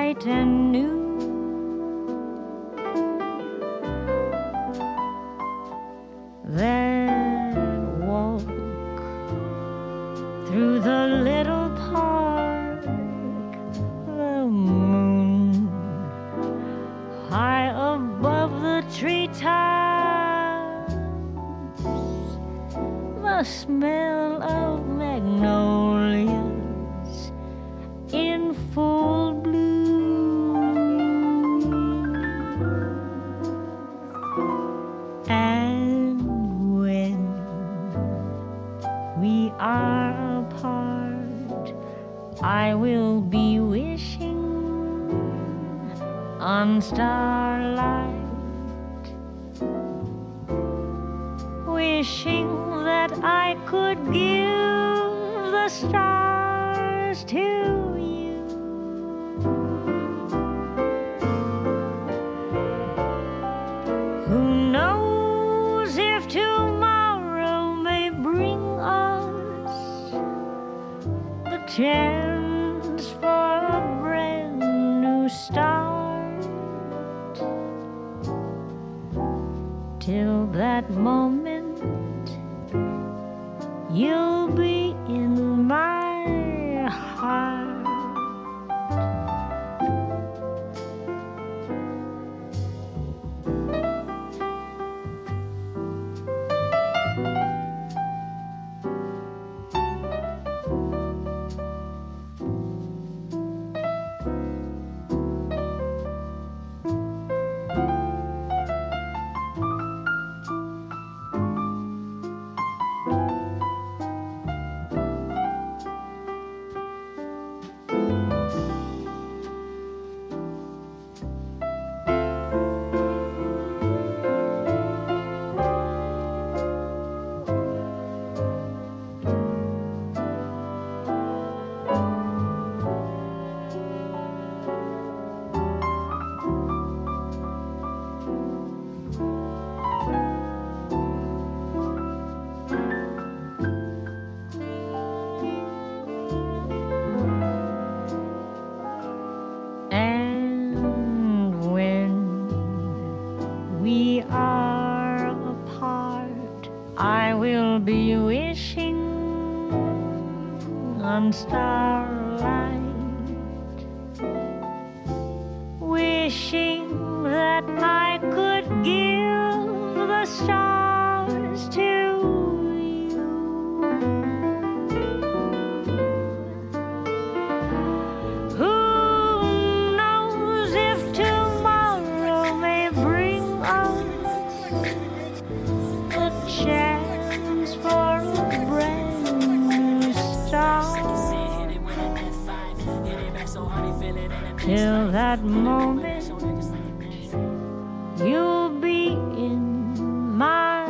bright and new. Then walk through the little park, the moon high above the treetops, the smell of magnolias in full bloom, and when we are apart, I will be wishing on starlight, wishing that I could give the stars to you. Who knows if tomorrow may bring us the chance for a brand new start. Till that moment, you'll be in my heart. We are apart, I will be wishing on starlight, wishing that I could give the stars to you. Who knows if tomorrow may bring a chance for a brand new start. Till that moment, you'll be in my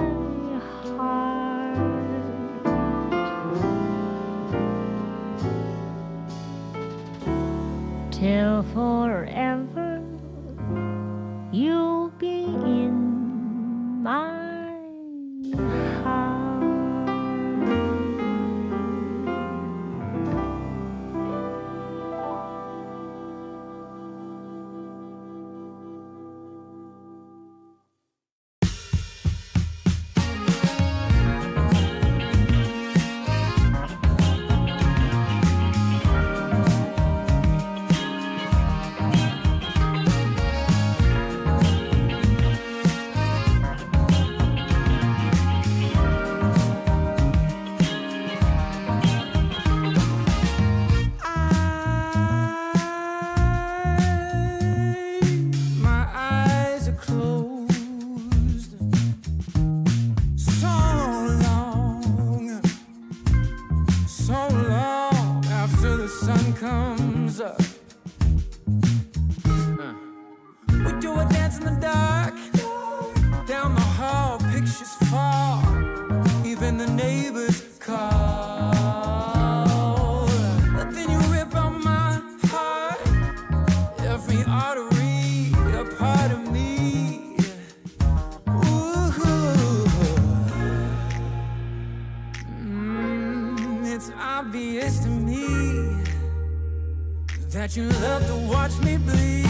heart. Till forever, you'll be in my heart. that you love to watch me bleed.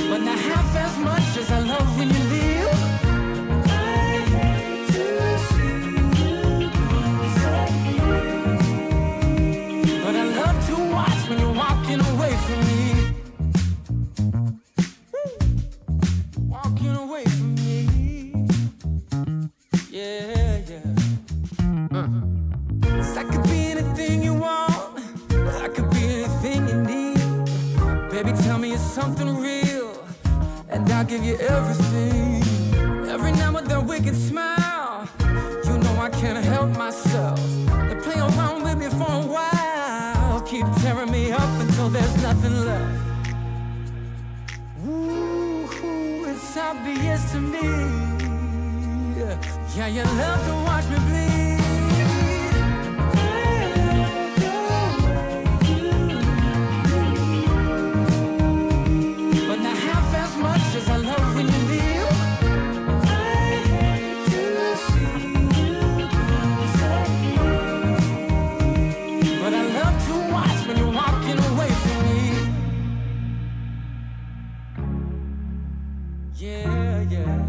But not half as much as I love when you leave. I hate to see you go. But I love to watch when you're walking away from me. Walking away from me. Yeah, yeah. I could be anything you want. I could be anything you need. Baby, tell me it's something real, and I'll give you everything. Every now and then wicked smile. You know I can't help myself. They play around with me for a while, keep tearing me up until there's nothing left. Ooh, it's obvious to me. Yeah, you love to watch me bleed. But not half as much as I love when you leave. I hate to see you go. But I love to watch when you're walking away from me. Yeah, yeah.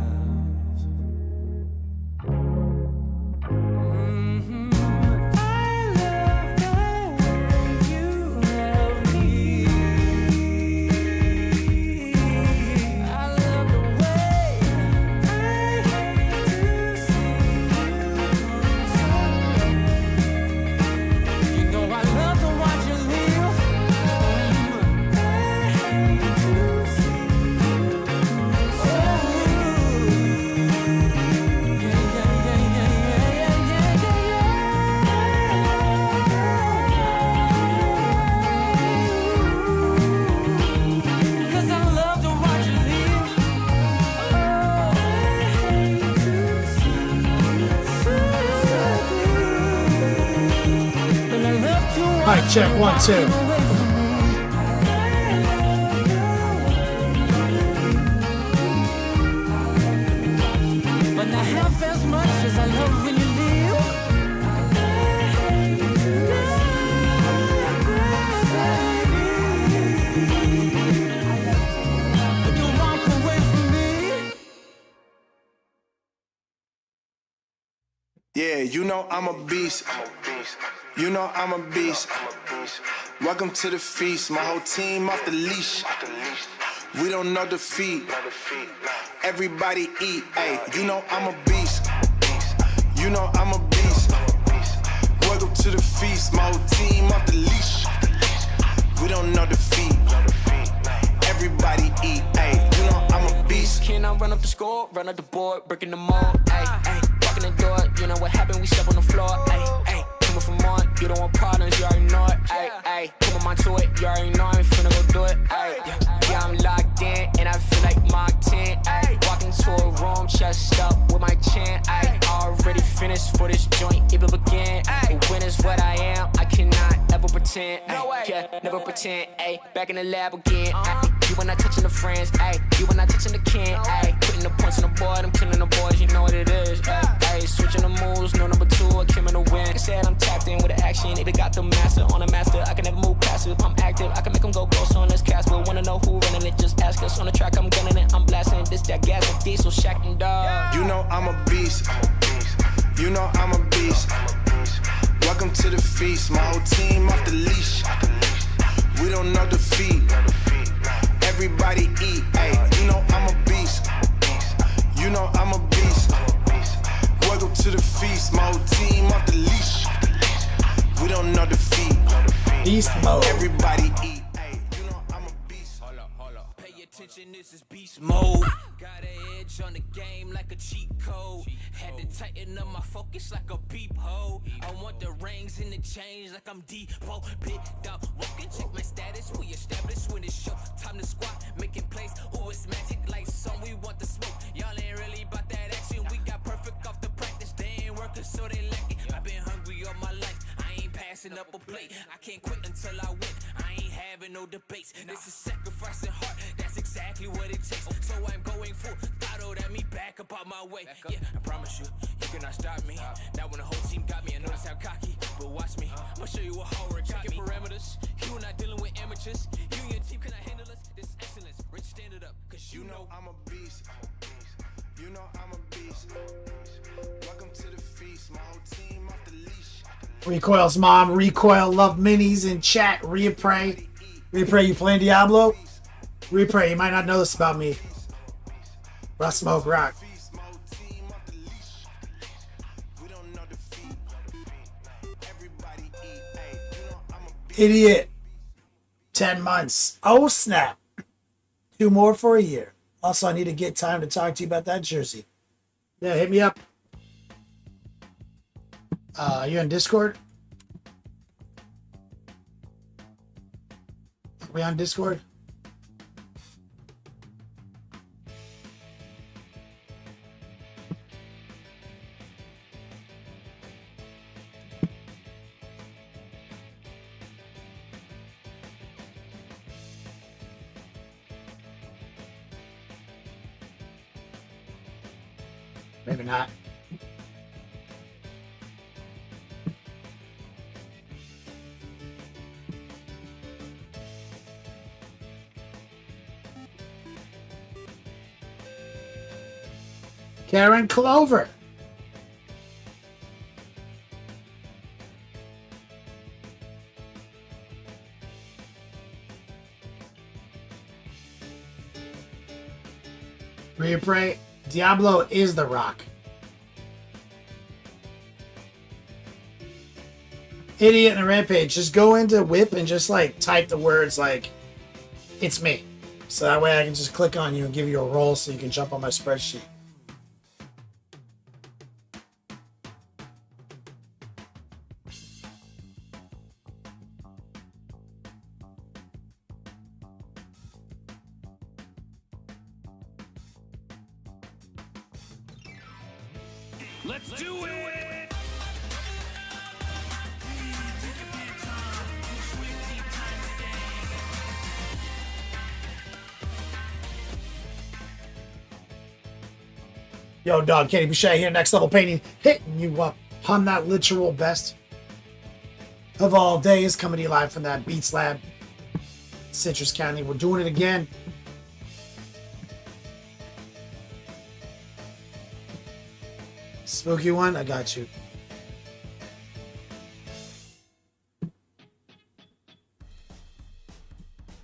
Mic check, 1, 2. But not half as much as I love when you leave. When you walk away from me. Yeah, you know I'm a beast. You know I'm a beast. Welcome to the feast. My whole team off the leash. We don't know defeat. Everybody eat. Ay, you know I'm a beast. You know I'm a beast. Welcome to the feast. My whole team off the leash. We don't know defeat. Everybody eat. Ay, you know I'm a beast. Can I run up the score? Run up the board, breaking the mold. Ay, ay, walking the door. You know what happened? We step on the floor. Ay, ay. From on, you don't want problems, you already know it. Ayy, ayy, come on my to it, you already know I'm finna go do it. Ayy, yeah, I'm locked in and I feel like Mach 10. Ayy, walking to a room, chest up with my chin. Ayy, already finished for this joint, it will begin. Ayy, when is what I am, I cannot ever pretend. Ayy, yeah, never pretend. Ayy, back in the lab again. Ayy, you when I touching the friends. Ayy, you when I touching the kin. Ayy, putting the points on the board, I'm killing the boys, you know what it is. Ayy, switching the moves, no number 2, I came in the win. Like I said, I'm tapped in with the action. If it got the master on a master, I can never move passive. I'm active, I can make them go ghost on this cast. But wanna know who running it, just ask us. On the track, I'm gunning it, I'm blasting. This, that gas, and diesel, Shaq and Dog. You know I'm a beast. You know I'm a beast. Welcome to the feast. My whole team off the leash. We don't know defeat. Everybody eat. Ay, you know I'm a beast. You know I'm a beast. Welcome to the feast. My whole team off the leash. We don't know defeat. Beast mode. Everybody eat. Ay, you know I'm a beast. Hold up. Pay attention, this is beast mode. Got an edge on the game like a cheat code. Had to tighten up my focus like a peephole. I want the rings and the chains like I'm Depot. Picked up, walking, check my status. We established when it's show. Time to squat, making plays. Ooh, it's magic like some. We want the smoke. Y'all ain't really about that action. We got perfect off the practice. They ain't working, so they lack it. I've been hungry all my life. I ain't passing up a plate. I can't quit until I win. I ain't having no debates. This is sacrificing heart. That's exactly what it takes. So I'm going full throttle at me back up out my way. Yeah, I promise you, you cannot stop me. Now when the whole team got me, I notice how cocky. But watch me, I'ma show you what horror got me. Parameters, you not dealing with amateurs. You and your team cannot handle us. This excellence, Rich, stand it up, cause you know I'm a beast. You know I'm a beast. Welcome to the feast. My whole team off the leash. Recoil's mom, Recoil, love minis in chat. Repray. Repray, you playing Diablo? Repray, you might not know this about me. But I smoke rock. My whole team off the leash. We don't know defeat. Everybody eat. Hey, you know I'm a beast. Idiot. 10 months. Oh, snap. 2 more for a year. Also, I need to get time to talk to you about that jersey. Yeah, hit me up. You on Discord? Are we on Discord? Maybe not. Karen Clover. Repray. Diablo is the rock. Idiot in a rampage. Just go into Whip and just like type the words like it's me. So that way I can just click on you and give you a roll so you can jump on my spreadsheet. let's do it. Yo, dog, Kenny Boucher here, Next Level Painting, hitting you up on that literal best of all days, coming to you live from that Beats Lab, Citrus County. We're doing it again. Spooky one, I got you.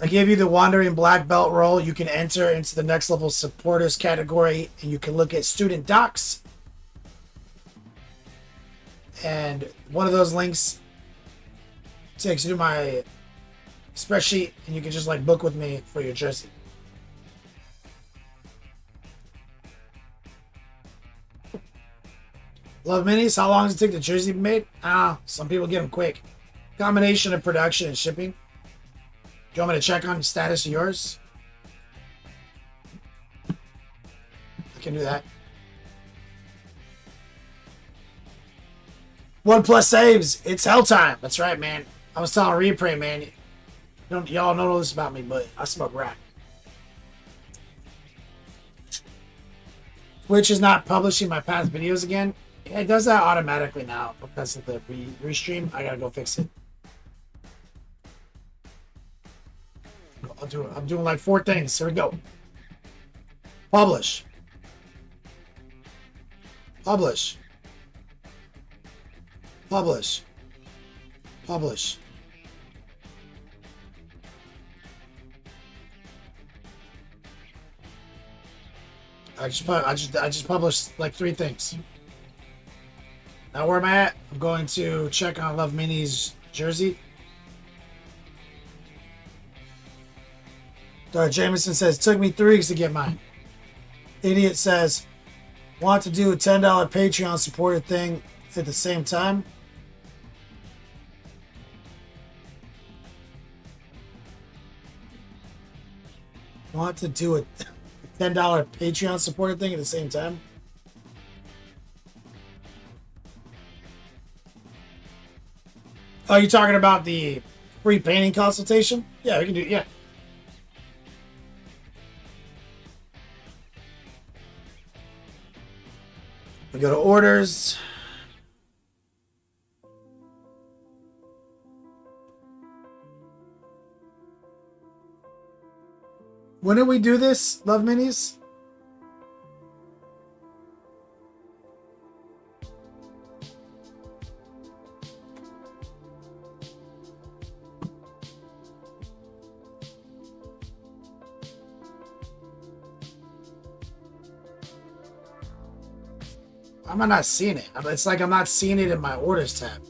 I gave you the Wandering Black Belt role. You can enter into the Next Level Supporters category, and you can look at student docs. And one of those links takes you to my spreadsheet, and you can just like book with me for your jersey. Love minis. How long does it take the jersey to be made? Some people get them quick. Combination of production and shipping. Do you want me to check on the status of yours? I can do that. 1+ saves. It's hell time. That's right, man. I was telling Repray, man. Y'all know this about me, but I smoke rack. Twitch is not publishing my past videos again. It does that automatically now because of the restream. I gotta go fix it. I'll do it. I'm doing like 4 things. Here we go. Publish. Publish. Publish. Publish. I just published like 3 things. Now where am I at? I'm going to check on Love Mini's jersey. Jameson says, took me 3 weeks to get mine. Idiot says, want to do a $10 Patreon supported thing at the same time? Want to do a $10 Patreon supported thing at the same time? Oh, you talking about the free painting consultation? Yeah, we can do, yeah. We go to orders. When did we do this, Love Minis? Why am I not seeing it? It's like I'm not seeing it in my orders tab.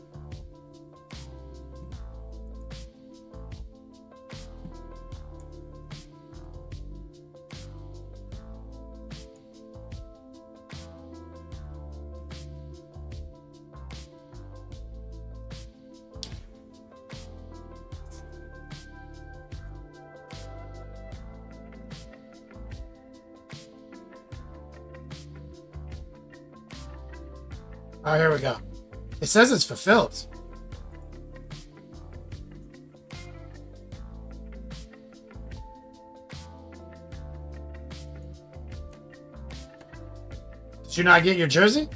Oh, here we go. It says it's fulfilled. Did you not get your jersey?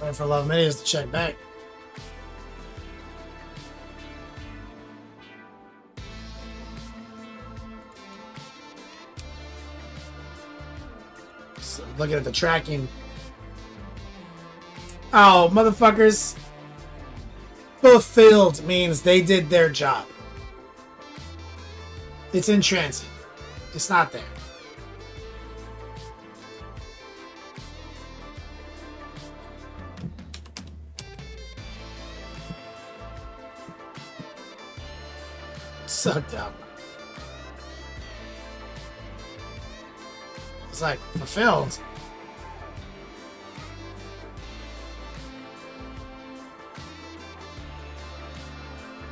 Waiting for Love Minis to check back. So looking at the tracking. Oh, motherfuckers. Fulfilled means they did their job. It's in transit. It's not there. So dumb. It's like fulfilled.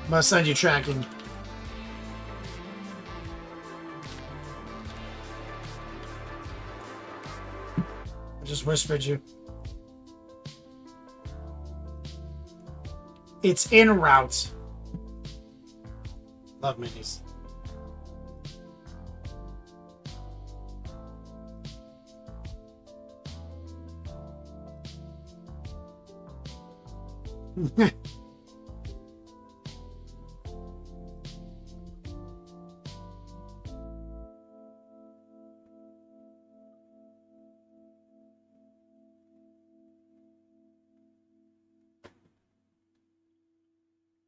I'm gonna send you tracking. I just whispered you. It's en route. Love Minis.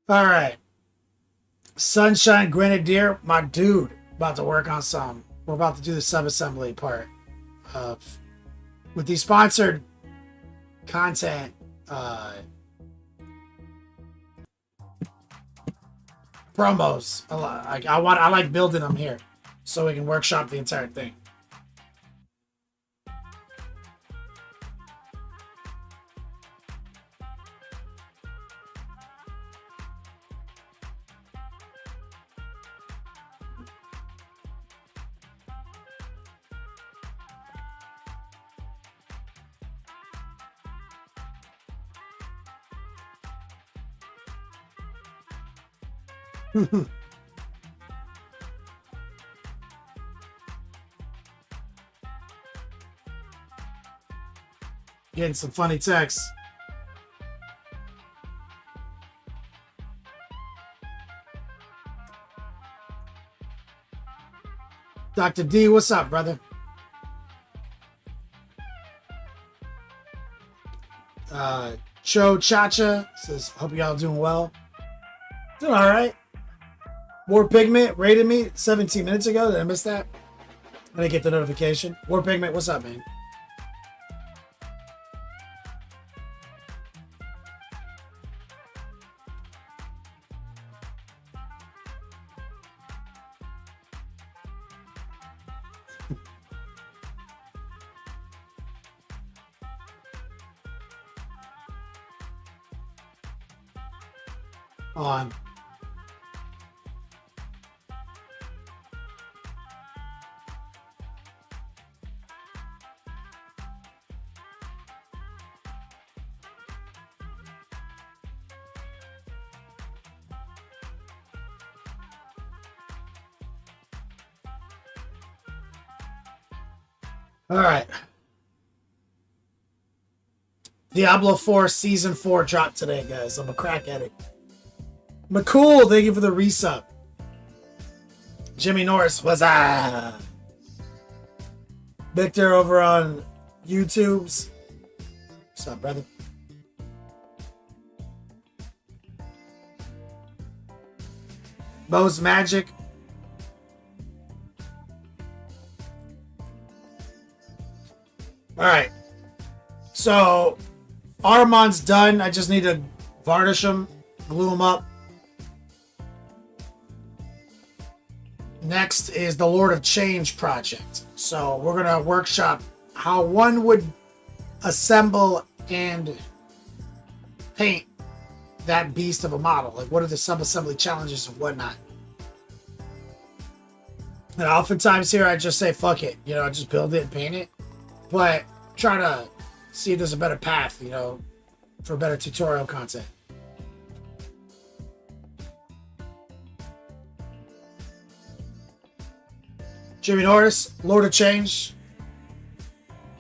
All right. Sunshine Grenadier, my dude, about to work on some. We're about to do the sub-assembly part of with the sponsored content promos. I like building them here so we can workshop the entire thing. Getting some funny texts. Dr. D, what's up, brother? Cho Chacha says, hope y'all doing well. Doing all right. More Pigment rated me 17 minutes ago. Did I miss that? When I get the notification. War Pigment, what's up, man? On. All right. Diablo 4 Season 4 dropped today, guys. I'm a crack addict. McCool, thank you for the resub. Jimmy Norris was Victor over on YouTube's. What's up, brother? Bo's Magic. All right. So Armand's done. I just need to varnish him, glue him up. Next is the Lord of Change project. So we're going to workshop how one would assemble and paint that beast of a model. Like, what are the sub-assembly challenges and whatnot. And oftentimes here I just say, fuck it. You know, just build it and paint it. But try to see if there's a better path, you know, for better tutorial content. Jimmy Norris, Lord of Change.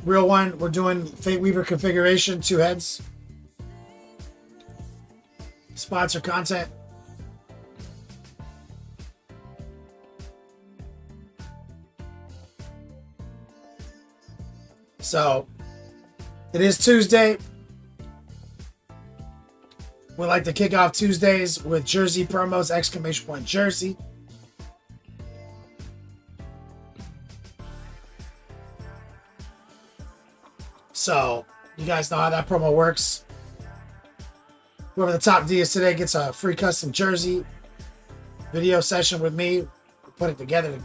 Real one, we're doing Fate Weaver configuration, 2 heads. Sponsor content. So, it is Tuesday. We like to kick off Tuesdays with jersey promos, exclamation point jersey. So, you guys know how that promo works. Whoever the top D is today gets a free custom jersey. Video session with me. We put it together.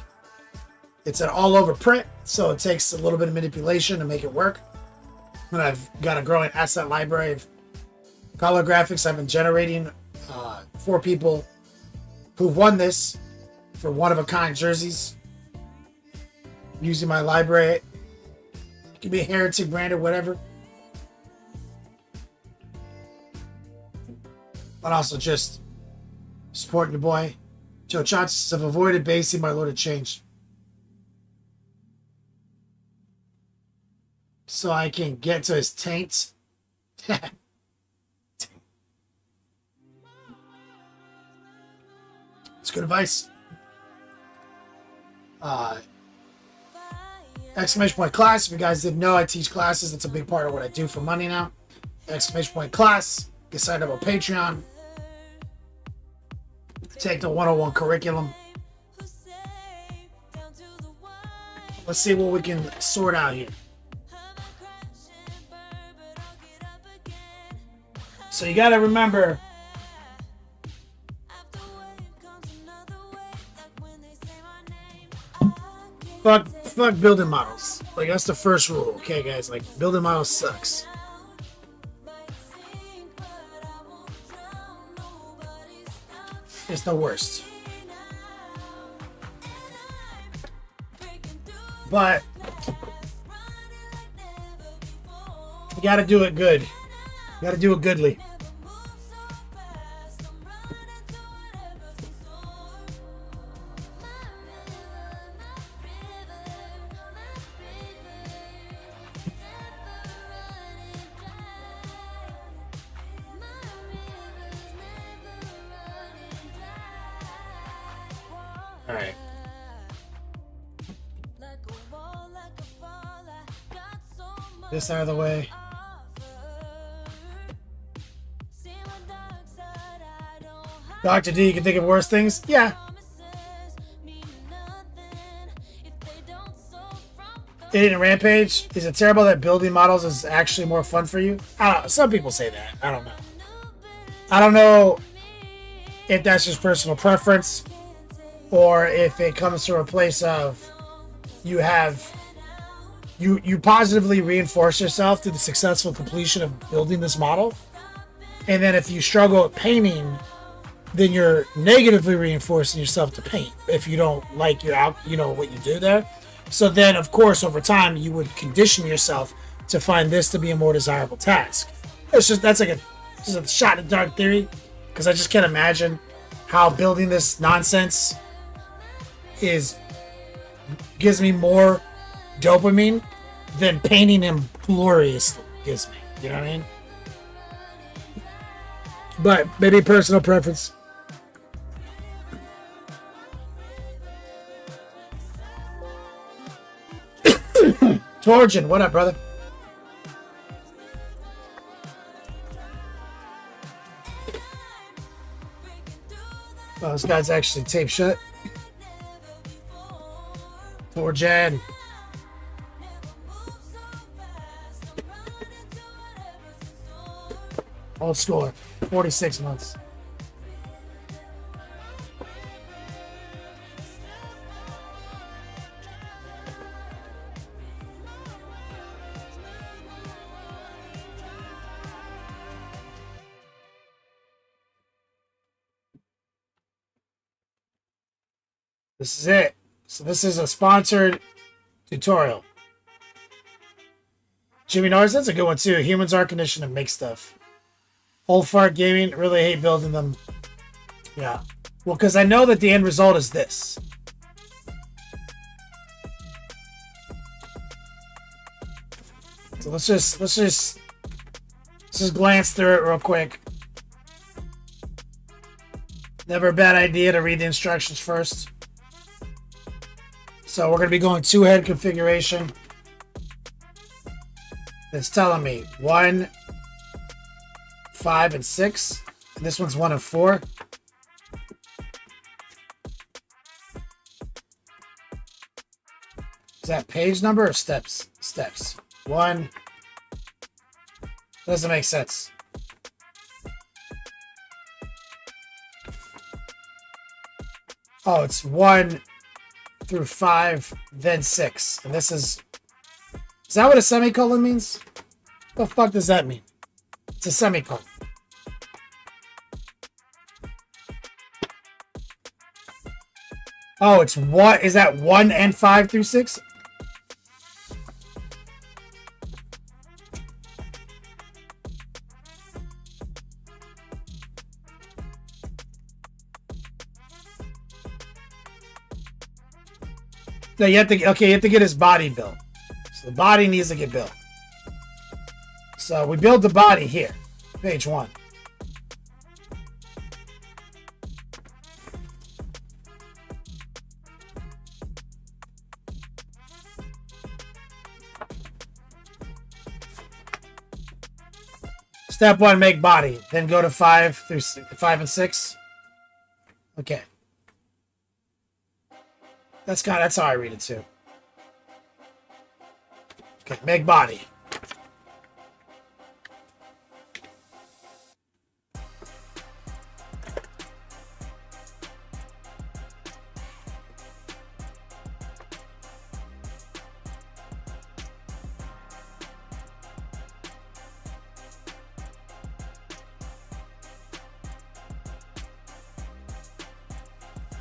It's an all-over print, so it takes a little bit of manipulation to make it work. And I've got a growing asset library of color graphics. I've been generating 4 people who've won this for one-of-a-kind jerseys using my library. It can be Heretic branded, whatever. But also just supporting your boy. Joe Chances have avoided basing my Lord of Change. So I can get to his taint. It's good advice. Exclamation point class. If you guys didn't know, I teach classes. That's a big part of what I do for money now. Exclamation point class. Get signed up on Patreon. Take the 101 curriculum. Let's see what we can sort out here. So you gotta remember, fuck building models. Like, that's the first rule, okay, guys? Like, building models sucks. It's the worst. But you gotta do it good. You gotta do it goodly. All right. This out of the way. Dr. D, you can think of worse things? Yeah. Idiot and Rampage, is it terrible that building models is actually more fun for you? I don't know. Some people say that. I don't know. I don't know if that's just personal preference or if it comes from a place of you positively reinforce yourself through the successful completion of building this model. And then if you struggle at painting, then you're negatively reinforcing yourself to paint if you don't like what you do there. So then, of course, over time, you would condition yourself to find this to be a more desirable task. That's like just a shot in the dark theory, because I just can't imagine how building this nonsense gives me more dopamine than painting him gloriously gives me. You know what I mean? But maybe personal preference. Torgen, what up, brother? Oh, this guy's actually taped shut. Torgen. Old schooler. 46 months. This is it. So this is a sponsored tutorial. Jimmy Norris, that's a good one too. Humans are conditioned to make stuff. Old Fart Gaming, really hate building them. Yeah. Well, because I know that the end result is this. So let's just glance through it real quick. Never a bad idea to read the instructions first. So we're going to be going 2-head configuration. It's telling me 1, 5, and 6. And this one's 1 and 4. Is that page number or steps? Steps. 1. Doesn't make sense. Oh, it's 1 through 5, then 6. And this is that what a semicolon means? What the fuck does that mean? It's a semicolon. Oh, it's what? Is that 1 and 5 through 6? No, you have to get his body built. So the body needs to get built. So we build the body here, page 1. Step 1, make body. Then go to 5 and 6. Okay. That's how I read it too. Okay, make body.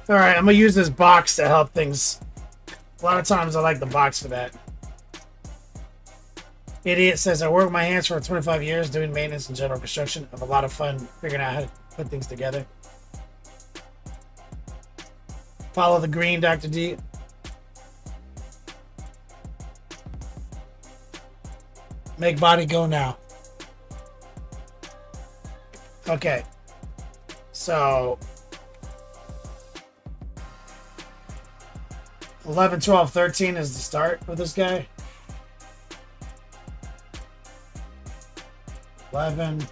All right, I'm gonna use this box to help things. A lot of times I like the box for that. Idiot says, I work my hands for 25 years doing maintenance and general construction. I have a lot of fun figuring out how to put things together. Follow the green, Dr. D. Make body go now. Okay. So 11, 12, 13 is the start with this guy. 11,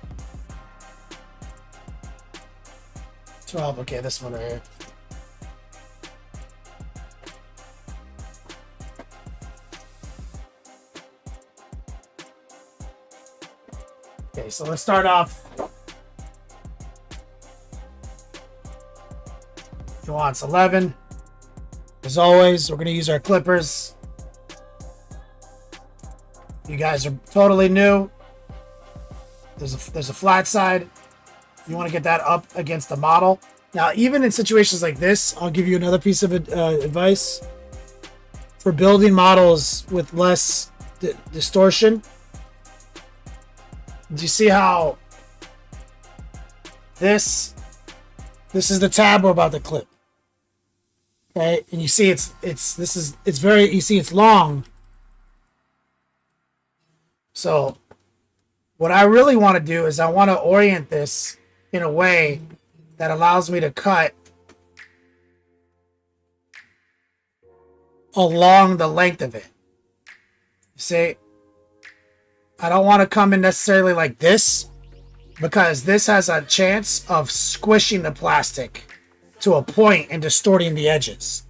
12. Okay, this one right here. Okay, so let's start off. Nuance 11. As always, we're going to use our clippers. You guys are totally new. There's a flat side. You want to get that up against the model. Now, even in situations like this, I'll give you another piece of advice. For building models with less distortion, do you see how this is the tab we're about to clip? Okay, and you see it's long. So what I really want to do is I want to orient this in a way that allows me to cut along the length of it. You see, I don't want to come in necessarily like this, because this has a chance of squishing the plastic to a point and distorting the edges.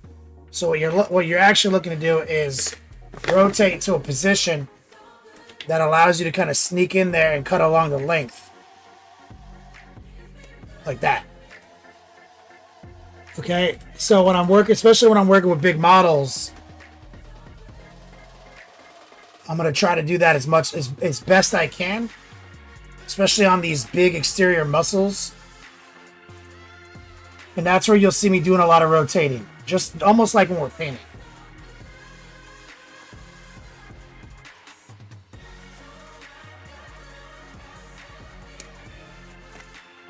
So what you're actually looking to do is rotate to a position that allows you to kind of sneak in there and cut along the length. Like that. Okay, so when I'm working, especially when I'm working with big models, I'm going to try to do that as best I can, especially on these big exterior muscles. And that's where you'll see me doing a lot of rotating, just almost like when we're painting.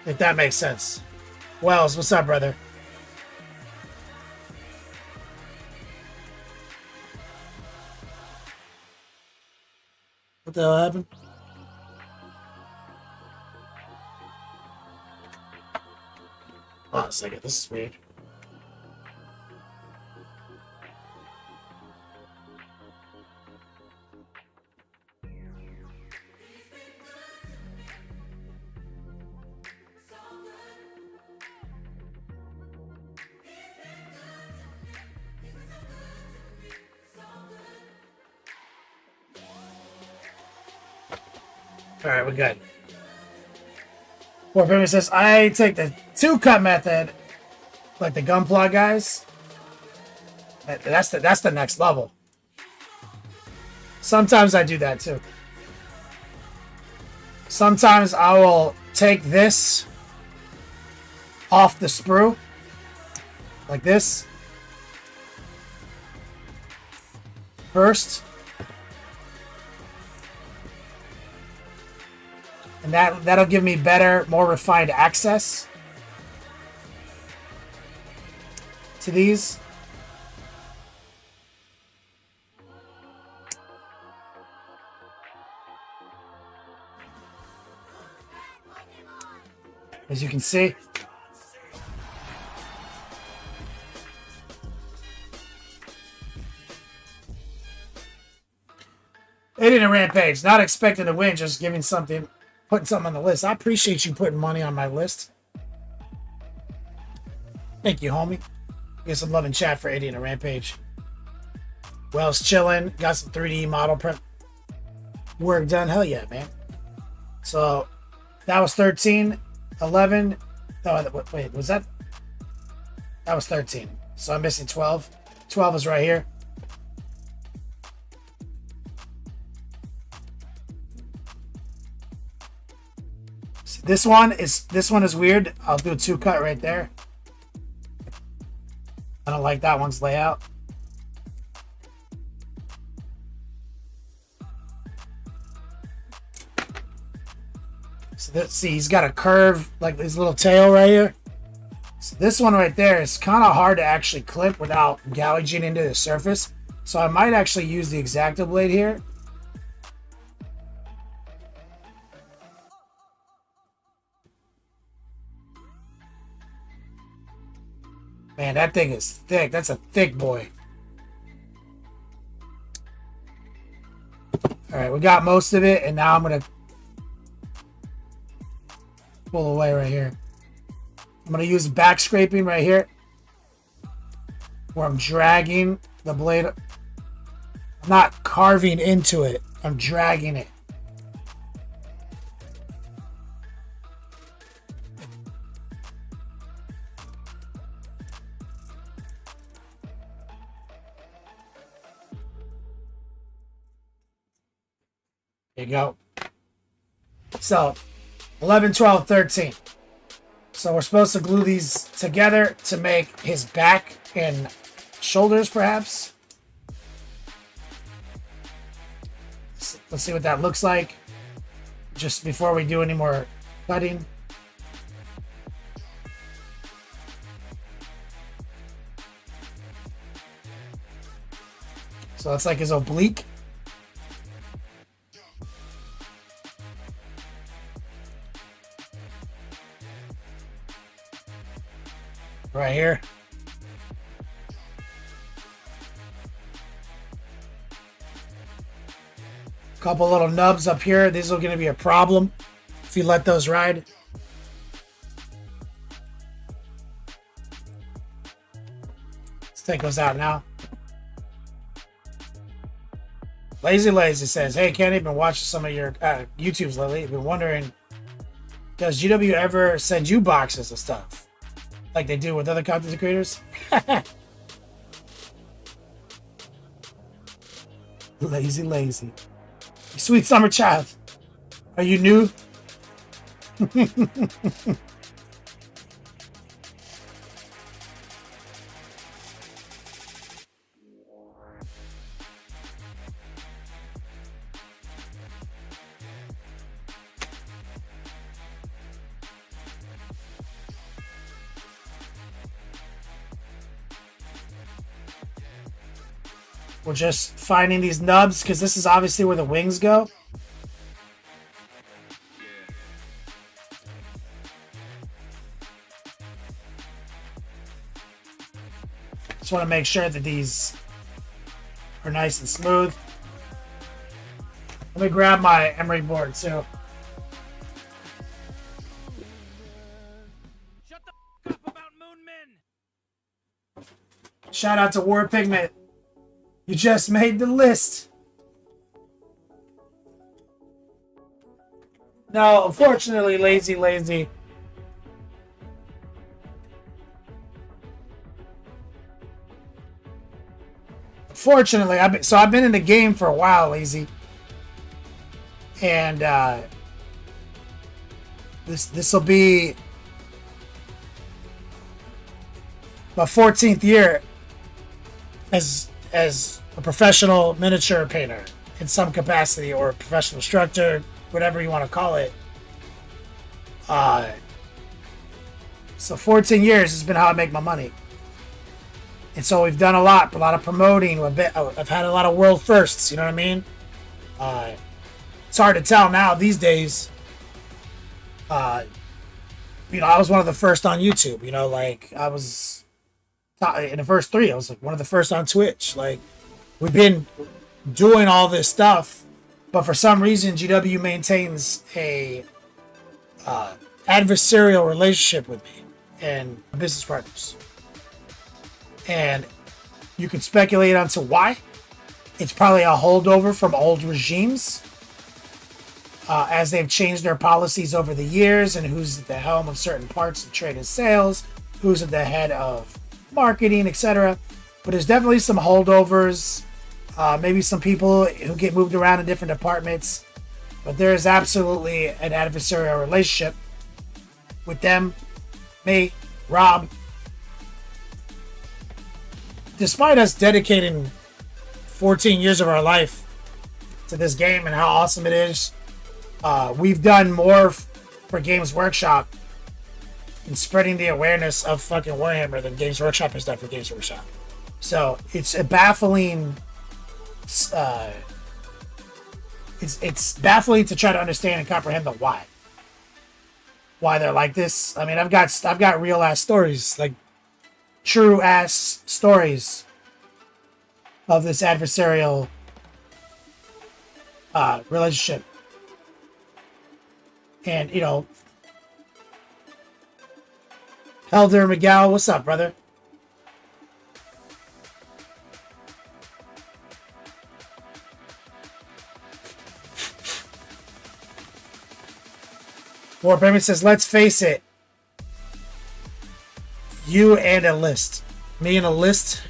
If that makes sense. Wells, what's up, brother? What the hell happened? Hold on a second, this is weird. All right, we're good. Poor Pimmy says, I take the 2-cut method, like the Gunpla guys. That's the next level. Sometimes I do that too. Sometimes I will take this off the sprue, like this, first. And that'll give me better, more refined access to these. As you can see. Hitting a rampage, not expecting to win, just giving something. Putting something on the list. I appreciate you putting money on my list. Thank you, homie. Get some love in chat for 80 and a rampage. Wells chilling. Got some 3D model prep work done. Hell yeah, man. So that was 13. 11. Oh, wait, was that? That was 13. So I'm missing 12. 12 is right here. This one is weird. I'll do a 2-cut right there. I don't like that one's layout. So see, he's got a curve like his little tail right here. So this one right there is kind of hard to actually clip without gouging into the surface. So I might actually use the X-Acto blade here. Man, that thing is thick. That's a thick boy. All right, we got most of it, and now I'm going to pull away right here. I'm going to use back scraping right here, where I'm dragging the blade. I'm not carving into it. I'm dragging it. There you go. So 11, 12, 13. So we're supposed to glue these together to make his back and shoulders, perhaps. Let's see what that looks like. Just before we do any more cutting. So that's like his oblique. Right here. Couple little nubs up here. These are going to be a problem if you let those ride. Let's take those out now. Lazy says, "Hey Kenny, been watching some of your YouTubes lately. Been wondering, does GW ever send you boxes of stuff like they do with other content creators?" Lazy. Sweet summer child. Are you new? We're just finding these nubs because this is obviously where the wings go. Just want to make sure that these are nice and smooth. Let me grab my emery board too. Shut the f up about Moon Men. Shout out to War Pigment. You just made the list. No, unfortunately, lazy. Fortunately, I've been in the game for a while, lazy, and this will be my 14th year as a professional miniature painter in some capacity, or a professional instructor, whatever you want to call it. So 14 years has been how I make my money. And so we've done a lot of promoting. I've had a lot of world firsts, you know what I mean? It's hard to tell now these days. I was one of the first on YouTube, like I was in the first 3. I was like one of the first on Twitch. Like, we've been doing all this stuff, but for some reason GW maintains a adversarial relationship with me and business partners. And you can speculate onto why. It's probably a holdover from old regimes, as they've changed their policies over the years, and who's at the helm of certain parts of trade and sales, who's at the head of marketing, etc. But there's definitely some holdovers, maybe some people who get moved around in different departments. But there is absolutely an adversarial relationship with them, me, Rob. Despite us dedicating 14 years of our life to this game and how awesome it is, we've done more for Games Workshop in spreading the awareness of fucking Warhammer than Games Workshop has done for Games Workshop. So it's a baffling. It's baffling to try to understand and comprehend the why they're like this. I mean, I've got real ass stories, like true ass stories of this adversarial relationship. And Helder Miguel, what's up, brother? War Payment says, let's face it, You and a list. Me and a list.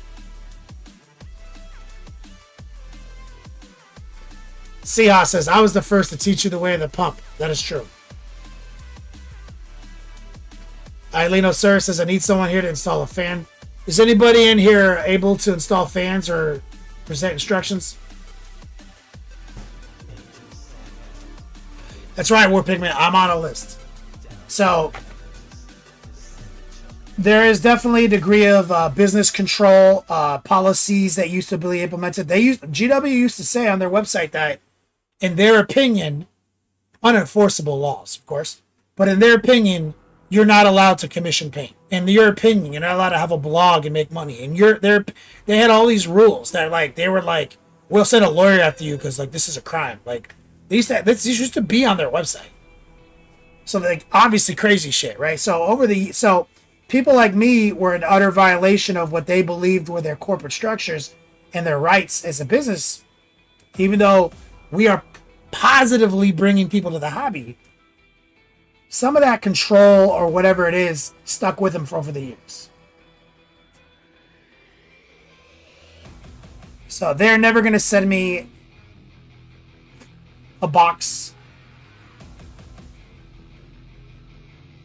Seha says, I was the first to teach you the way of the pump. That is true. Eileen Sir says, I need someone here to install a fan. Is anybody in here able to install fans or present instructions? That's right, War Pigman. I'm on a list. So, there is definitely a degree of business control policies that used to be implemented. GW used to say on their website that, in their opinion, unenforceable laws, of course, but in their opinion, you're not allowed to commission paint. In your opinion, you're not allowed to have a blog and make money. And they had all these rules that they were like, we'll send a lawyer after you because this is a crime. Like these used to be on their website. So obviously crazy shit, right? So people like me were in utter violation of what they believed were their corporate structures and their rights as a business, even though we are positively bringing people to the hobby. Some of that control or whatever it is stuck with them for over the years. So they're never going to send me a box.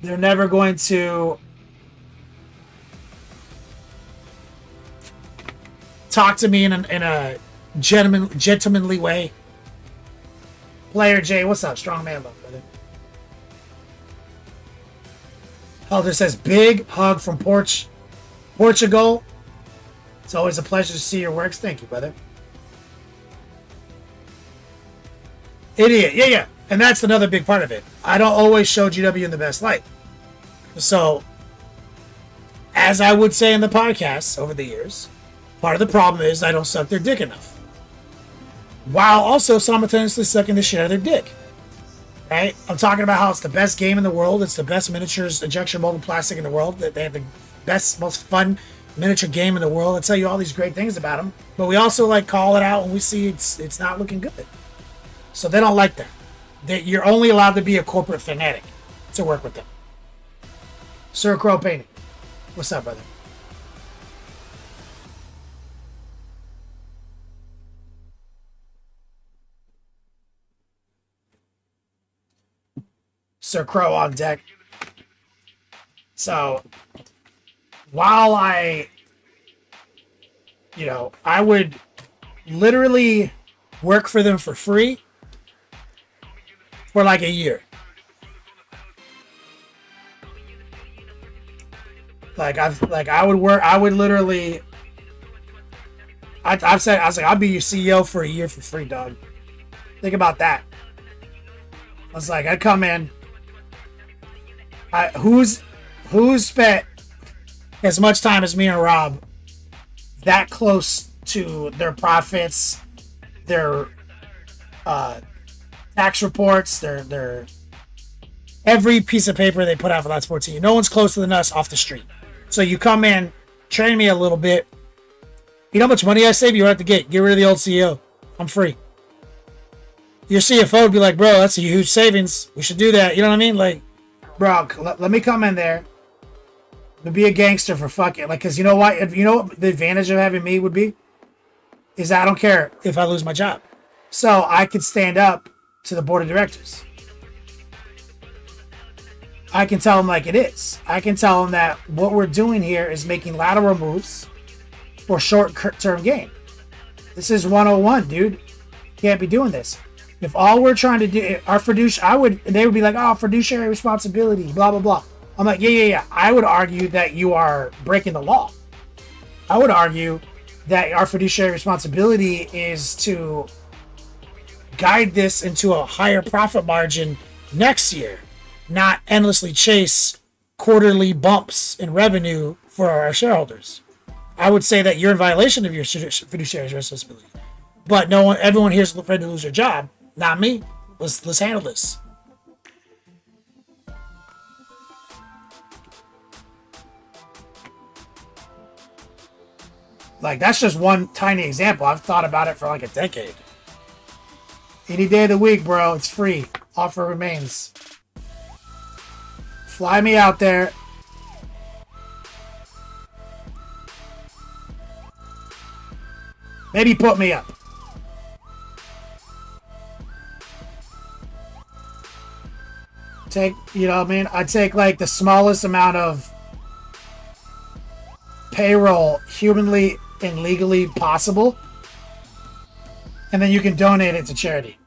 They're never going to talk to me in a gentlemanly way. Player J, what's up? Strong man love, brother. Elder says, big hug from Portugal. It's always a pleasure to see your works. Thank you, brother. Idiot. Yeah. And that's another big part of it. I don't always show GW in the best light. So, as I would say in the podcasts over the years, part of the problem is I don't suck their dick enough. While also simultaneously sucking the shit out of their dick. Right? I'm talking about how it's the best game in the world. It's the best miniatures injection molded plastic in the world. That they have the best, most fun miniature game in the world. I tell you all these great things about them, but we also call it out when we see it's not looking good. So they don't like that. You're only allowed to be a corporate fanatic to work with them. Sir Crow Painting, what's up, brother? Sir Crow on deck. So, while I would literally work for them for free for a year. I've said, I'll be your CEO for a year for free, dog. Think about that. I was like, I'd come in. Who's spent as much time as me and Rob that close to their profits, their tax reports, their every piece of paper they put out for the last 14 years. No one's closer than us off the street. So you come in, train me a little bit. You know how much money I save? You don't have to get rid of the old CEO. I'm free. Your CFO would be like, bro, that's a huge savings. We should do that. You know what I mean? Bro, let me come in there and be a gangster for fucking because you know what? You know what the advantage of having me would be is I don't care if I lose my job, so I could stand up to the board of directors. I can tell them like it is. I can tell them that what we're doing here is making lateral moves for short-term gain. This is 101, dude. Can't be doing this. If all we're trying to do, they would be like, oh, fiduciary responsibility, blah, blah, blah. I'm like, yeah. I would argue that you are breaking the law. I would argue that our fiduciary responsibility is to guide this into a higher profit margin next year, not endlessly chase quarterly bumps in revenue for our shareholders. I would say that you're in violation of your fiduciary responsibility. But everyone here is afraid to lose their job. Not me. Let's handle this. That's just one tiny example. I've thought about it for a decade. Any day of the week, bro. It's free. Offer remains. Fly me out there. Maybe put me up. Take, you know what I mean? I'd take like the smallest amount of payroll humanly and legally possible. And then you can donate it to charity.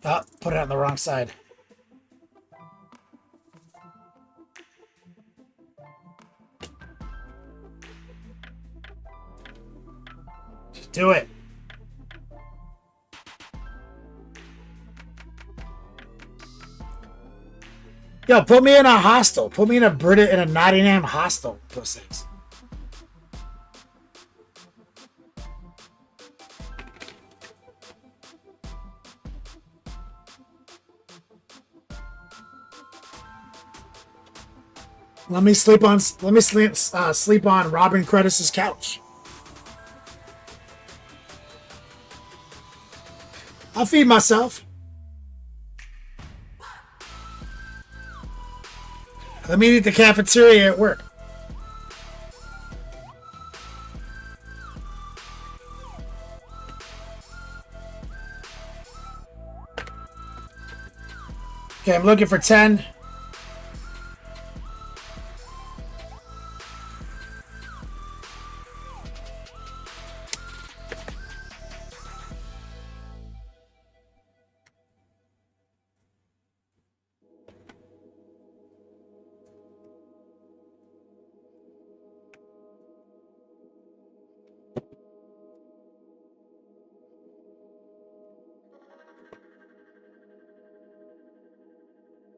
Oh, put it on the wrong side. Just do it. Yo, put me in a hostel. Put me in a Nottingham hostel. Those things. Let me sleep on Robin Credis's couch. I'll feed myself. Let me eat at the cafeteria at work. Okay, I'm looking for 10.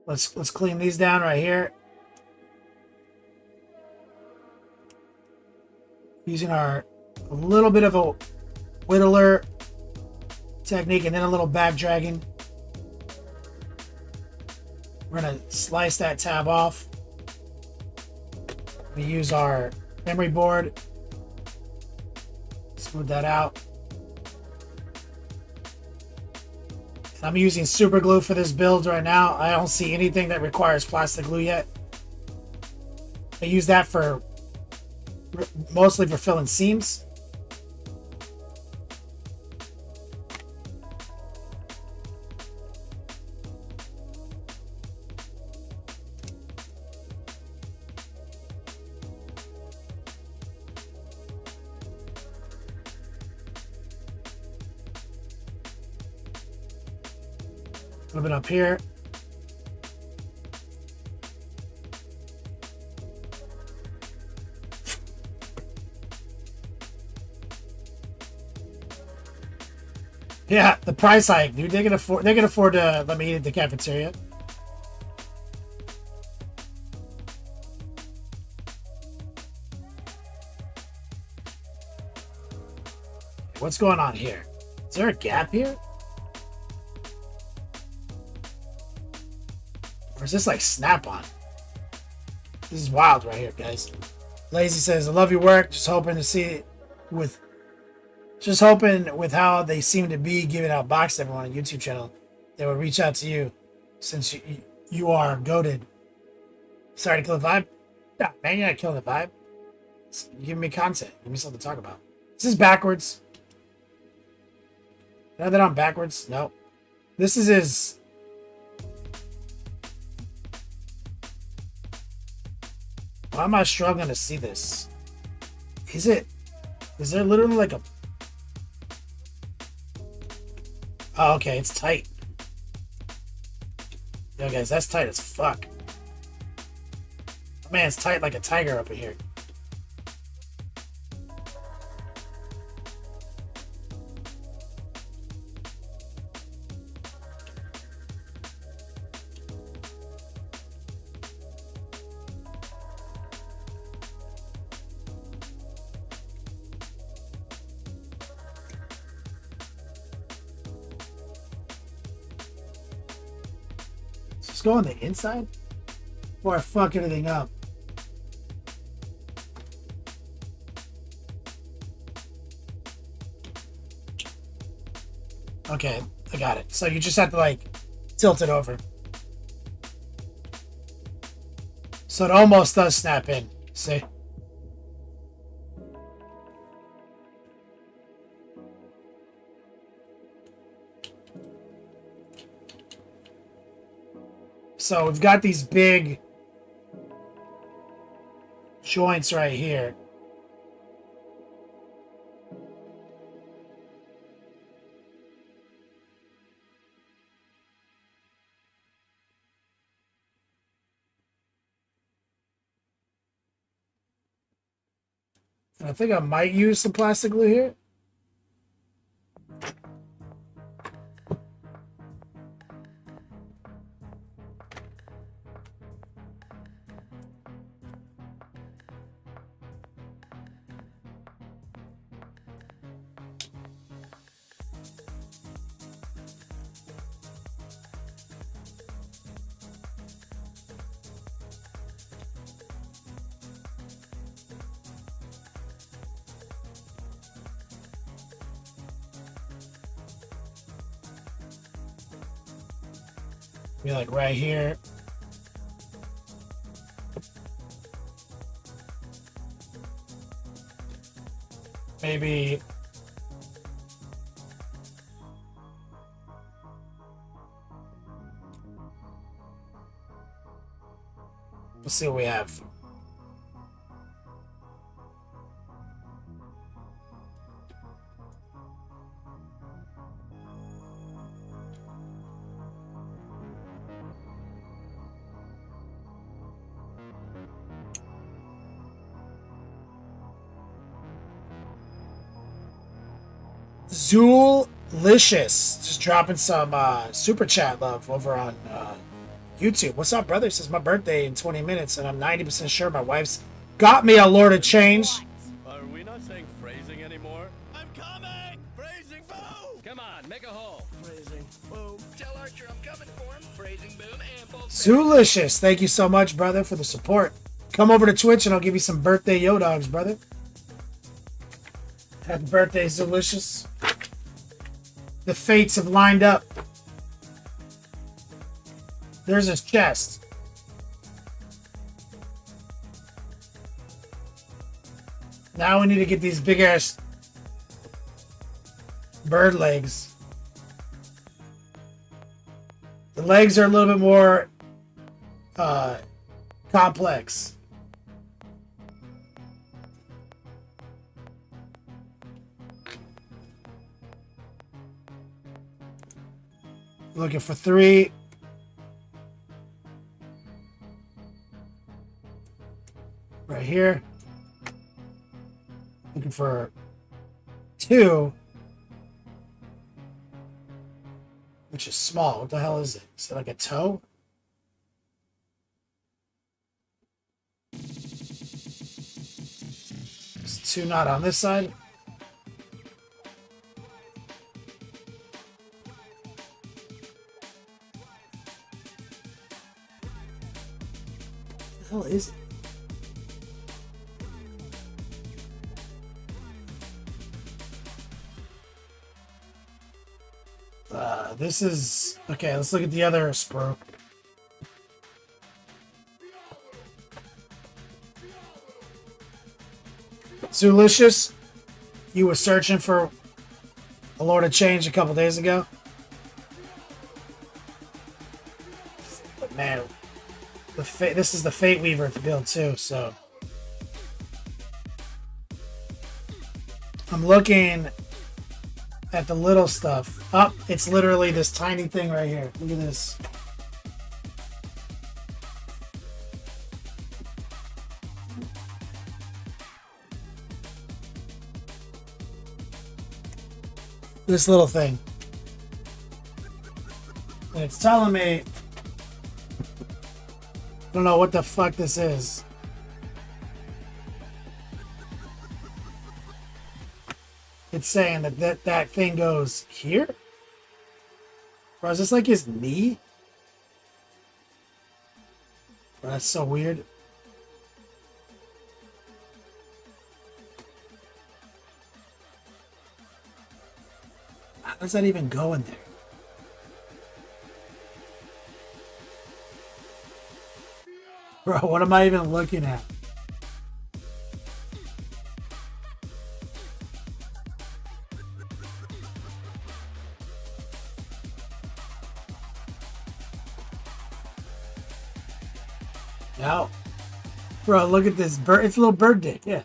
Let's clean these down right here. Using our a little bit of a whittler technique and then a little back dragging. We're gonna slice that tab off. We use our memory board. Smooth that out. I'm using super glue for this build right now. I don't see anything that requires plastic glue yet. I use that for mostly for filling seams. A little bit up here. Yeah, the price hike, dude. They can afford to let me eat at the cafeteria. What's going on here? Is there a gap here? Or is this like Snap-on? This is wild right here, guys. Lazy says, I love your work. Just hoping with how they seem to be giving out box to everyone on YouTube channel, they would reach out to you since you are goated. Sorry to kill the vibe. Nah, man, you're not killing the vibe. You give me content. Give me something to talk about. This is backwards. Now that I'm backwards? No. This is his... Why am I struggling to see this? Is there literally like a... Oh, okay, it's tight. Yo, guys, that's tight as fuck. Man, it's tight like a tiger up in here. Just go on the inside before I fuck anything up. Okay, I got it. So you just have to like tilt it over. So it almost does snap in. See? So we've got these big joints right here. And I think I might use some plastic glue here. Be like right here. Maybe let's see what we have. Zoolicious just dropping some super chat love over on YouTube. What's up, brother? It's my birthday in 20 minutes, and I'm 90% sure my wife's got me a Lord of Change. Are we not saying phrasing anymore? I'm coming! Phrasing boom! Come on, make a hole. Phrasing boom. Tell Archer I'm coming for him. Phrasing boom and both. Zoolicious, thank you so much, brother, for the support. Come over to Twitch and I'll give you some birthday yo dogs, brother. Happy birthday, Zoolicious. The fates have lined up. There's his chest. Now we need to get these big ass bird legs. The legs are a little bit more complex. Looking for 3. Right here. Looking for 2. Which is small. What the hell is it? Is it like a toe? There's 2 not on this side. What the hell is it? This is okay. Let's look at the other sprue. Zoolicious, you were searching for a Lord of Change a couple days ago. But man, this is the Fate Weaver to build too, so I'm looking at the little stuff. Oh, it's literally this tiny thing right here. Look at this. This little thing. And it's telling me I don't know what the fuck this is. It's saying that thing goes here? Bro, is this like his knee? Bro, that's so weird. How does that even go in there? Bro, what am I even looking at? Yeah. Bro, look at this bird. It's a little bird dick. Yeah.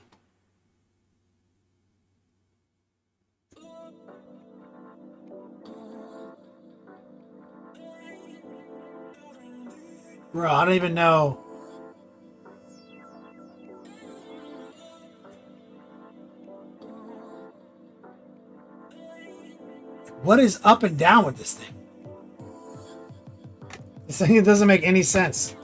Bro, I don't even know. What is up and down with this thing? This thing doesn't make any sense.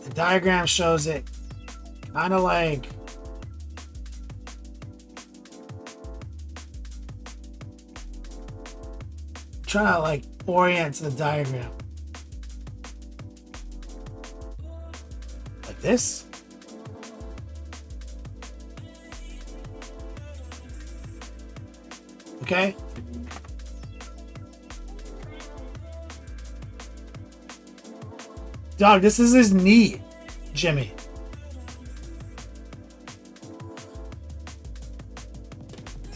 The diagram shows it kind of like trying to like orient to the diagram like this. Okay. Dog, this is his knee, Jimmy.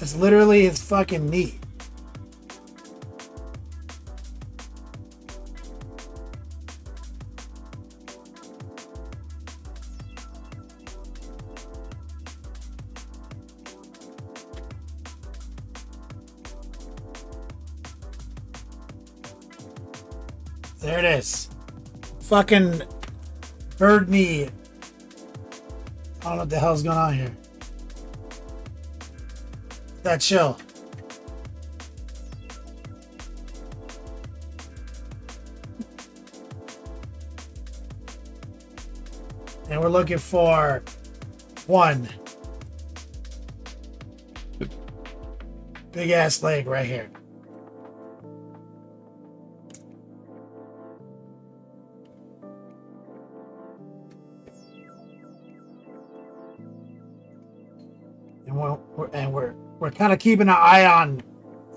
It's literally his fucking knee. There it is. Fucking bird knee. I don't know what the hell's going on here. That chill. And we're looking for one big ass leg right here. And we're kind of keeping an eye on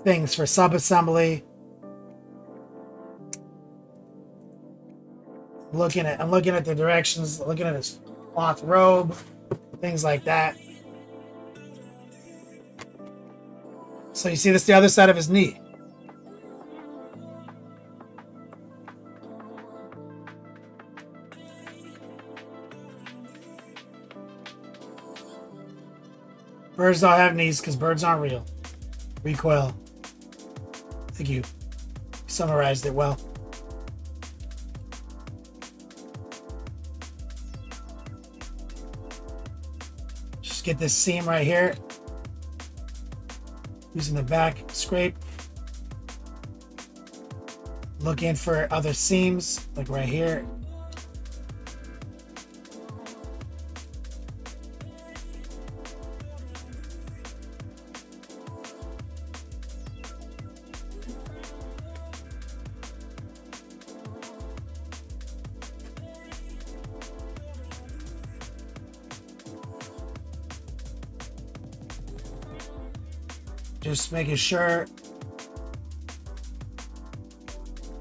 things for subassembly. I'm looking at the directions, looking at his cloth robe, things like that. So you see this the other side of his knee. Birds don't have knees because birds aren't real. Recoil. Thank you. Summarized it well. Just get this seam right here. Using the back scrape. Looking for other seams, like right here. Just making sure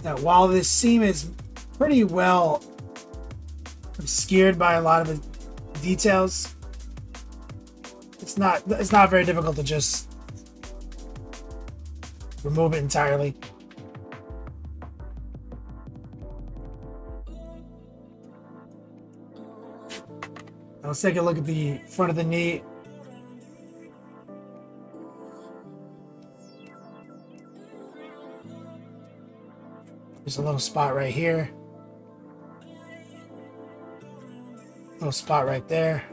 that while this seam is pretty well obscured by a lot of the details, it's not very difficult to just remove it entirely. Now let's take a look at the front of the knee. There's a little spot right here. Little spot right there.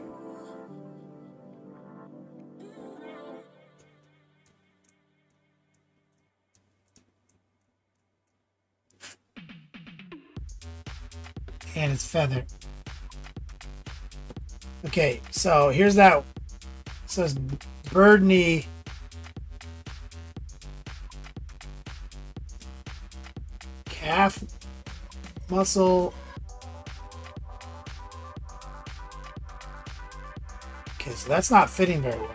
And it's feathered. Okay, so here's that. It says bird knee. Calf muscle. Okay, so that's not fitting very well.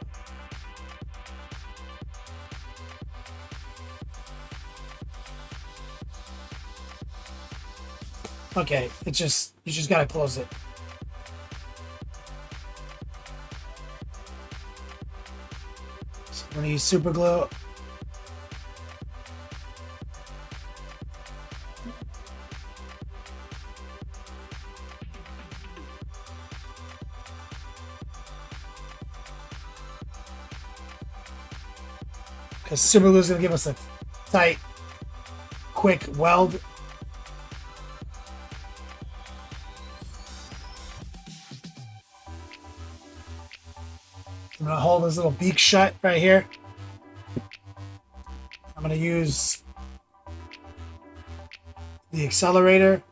Okay, you just gotta close it. So I'm gonna use super glue. because super glue is going to give us a tight, quick weld. I'm going to hold his little beak shut right here. I'm going to use the accelerator.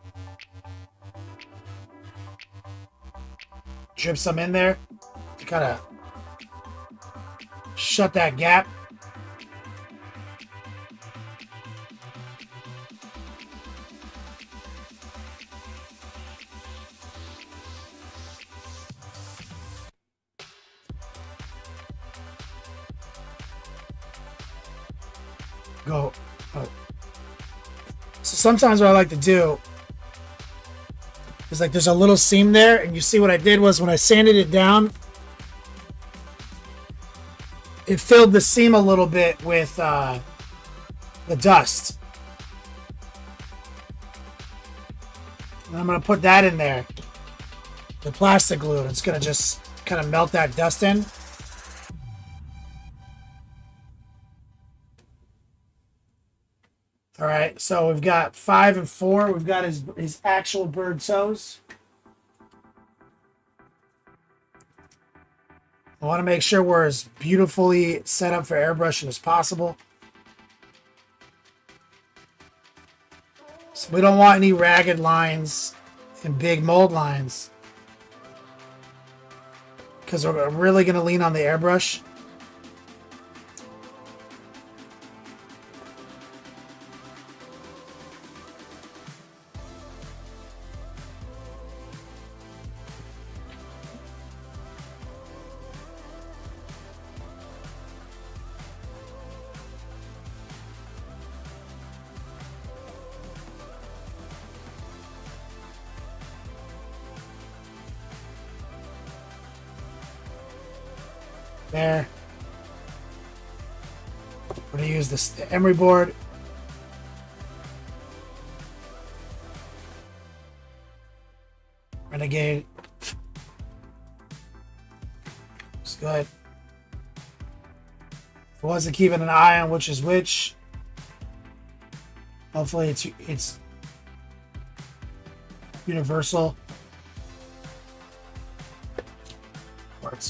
Drip some in there to kind of shut that gap. Go. Oh. So sometimes what I like to do is like there's a little seam there, and you see what I did was when I sanded it down, it filled the seam a little bit with the dust. And I'm going to put that in there, the plastic glue, and it's going to just kind of melt that dust in. All right, so we've got 5 and 4. We've got his actual bird toes. I want to make sure we're as beautifully set up for airbrushing as possible. So we don't want any ragged lines and big mold lines, because we're really going to lean on the airbrush. There. We're going to use the emery board. Renegade. Looks good. I wasn't keeping an eye on which is which. Hopefully it's universal.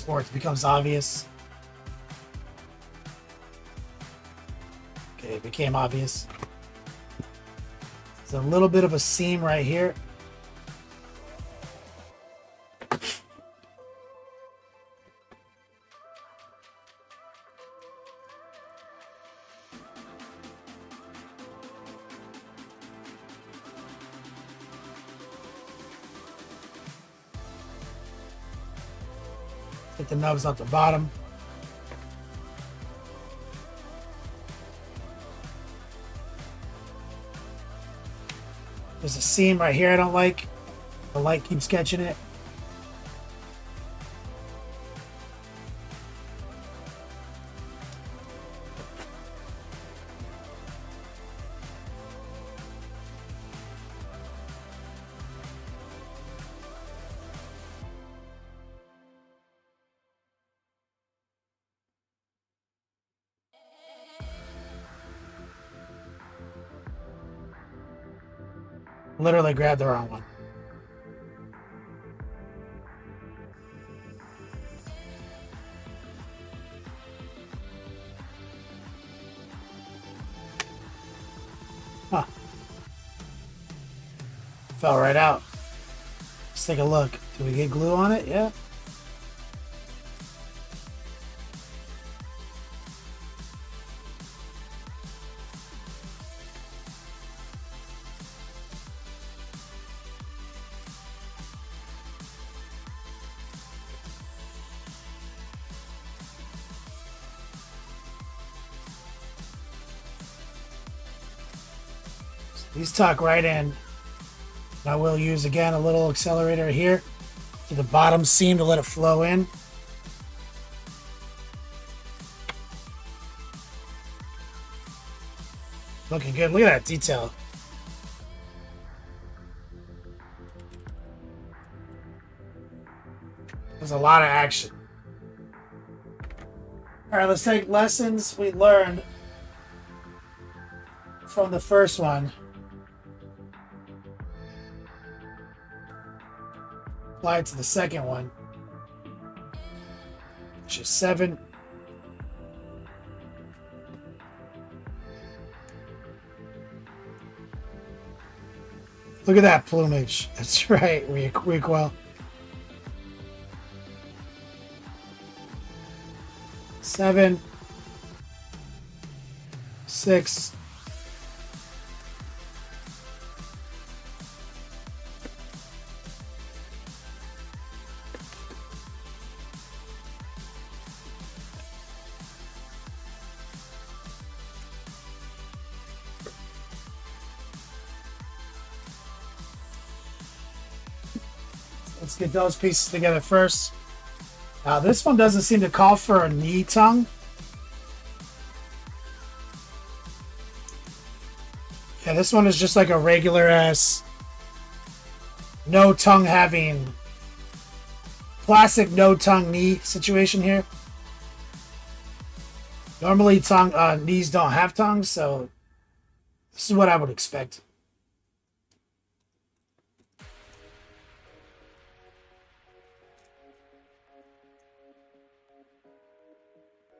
Or it becomes obvious. Okay, it became obvious. There's a little bit of a seam right here. Get the nubs off the bottom. There's a seam right here I don't like. The light keeps catching it. Literally grabbed the wrong one. Huh. Fell right out. Let's take a look. Did we get glue on it? Yeah. These tuck right in. I will use again a little accelerator here to the bottom seam to let it flow in. Looking good. Look at that detail. There's a lot of action. All right, let's take lessons we learned from the first one. Apply it to the second one, which is 7. Look at that plumage. That's right, Recoil. 7, 6, 'Let's get those pieces together first. Now this one doesn't seem to call for a knee tongue. Yeah, this one is just like a regular ass, no tongue having, classic no tongue knee situation here. Normally knees don't have tongues, so this is what I would expect.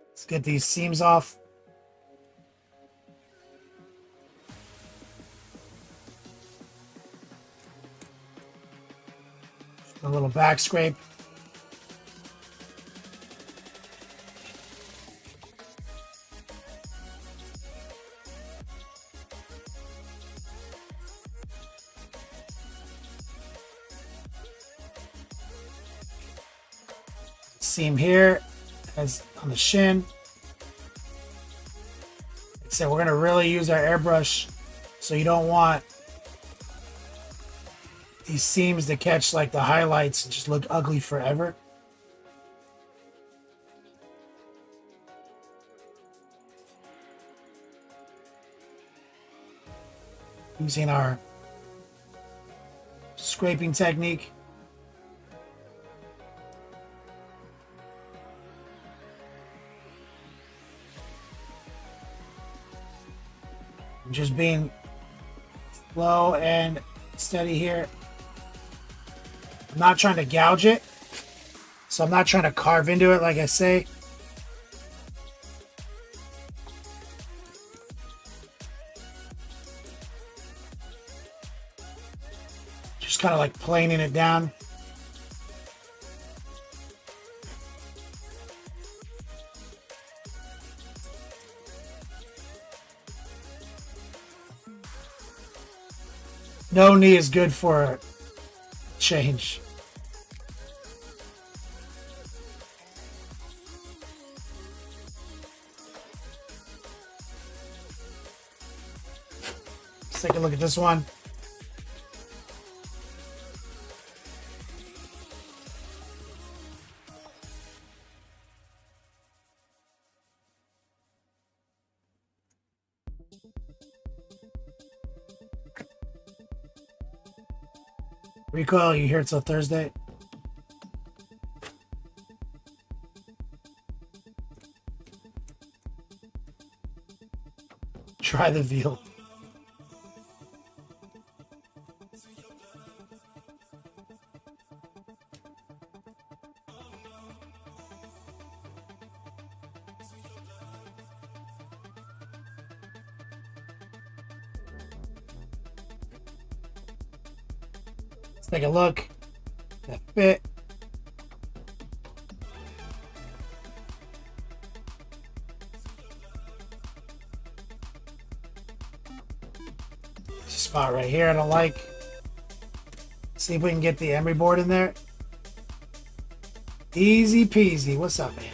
Let's get these seams off. A little back scrape. Seam here, as on the shin. Like I said, we're gonna really use our airbrush, so you don't want these seams to catch like the highlights and just look ugly forever. Using our scraping technique. I'm just being slow and steady here. I'm not trying to gouge it, so I'm not trying to carve into it like I say. Just kind of like planing it down. No knee is good for change. Let's take a look at this one. Recoil, you here till Thursday? Try the veal. Take a look. That fit. Spot right here I don't like. See if we can get the emery board in there. Easy peasy. What's up, man?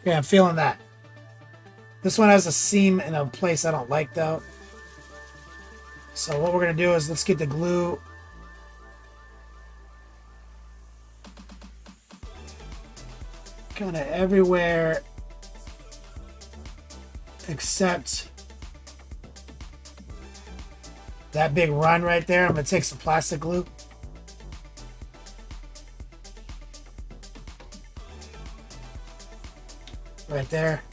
Okay, I'm feeling that. This one has a seam in a place I don't like though. So what we're gonna do is let's get the glue. kind of everywhere except that big run right there. I'm going to take some plastic glue. Right there.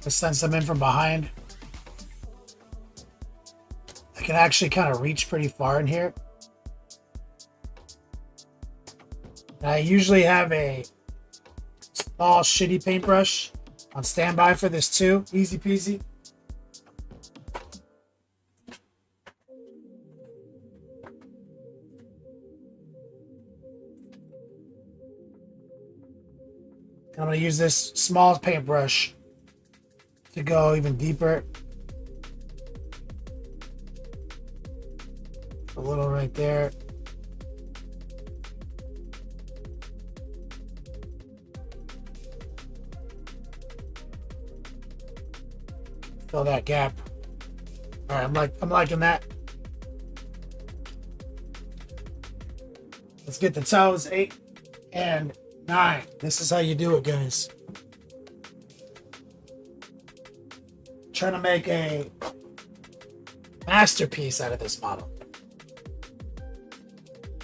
Just send some in from behind. I can actually kind of reach pretty far in here. And I usually have a small shitty paintbrush on standby for this too. Easy peasy. I'm going to use this small paintbrush to go even deeper. A little right there. Fill that gap. All right, I'm liking that. Let's get the toes, 8 and 9. This is how you do it, guys. Trying to make a masterpiece out of this model.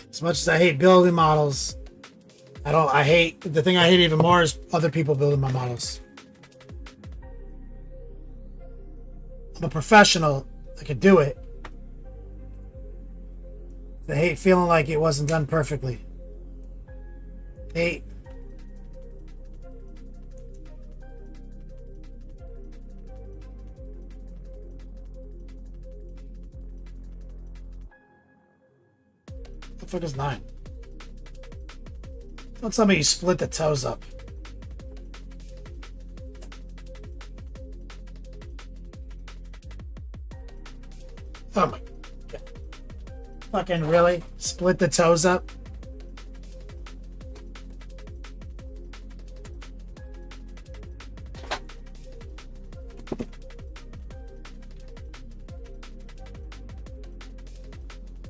As much as I hate building models, I hate the thing I hate even more is other people building my models. I'm a professional. I could do it. I hate feeling like it wasn't done perfectly. Hate. What the fuck is 9? Don't tell me you split the toes up. Oh my God. Fucking really? Split the toes up?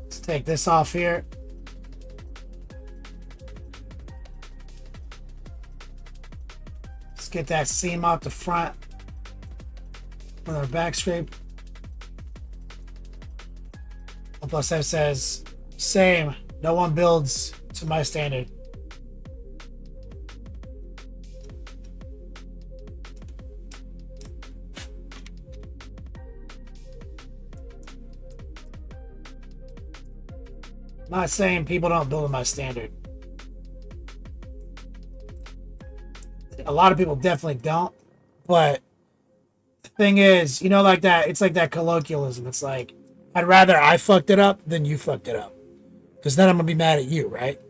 Let's take this off here. Let's get that seam out the front with our back scrape. Plus that says, same, no one builds to my standard. I'm not saying people don't build to my standard. A lot of people definitely don't, but the thing is, you know, like that, it's like that colloquialism. It's like, I'd rather I fucked it up than you fucked it up. Because then I'm going to be mad at you, right?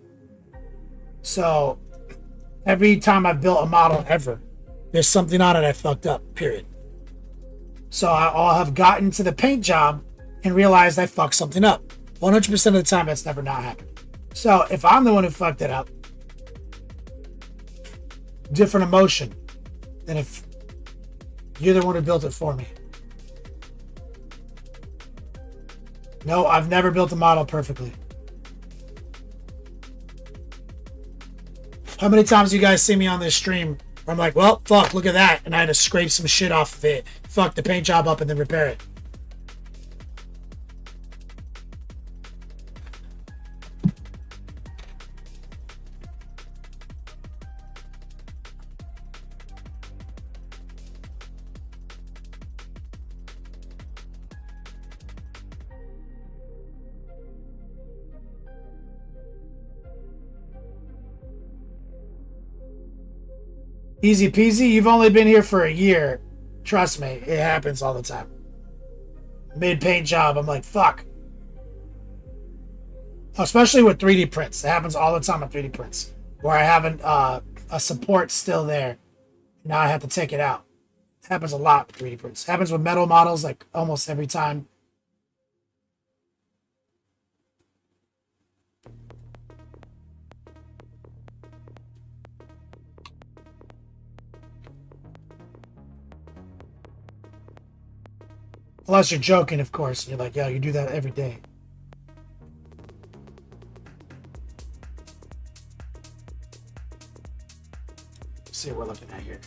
So, every time I've built a model ever, there's something on it I fucked up, period. So, I'll have gotten to the paint job and realized I fucked something up. 100% of the time, that's never not happened. So, if I'm the one who fucked it up, different emotion than if you're the one who built it for me. No, I've never built a model perfectly. How many times you guys see me on this stream where I'm like, well, fuck, look at that. And I had to scrape some shit off of it, fuck the paint job up and then repair it. Easy peasy. You've only been here for a year. Trust me, it happens all the time. Mid paint job, I'm like, fuck. Especially with 3D prints. It happens all the time with 3D prints. Where I haven't a support still there. Now I have to take it out. Happens a lot with 3D prints. Happens with metal models like almost every time. Unless you're joking, of course. You're like, yo, you do that every day. Let's see what we're looking at here.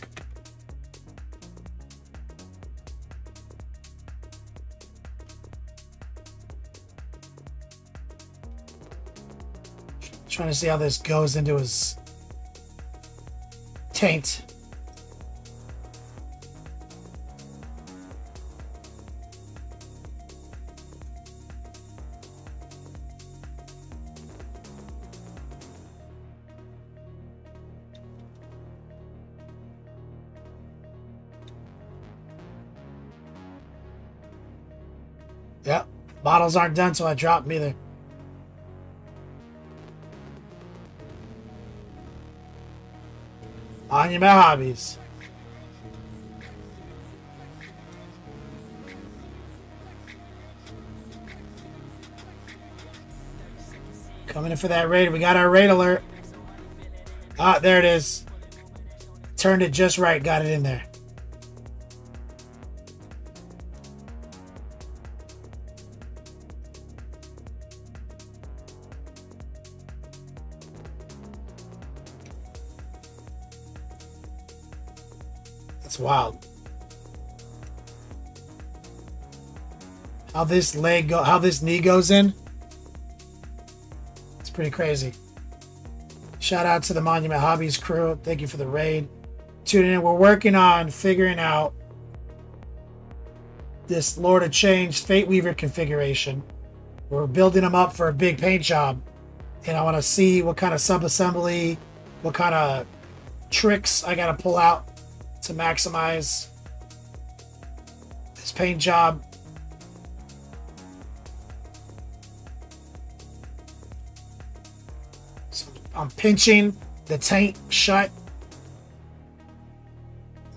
Trying to see how this goes into his taint. Yep, bottles aren't done, so I drop them either. Monument Hobbies. Coming in for that raid. We got our raid alert. Ah, there it is. Turned it just right. Got it in there. That's wild. How this knee goes in. It's pretty crazy. Shout out to the Monument Hobbies crew. Thank you for the raid. Tuning in. We're working on figuring out this Lord of Change Fate Weaver configuration. We're building them up for a big paint job. And I want to see what kind of sub-assembly, what kind of tricks I got to pull out to maximize this paint job. So I'm pinching the taint shut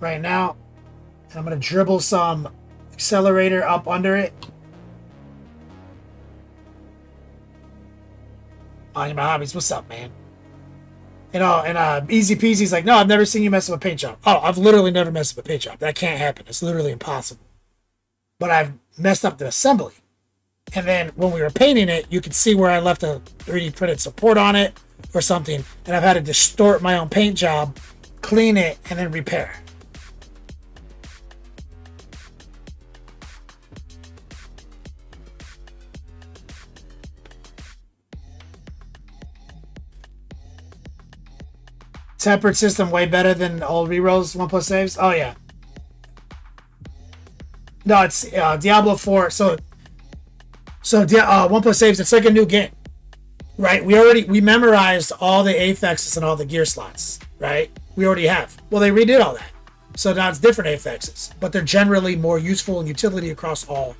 right now, and I'm going to dribble some accelerator up under it. Monument Hobbies, what's up, man? And Easy Peasy's like, no, I've never seen you mess with a paint job. Oh, I've literally never messed with a paint job. That can't happen. It's literally impossible. But I've messed up the assembly. And then when we were painting it, you could see where I left a 3D printed support on it or something. And I've had to distort my own paint job, clean it, and then repair. Tempered system way better than old rerolls 1+ saves. Oh yeah. No, it's Diablo 4. So 1+ saves. It's like a new game, right? We memorized all the affixes and all the gear slots, right? We already have. Well, they redid all that, so now it's different affixes, but they're generally more useful in utility across all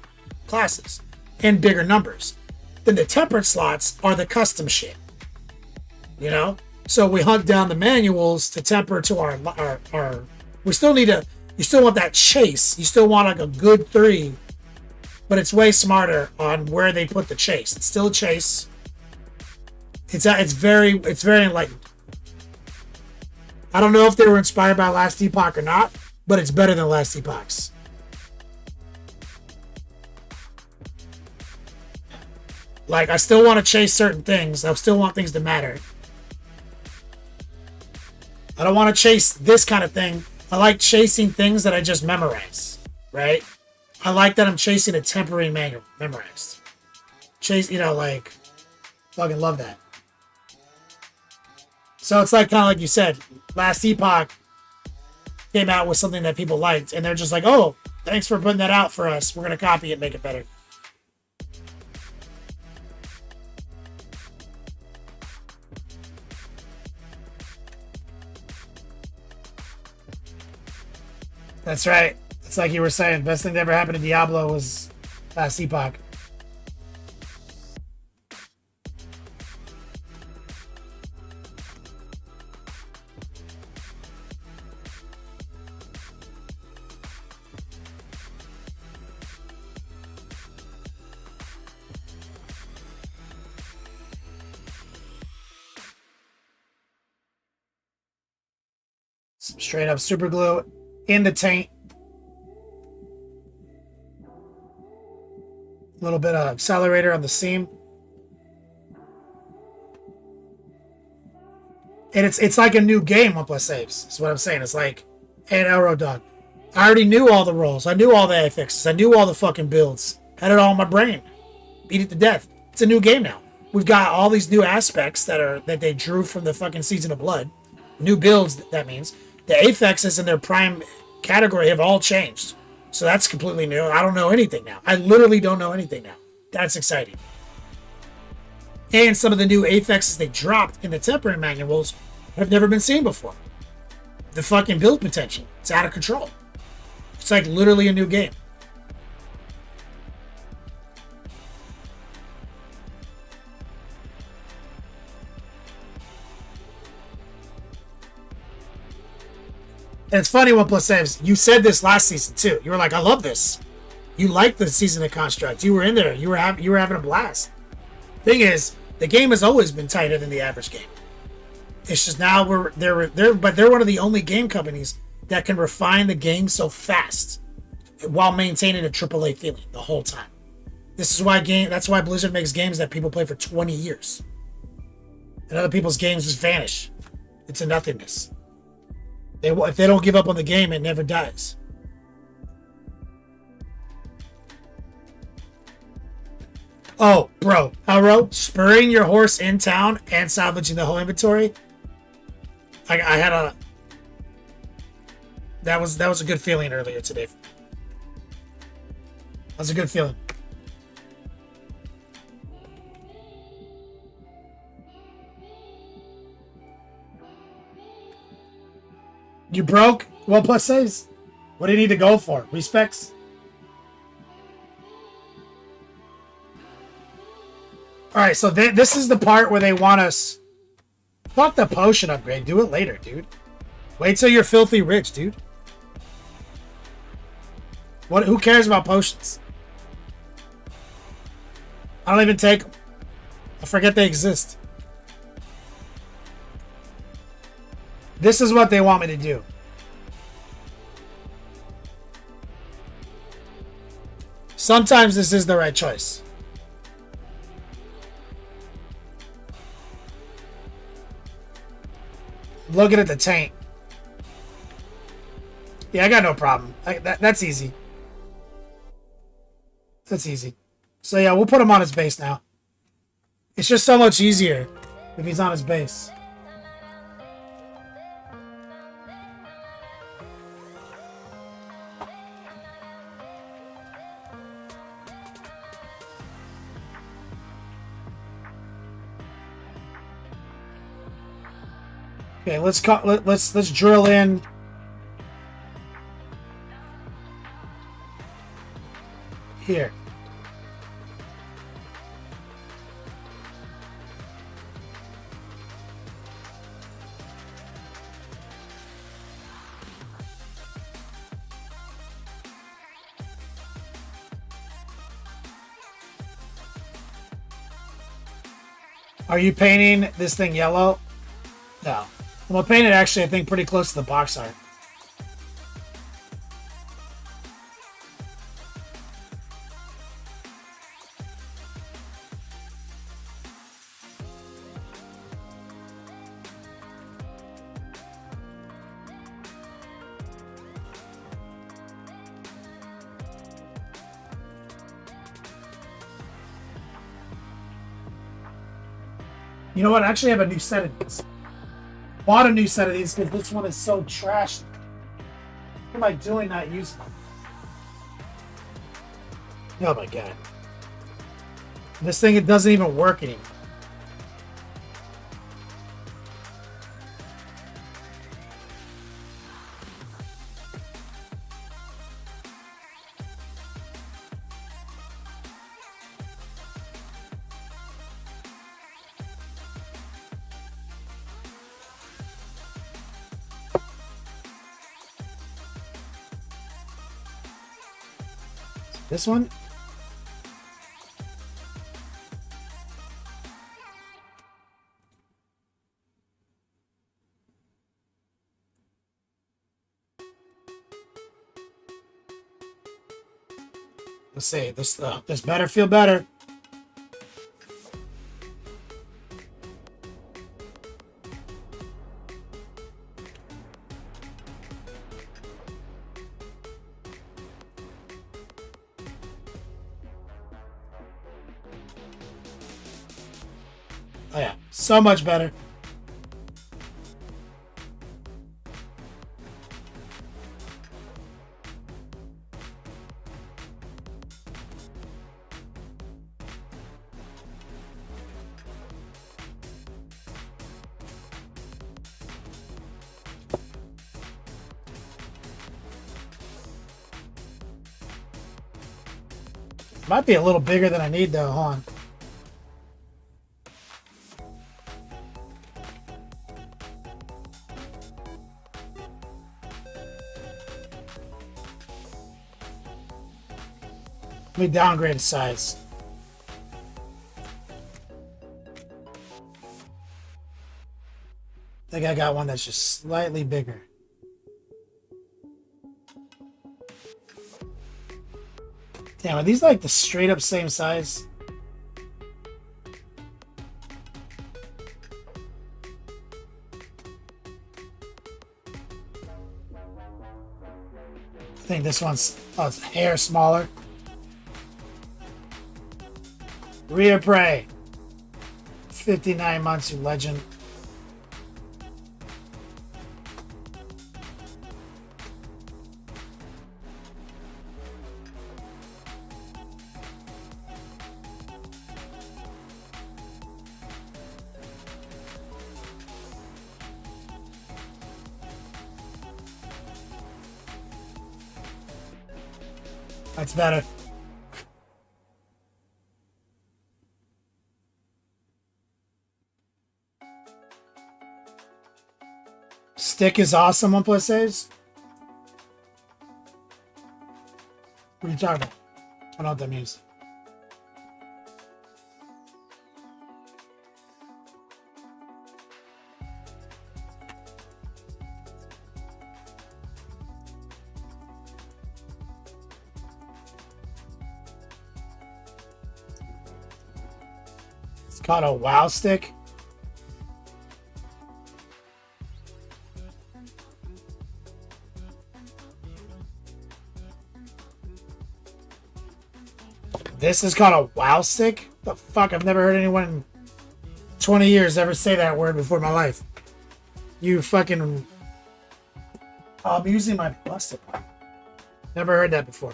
classes and bigger numbers. Then the tempered slots are the custom shit, you know. So we hunt down the manuals to temper to our we still need you still want that chase. You still want like a good 3, but it's way smarter on where they put the chase. It's still a chase. It's very enlightened. I don't know if they were inspired by Last Epoch or not, but it's better than Last Epoch's. Like, I still want to chase certain things. I still want things to matter. I don't want to chase this kind of thing. I like chasing things that I just memorize, right? I like that I'm chasing a temporary manual memorized. Chase, like, fucking love that. So it's like, kind of like you said, Last Epoch came out with something that people liked, and they're just like, oh, thanks for putting that out for us. We're going to copy it and make it better. That's right. It's like you were saying, best thing that ever happened to Diablo was Last Epoch. Straight up super glue in the taint. A little bit of accelerator on the seam. And it's like a new game, 1 plus saves. Is what I'm saying. It's like an arrow done. I already knew all the rolls. I knew all the affixes. I knew all the fucking builds. Had it all in my brain. Beat it to death. It's a new game now. We've got all these new aspects that they drew from the fucking Season of Blood. New builds, that means. The affixes in their prime category have all changed. So that's completely new. I don't know anything now. I literally don't know anything now. That's exciting. And some of the new affixes they dropped in the temperament manuals have never been seen before. The fucking build potential. It's out of control. It's like literally a new game. And it's funny, 1 plus saves. You said this last season too. You were like, I love this. You liked the Season of Construct. You were in there. You were having a blast. Thing is, the game has always been tighter than the average game. It's just now they're one of the only game companies that can refine the game so fast while maintaining a AAA feeling the whole time. That's why Blizzard makes games that people play for 20 years. And other people's games just vanish. It's a nothingness. If they don't give up on the game, it never dies. Oh, bro, Elro, spurring your horse in town and salvaging the whole inventory. I had a. That was a good feeling earlier today. That was a good feeling. You broke 1 plus saves. What do you need to go for? Respecs? Alright, so this is the part where they want us. Fuck the potion upgrade. Do it later, dude. Wait till you're filthy rich, dude. Who cares about potions? I don't even take them. I forget they exist. This is what they want me to do. Sometimes this is the right choice. Looking at the taint. Yeah, I got no problem. That's easy. That's easy. So yeah, we'll put him on his base now. It's just so much easier if he's on his base. Okay, let's drill in. Here. Are you painting this thing yellow? No. I'm gonna paint it actually, I think, pretty close to the box art. You know what? I actually have a new set of these. Bought a new set of these because this one is so trashed. What am I doing not using them? Oh my god. This thing, it doesn't even work anymore. This one? Let's see. This better feel better. Oh yeah, so much better. Might be a little bigger than I need though. Hold on. Let me downgrade the size. I think I got one that's just slightly bigger. Damn, are these like the straight up same size? I think this one's it's a hair smaller. Rhea Prey. 59 months, you legend. That's better. Stick is awesome on plus saves. What are you talking about? I don't know what that means. It's called a WoW stick. This is called a WoW stick? The fuck? I've never heard anyone in 20 years ever say that word before in my life. You fucking... I'm using my busted one. Never heard that before.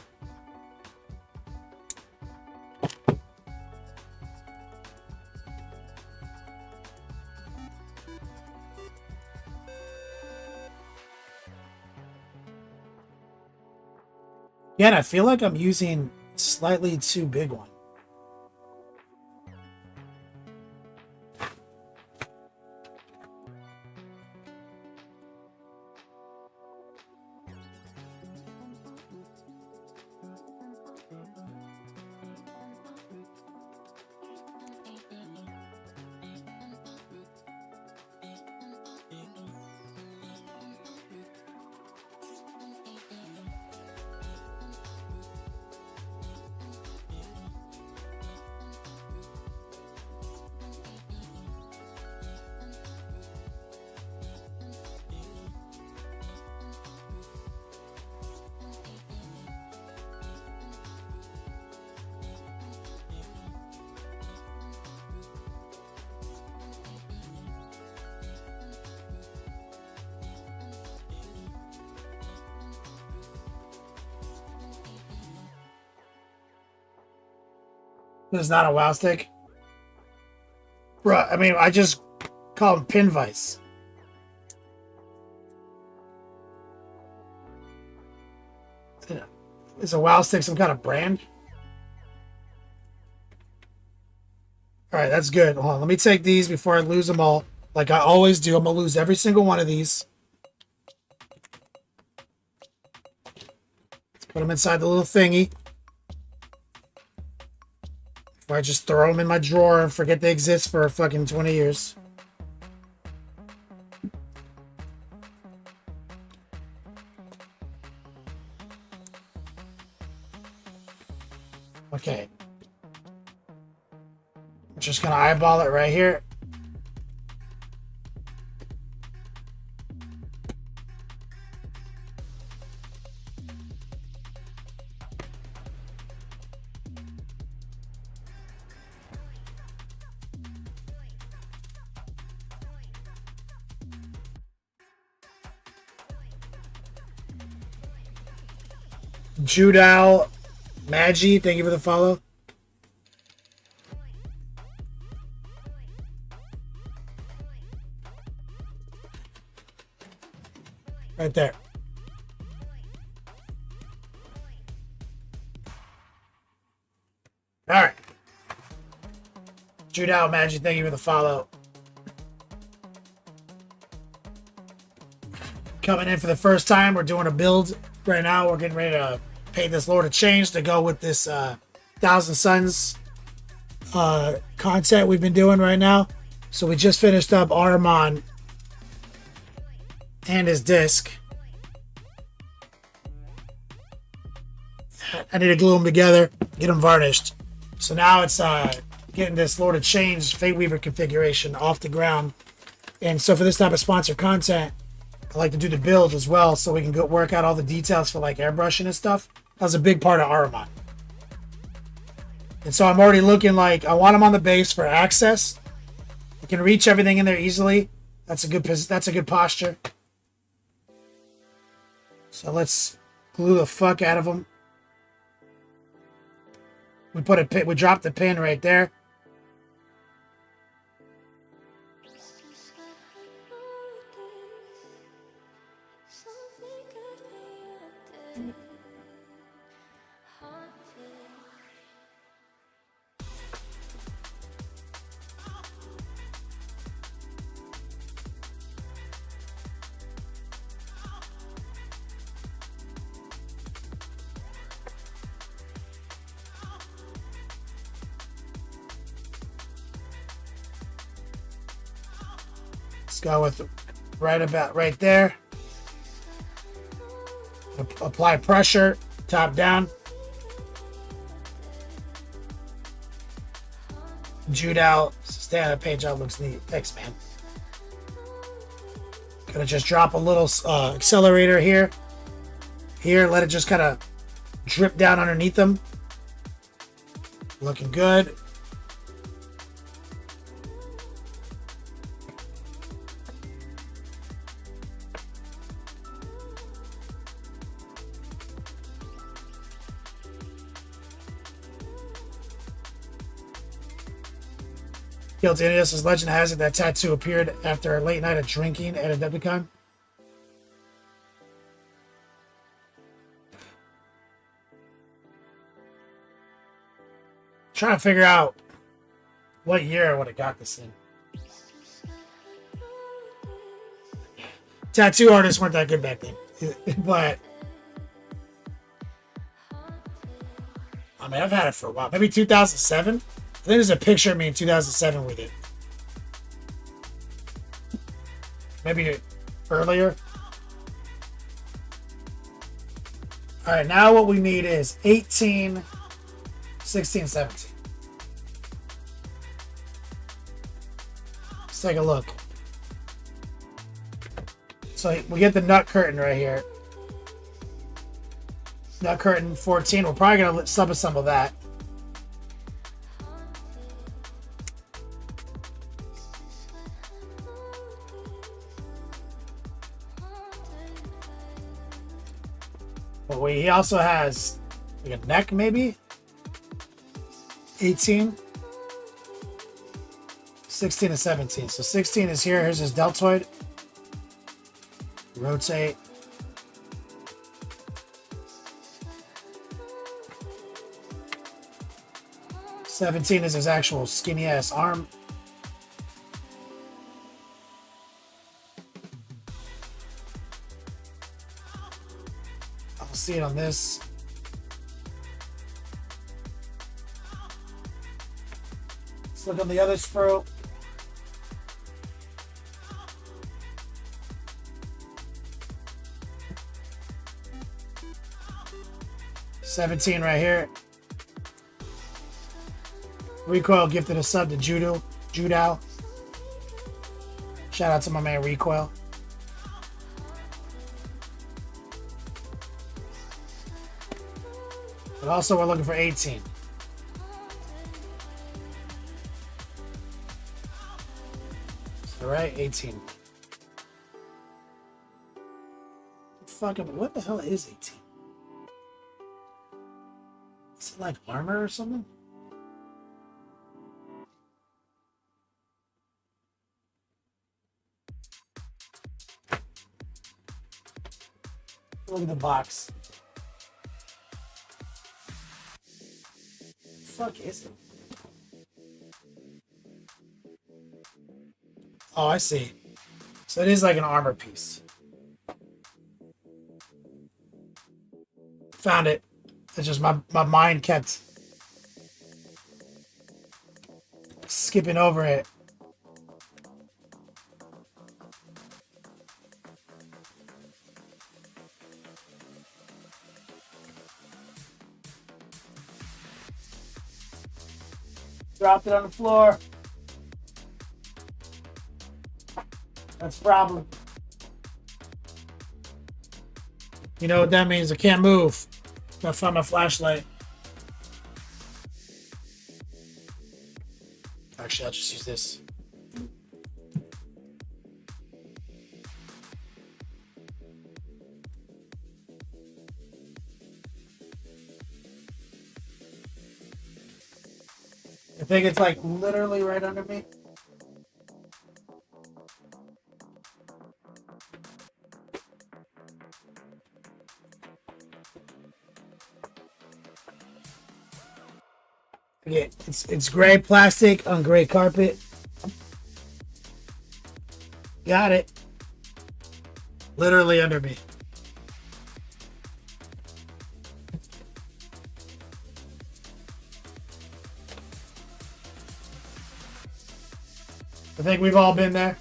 Yeah, and I feel like I'm using slightly too big one. This is not a WoW stick? Bruh, I mean, I just call them pin vice. Is a WoW stick some kind of brand? Alright, that's good. Hold on, let me take these before I lose them all. Like I always do, I'm going to lose every single one of these. Let's put them inside the little thingy. Or I just throw them in my drawer and forget they exist for fucking 20 years. Okay. I'm just gonna eyeball it right here. Judal Magi, thank you for the follow. Right there. All right. Judal Magi, thank you for the follow. Coming in for the first time, we're doing a build right now. We're getting ready to pay this Lord of Change to go with this Thousand Suns content we've been doing right now. So we just finished up Armon and his disc. I need to glue them together, get them varnished. So now it's getting this Lord of Change Fate Weaver configuration off the ground. And so for this type of sponsored content, I like to do the build as well, so we can go work out all the details for like airbrushing and stuff. That was a big part of Armon. And so I'm already looking like I want them on the base for access. I can reach everything in there easily. That's a good posture. So let's glue the fuck out of them. We dropped the pin right there. Let's go with right about right there. Apply pressure, top down. Judal, stay on the page out, looks neat. Thanks, man. Gonna just drop a little accelerator here. Here, let it just kind of drip down underneath them. Looking good. Guilty Indios' legend has it that tattoo appeared after a late night of drinking at a Adepticon. Trying to figure out what year I would have got this in. Tattoo artists weren't that good back then. But I mean, I've had it for a while. Maybe 2007? I think there's a picture of me in 2007 with it. Maybe earlier. All right, now what we need is 18, 16, 17. Let's take a look. So we get the nut curtain right here. Nut curtain 14. We're probably going to sub-assemble that. But he also has like a neck, maybe 18, 16, and 17. So 16 is here. Here's his deltoid. Rotate. $17 is his actual skinny ass arm. I'll see it on this. Let's look on the other sprue. $17 right here. Recoil gifted a sub to Judao. Shout out to my man Recoil. But also we're looking for 18. All right, 18. What the hell is 18? Is it like armor or something? Look at the box. The fuck is it? Oh, I see. So it is like an armor piece. Found it. It's just my mind kept skipping over it. Dropped it on the floor. That's a problem. You know what that means? I can't move. Gotta find my flashlight. Actually, I'll just use this. I think it's like literally right under me. Yeah, it's gray plastic on gray carpet. Got it. Literally under me. I think we've all been there.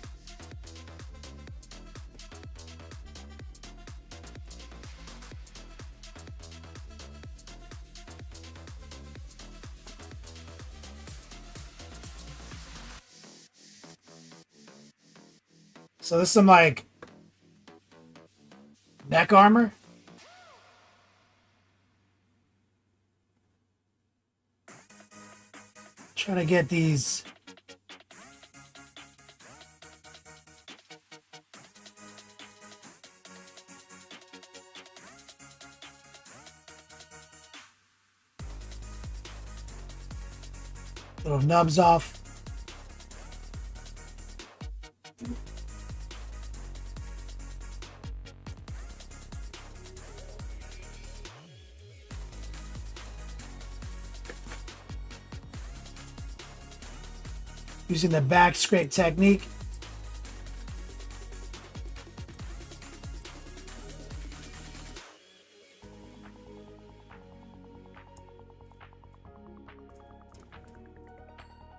So this is some like neck armor. Trying to get these. Little nubs off. Using the back scrape technique.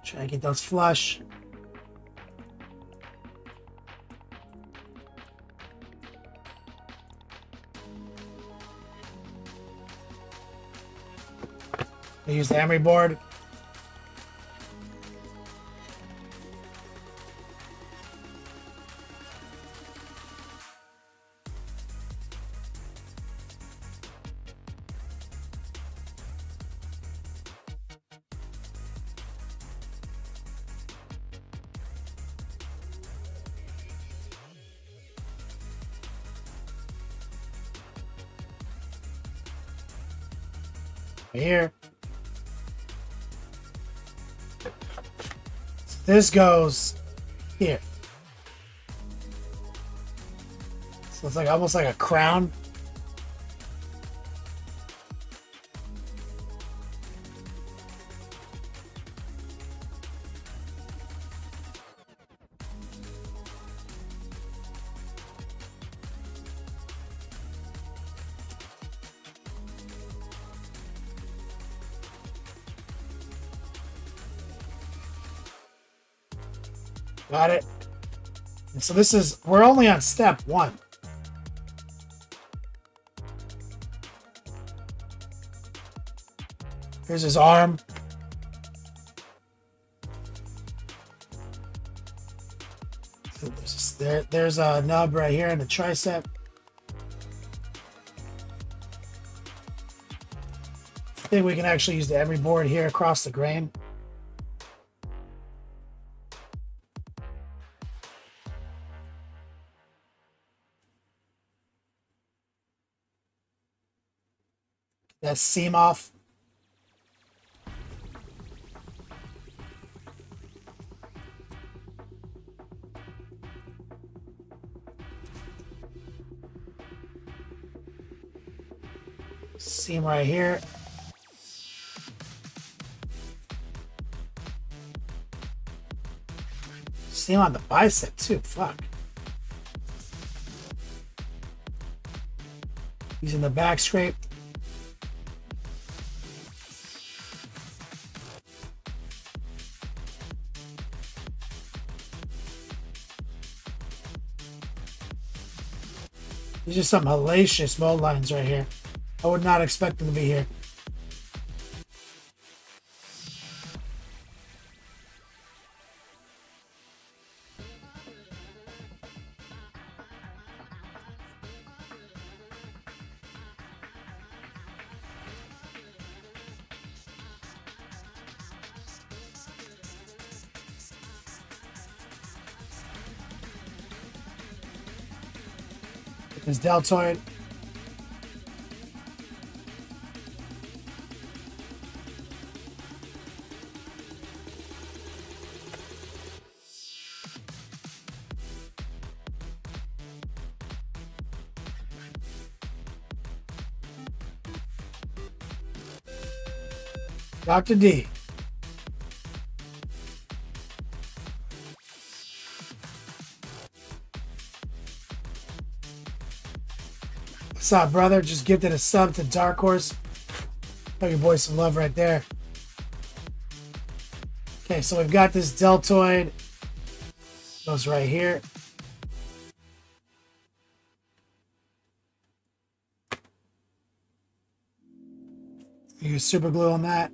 Try to get those flush. I use the emery board. Here. This goes here. So it's like almost like a crown. Got it. And so this is, we're only on step 1. Here's his arm. There's a nub right here in the tricep. I think we can actually use the emery board here across the grain. That seam off. Seam right here. Seam on the bicep too. Fuck. Using the back scrape. These are some hellacious mold lines right here. I would not expect them to be here. This deltoid. Dr. D. What's up, brother? Just gifted a sub to Dark Horse. Show your boy some love right there. Okay, so we've got this deltoid. Goes right here. Use super glue on that.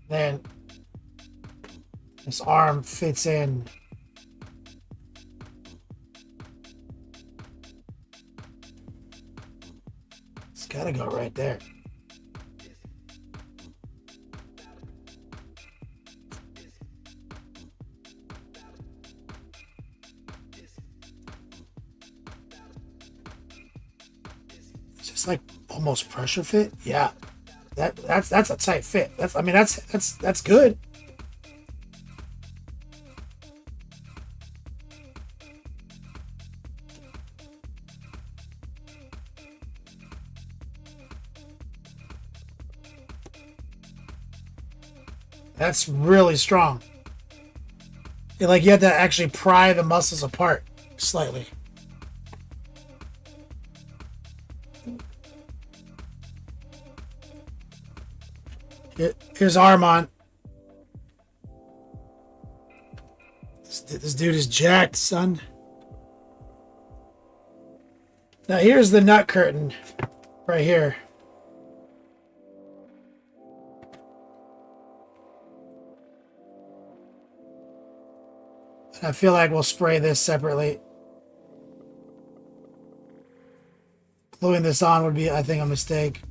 Then this arm fits in. It's gotta go right there. It's just like almost pressure fit. Yeah. That's a tight fit. That's good. That's really strong. Like you have to actually pry the muscles apart slightly. Here's Armand. This dude is jacked, son. Now here's the nut curtain right here. I feel like we'll spray this separately. Gluing this on would be, I think, a mistake.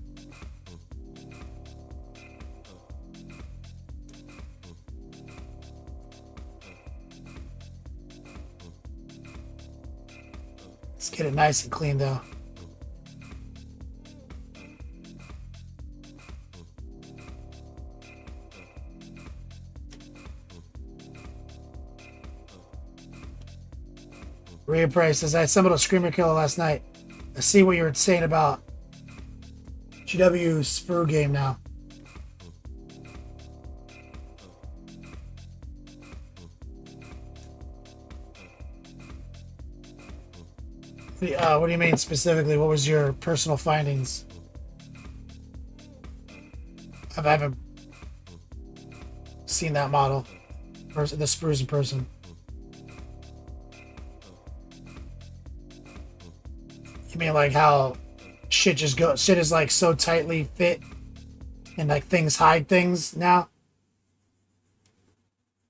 Let's get it nice and clean, though. Rhea Price says, I assembled a Screamer Killer last night. I see what you were saying about GW sprue game now. What do you mean specifically? What was your personal findings? I haven't seen that model, the sprues in person. You mean like how shit is like so tightly fit and like things hide things now?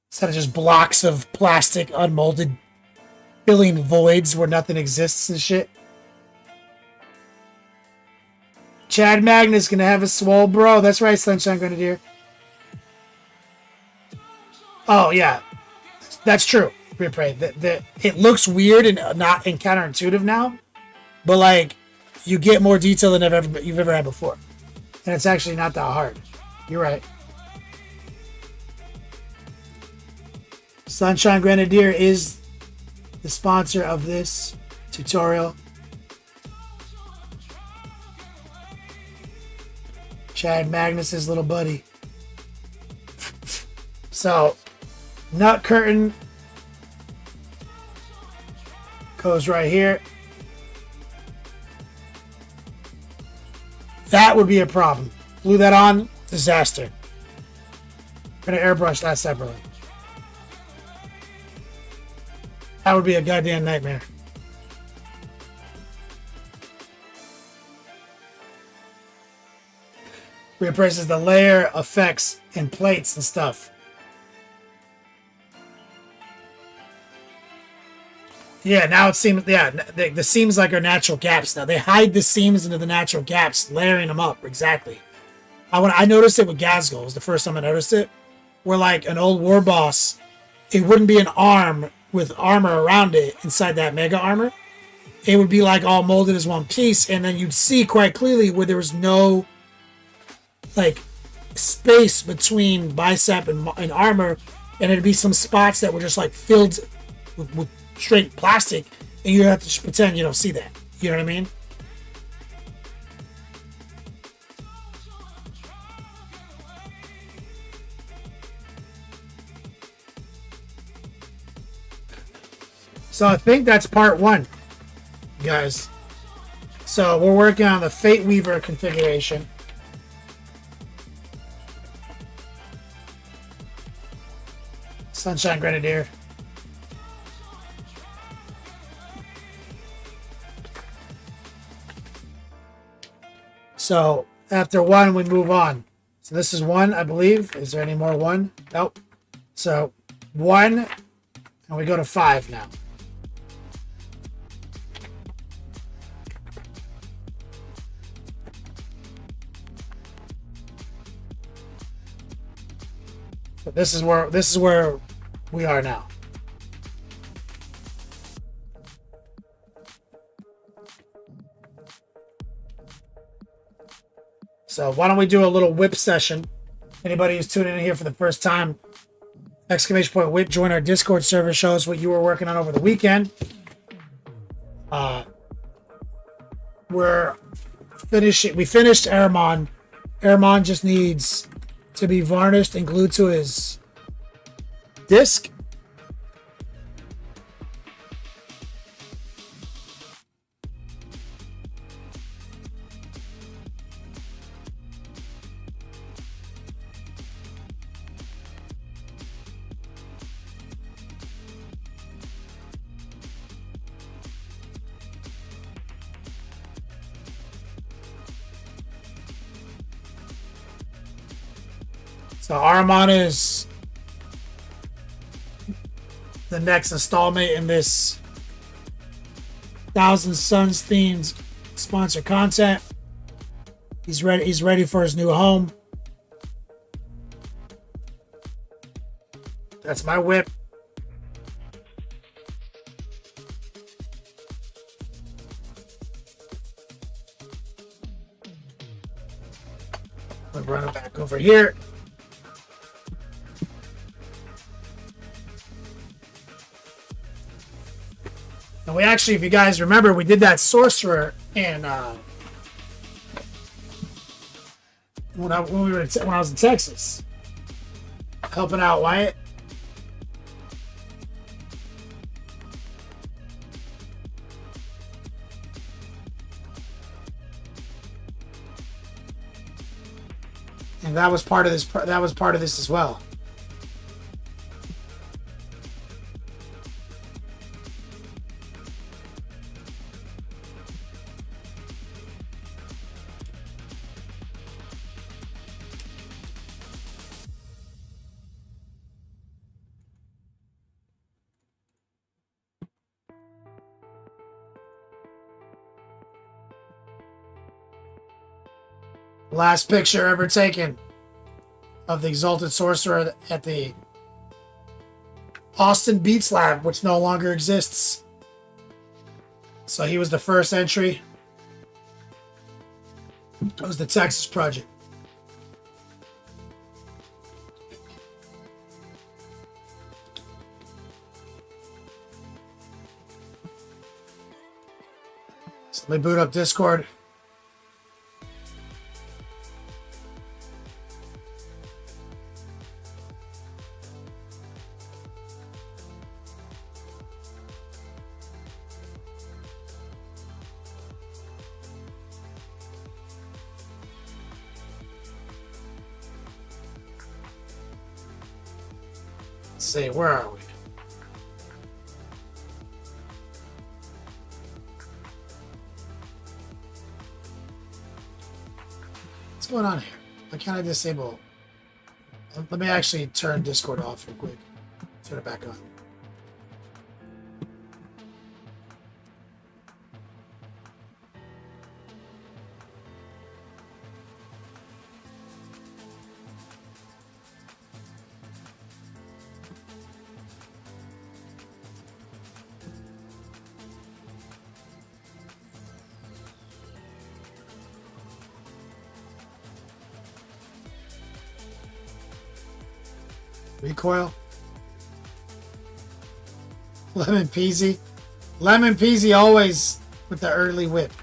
Instead of just blocks of plastic unmolded filling voids where nothing exists and shit. Chad Magnus gonna have a swole bro. That's right, Sunshine Grenadier. Oh yeah, that's true. It looks weird and not and counterintuitive now, but like you get more detail than you've ever had before, and it's actually not that hard. You're right. Sunshine Grenadier is the sponsor of this tutorial. Chad Magnus's little buddy. So, nut curtain goes right here. That would be a problem. Glue that on, disaster. I'm gonna airbrush that separately. That would be a goddamn nightmare. Replaces the layer effects and plates and stuff. Yeah, now it seems, yeah, the seams like are natural gaps now. They hide the seams into the natural gaps, layering them up. Exactly. I noticed it with Gazgul. It was the first time I noticed it. Where like an old war boss, it wouldn't be an arm with armor around it inside that mega armor. It would be like all molded as one piece, and then you'd see quite clearly where there was no like space between bicep and armor, and it'd be some spots that were just like filled with straight plastic, and you have to just pretend you don't see that. You know what I mean? So I think that's part one, guys. So we're working on the Fate Weaver configuration. Sunshine Grenadier. So after one, we move on. So this is one, I believe. Is there any more one? Nope. So one, and we go to 5 now. So this is where we are now. So why don't we do a little whip session? Anybody who's tuning in here for the first time, exclamation point whip, join our Discord server, show us what you were working on over the weekend. We finished Aramon. Aramon just needs to be varnished and glued to his disc. So Aramon is the next installment in this Thousand Suns themed sponsor content. He's ready for his new home. That's my whip. We'll run it back over here. And we actually, if you guys remember, we did that sorcerer in when I was in Texas, helping out Wyatt. And that was part of this. That was part of this as well. Last picture ever taken of the Exalted Sorcerer at the Austin Beats Lab, which no longer exists. So he was the first entry. It was the Texas project. So let me boot up Discord. Let's see, where are we? What's going on here? Why can't I disable? Let me actually turn Discord off real quick. Turn it back on. Recoil. Lemon Peasy. Lemon Peasy always with the early whip.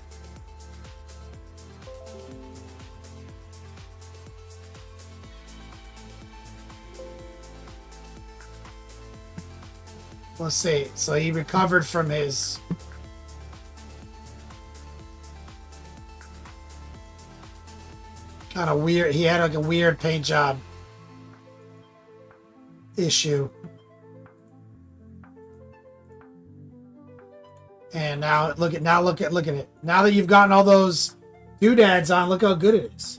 Let's see. So he recovered from his kind of weird. He had like a weird paint job issue, and now look at it. Now that you've gotten all those doodads on, look how good it is.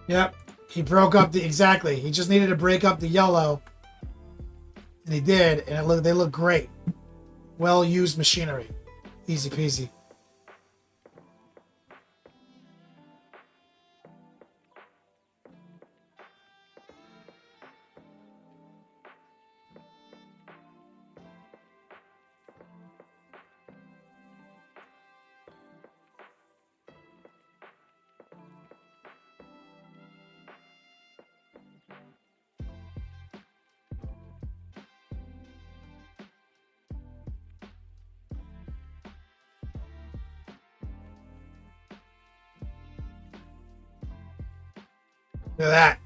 Yep, he broke up the exactly. He just needed to break up the yellow, and he did. And they look great. Well used machinery, easy peasy. Look at that.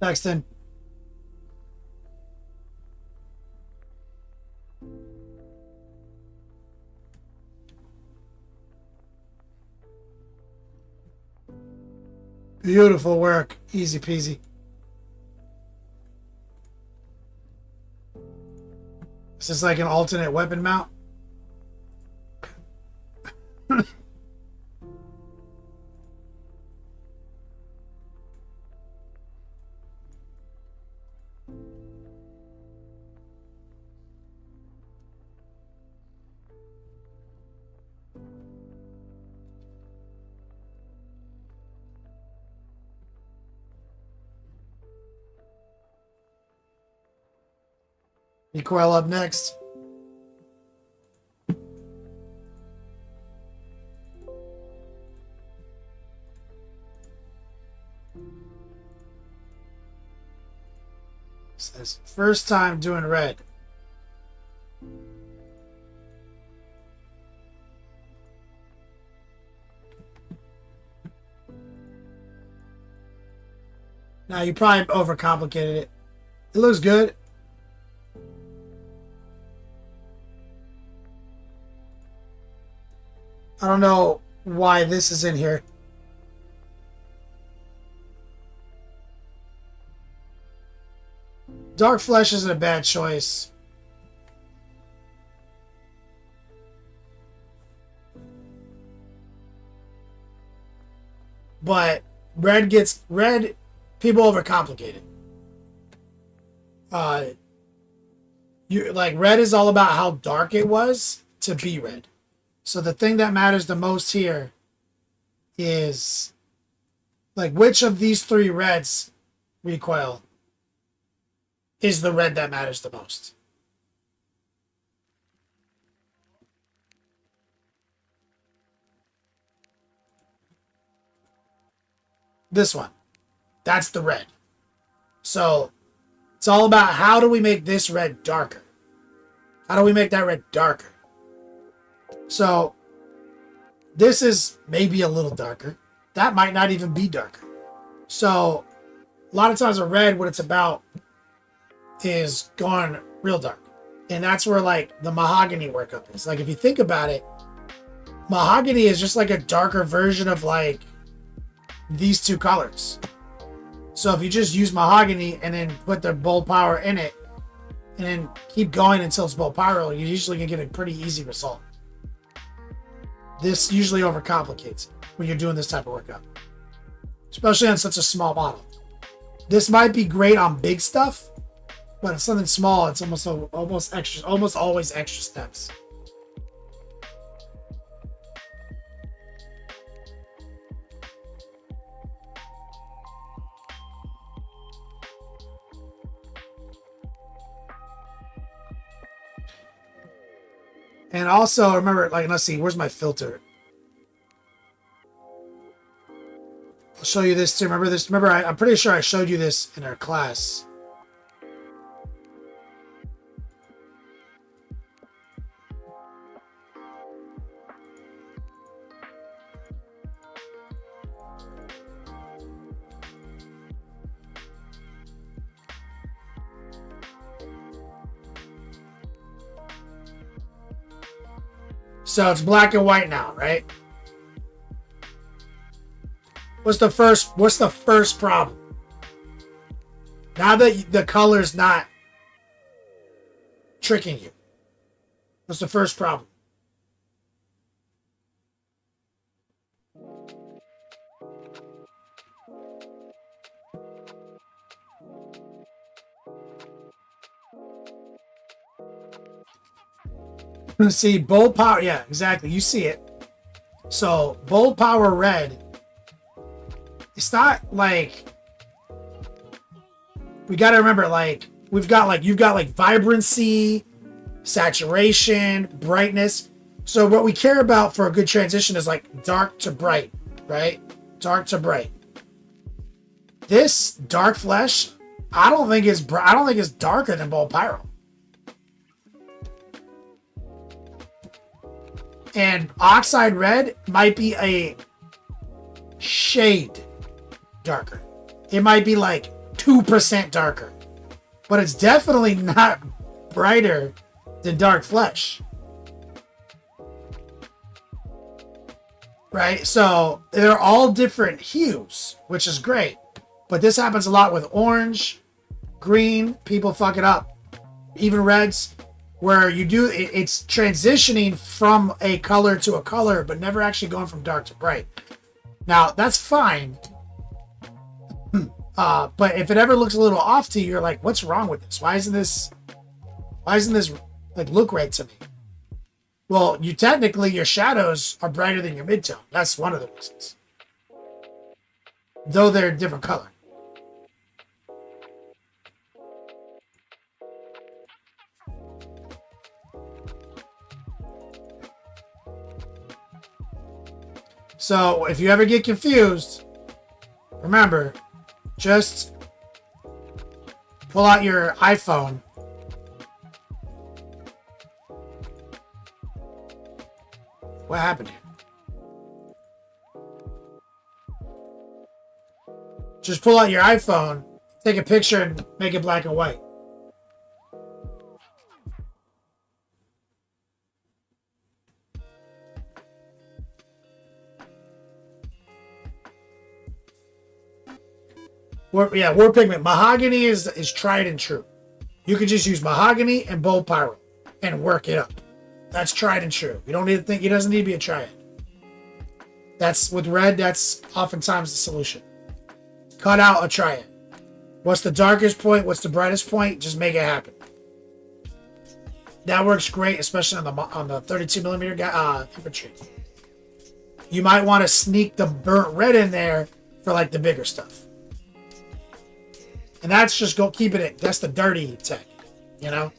Sexton. Beautiful work. Easy peasy. Is this like an alternate weapon mount? Recoil up next. Says first time doing red. Now you probably overcomplicated it. It looks good. I don't know why this is in here. Dark Flesh isn't a bad choice. But red, people overcomplicate it. Red is all about how dark it was to be red. So the thing that matters the most here is like which of these three reds recoil is the red that matters the most. This one. That's the red. So it's all about how do we make this red darker? How do we make that red darker? So this is maybe a little darker. That might not even be darker. So a lot of times a red, what it's about is going real dark. And that's where like the mahogany workup is. Like if you think about it, mahogany is just like a darker version of like these two colors. So if you just use mahogany and then put the bold power in it and then keep going until it's bold power, you usually can get a pretty easy result. This usually overcomplicates it when you're doing this type of workup, especially on such a small model. This might be great on big stuff, but it's something small. It's almost always extra steps. And also remember, like, let's see, where's my filter? I'll show you this too. Remember this? Remember, I'm pretty sure I showed you this in our class. So it's black and white now, right? What's the first problem? Now that the color's not tricking you, what's the first problem? See, bold power, yeah, exactly. You see it. So bold power red, it's not like, we got to remember, like, you've got like vibrancy, saturation, brightness. So what we care about for a good transition is like dark to bright, right? Dark to bright. This Dark Flesh, I don't think it's darker than bold pyro. And Oxide Red might be a shade darker. It might be like 2% darker. But it's definitely not brighter than Dark Flesh. right? So they're all different hues, which is great. But this happens a lot with orange, green, people fuck it up. Even reds, where you do, it's transitioning from a color to a color, but never actually going from dark to bright. Now, that's fine. But if it ever looks a little off to you, you're like, what's wrong with this? Why isn't this like look right to me? Well, your shadows are brighter than your midtone. That's one of the reasons. Though they're a different color. So if you ever get confused, remember, just pull out your iPhone. What happened here? Just pull out your iPhone, take a picture, and make it black and white. War pigment. Mahogany is tried and true. You can just use mahogany and bold pyro and work it up. That's tried and true. You don't need to think. It doesn't need to be a triad. That's with red. That's oftentimes the solution. Cut out a triad. What's the darkest point? What's the brightest point? Just make it happen. That works great, especially on the 32 millimeter infantry. You might want to sneak the burnt red in there for like the bigger stuff. And that's just keeping it. That's the dirty tech, you know.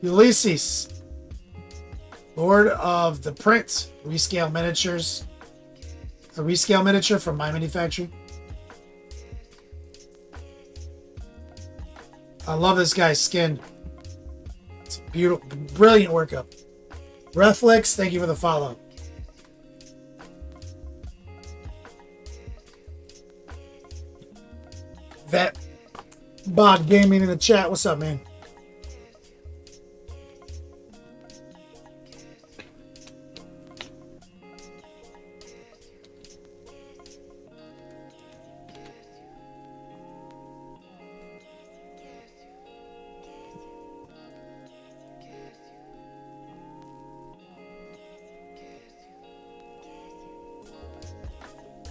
Ulysses, Lord of the Print, rescale miniatures. A rescale miniature from My Mini Factory. I love this guy's skin. It's a beautiful, brilliant workup. Reflex, thank you for the follow. Vet Bod Gaming in the chat. What's up, man?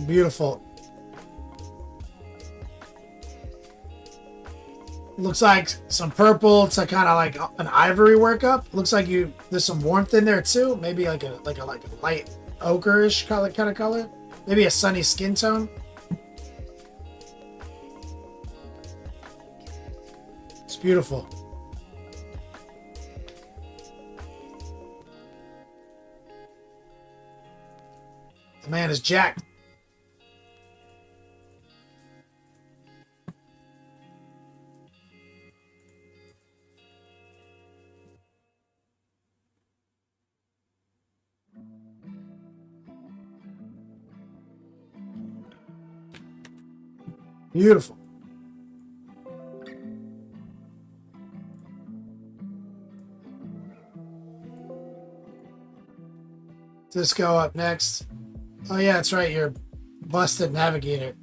Beautiful. Looks like some purple to kind of like an ivory workup. Looks like there's some warmth in there too. Maybe like a light ochreish color, kind of color. Maybe a sunny skin tone. It's beautiful. The man is jacked. Beautiful. Disco up next. Oh yeah, that's right. You're busted navigator.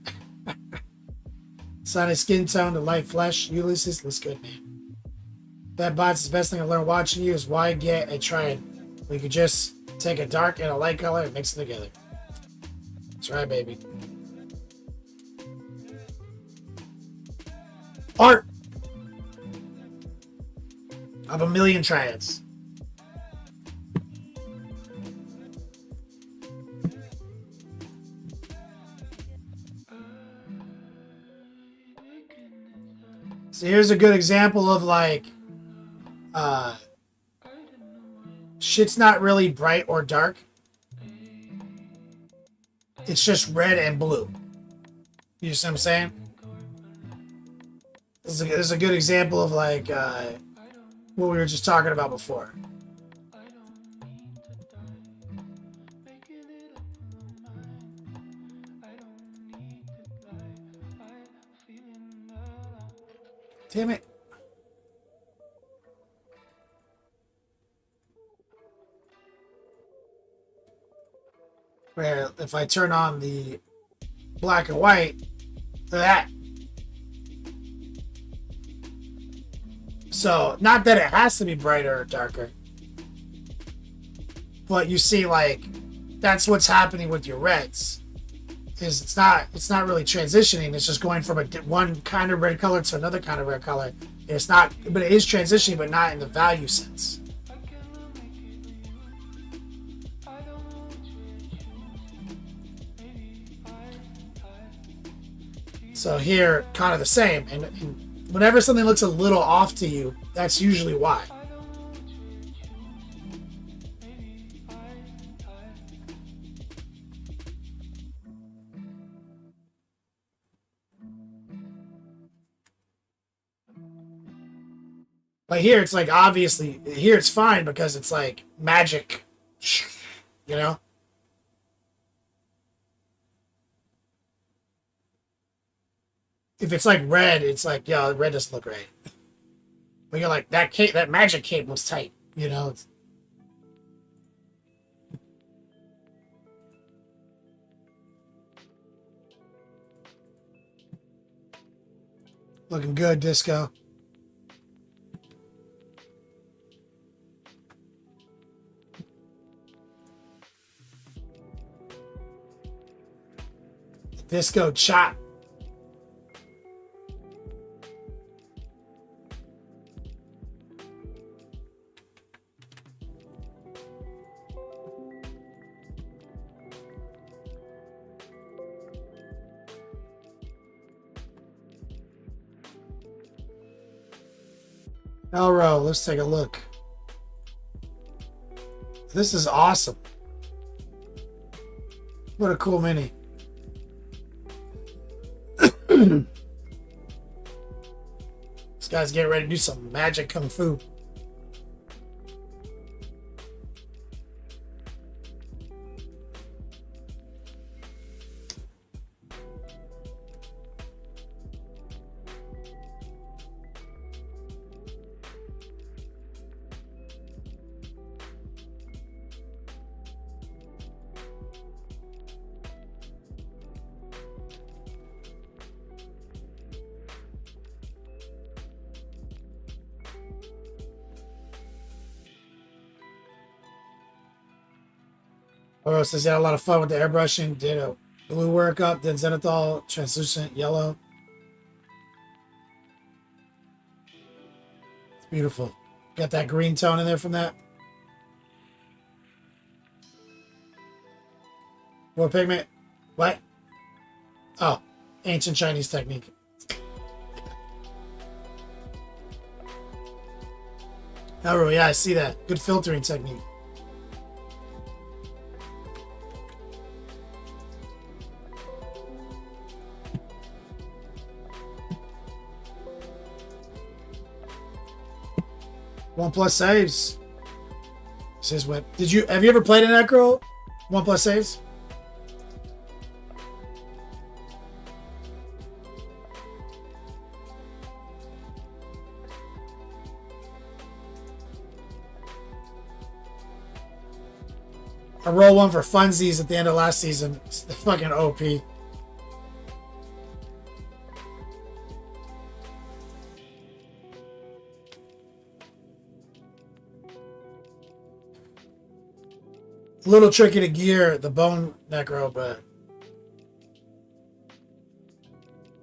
Sunny skin tone to light flesh. Ulysses looks good, man. That bots is the best thing I learned watching you is why get a triad. We could just take a dark and a light color and mix them together. That's right, baby. Art of a million triads. So here's a good example of like shit's not really bright or dark. It's just red and blue. You see what I'm saying? This is a good example of like what we were just talking about before. Damn it. Where if I turn on the black and white, that. So, not that it has to be brighter or darker. But you see, like, that's what's happening with your reds. Is it's not really transitioning. It's just going from one kind of red color to another kind of red color. It's not, but it is transitioning, but not in the value sense. So here, kind of the same. And whenever something looks a little off to you, that's usually why. But here, it's like, obviously, here it's fine because it's like magic, you know? If it's like red, it's like, yeah, red doesn't look right. But you're like, that magic cape was tight, you know? Looking good, Disco. Disco chop. Elro, let's take a look. This is awesome. What a cool mini. This guy's getting ready to do some magic kung fu. Oro says he had a lot of fun with the airbrushing, did a blue workup, then zenithal, translucent yellow. It's beautiful. Got that green tone in there from that. More pigment. What? Oh, ancient Chinese technique. Oh, yeah, I see that. Good filtering technique. OnePlus saves. Says what? Have you ever played an Necro? OnePlus saves? I rolled one for funsies at the end of last season. It's the fucking OP. A little tricky to gear the bone Necro, but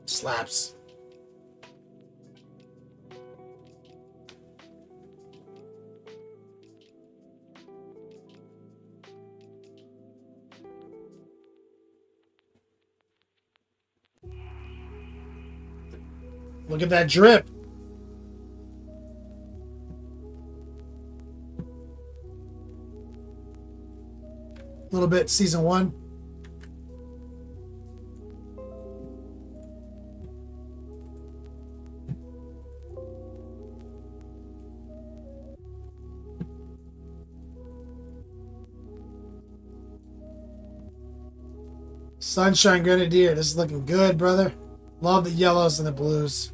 slaps. Look at that drip. A little bit season 1. Sunshine Grenadier. This is looking good, brother. Love the yellows and the blues.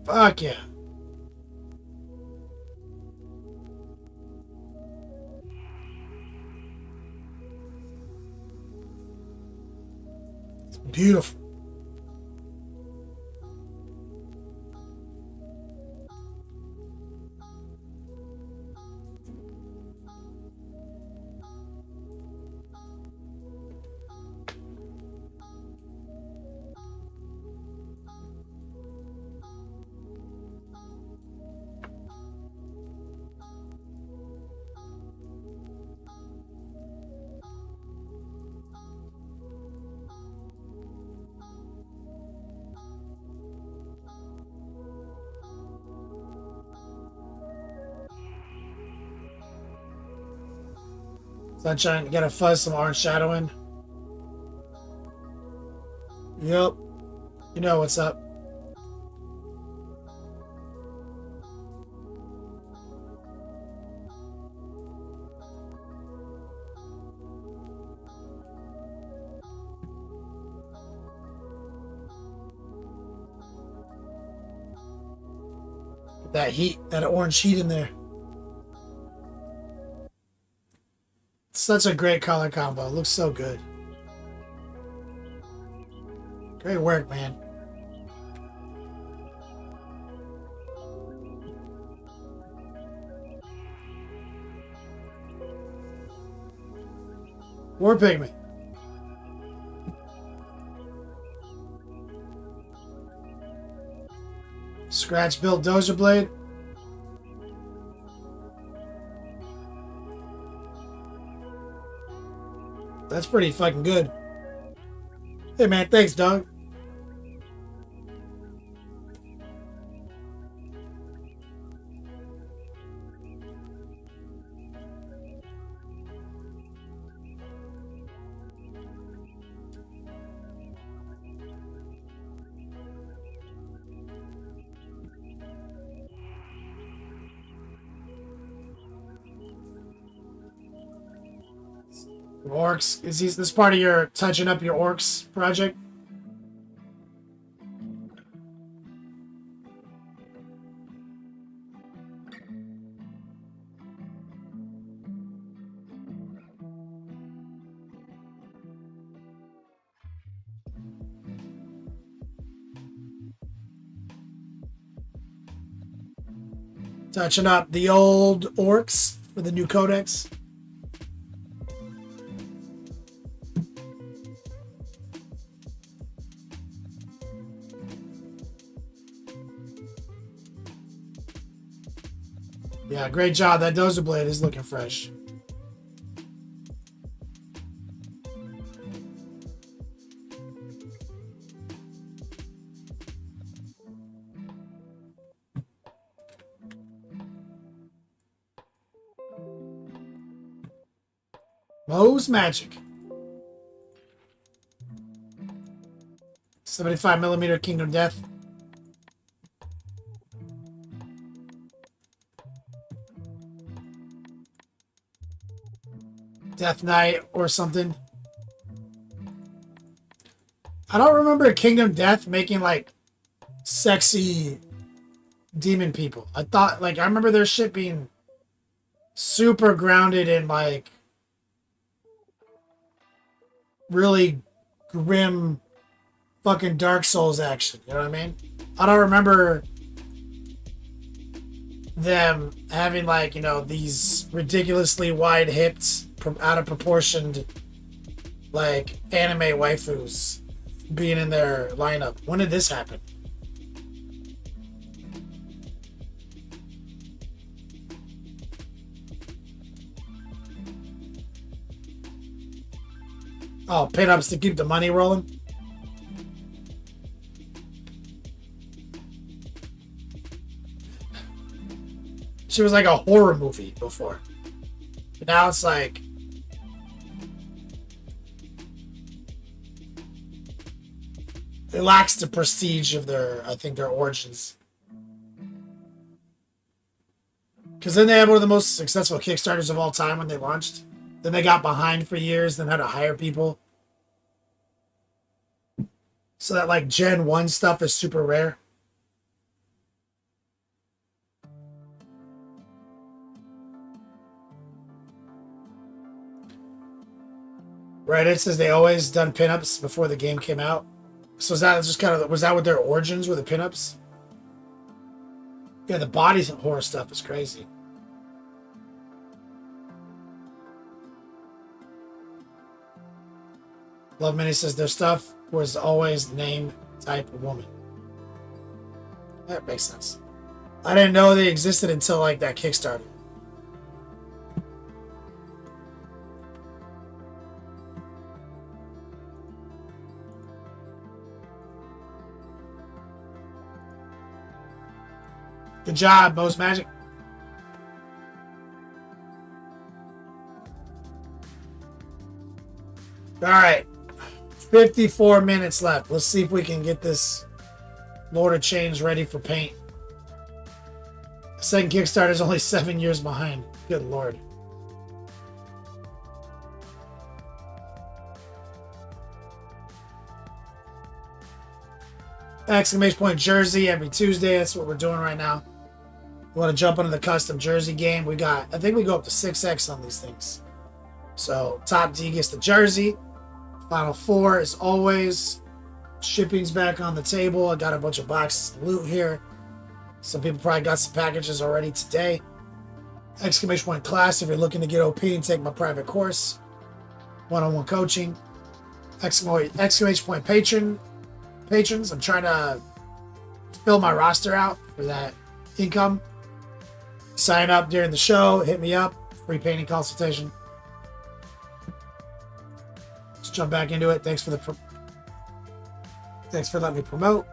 Fuck yeah. It's beautiful. Sunshine, you gotta fuzz some orange shadowing. Yep. You know what's up. That heat, that orange heat in there. Such a great color combo. It looks so good. Great work, man. War Pigment. Scratch built Dozer Blade. That's pretty fucking good. Hey man, thanks, dog. Orcs. Is this part of your touching up your orcs project? Touching up the old orcs for the new codex. Yeah, great job. That Dozer Blade is looking fresh. Moe's Magic. 75mm Kingdom Death. Death Knight or something. I don't remember Kingdom Death making like sexy demon people. I thought like I remember their shit being super grounded in like really grim fucking Dark Souls action. You know what I mean? I don't remember them having like, you know, these ridiculously wide hips, out of proportioned like anime waifus being in their lineup. When did this happen? Oh, pin-ups to keep the money rolling. She was like a horror movie before. But now it's like it lacks the prestige of their, I think, their origins. Because then they had one of the most successful Kickstarters of all time when they launched. Then they got behind for years, then had to hire people. So that like Gen 1 stuff is super rare. Reddit says they always done pinups before the game came out. So is that just kind of, was that what their origins were, the pinups? Yeah, the body horror stuff is crazy. Love Mini says their stuff was always name type woman. That makes sense. I didn't know they existed until like that Kickstarter. Good job, Most Magic. All right. 54 minutes left. Let's see if we can get this Lord of Change ready for paint. The second Kickstarter is only 7 years behind. Good Lord. Exclamation point jersey every Tuesday. That's what we're doing right now. You want to jump into the custom jersey game? We got, I think we go up to 6x on these things. So top D gets the jersey. Final four is always. Shipping's back on the table. I got a bunch of boxes of loot here. Some people probably got some packages already today. Exclamation point class if you're looking to get OP and take my private course. One-on-one coaching. Exclamation point patrons. I'm trying to fill my roster out for that income. Sign up during the show. Hit me up. Free painting consultation. Let's jump back into it. Thanks for letting me promote.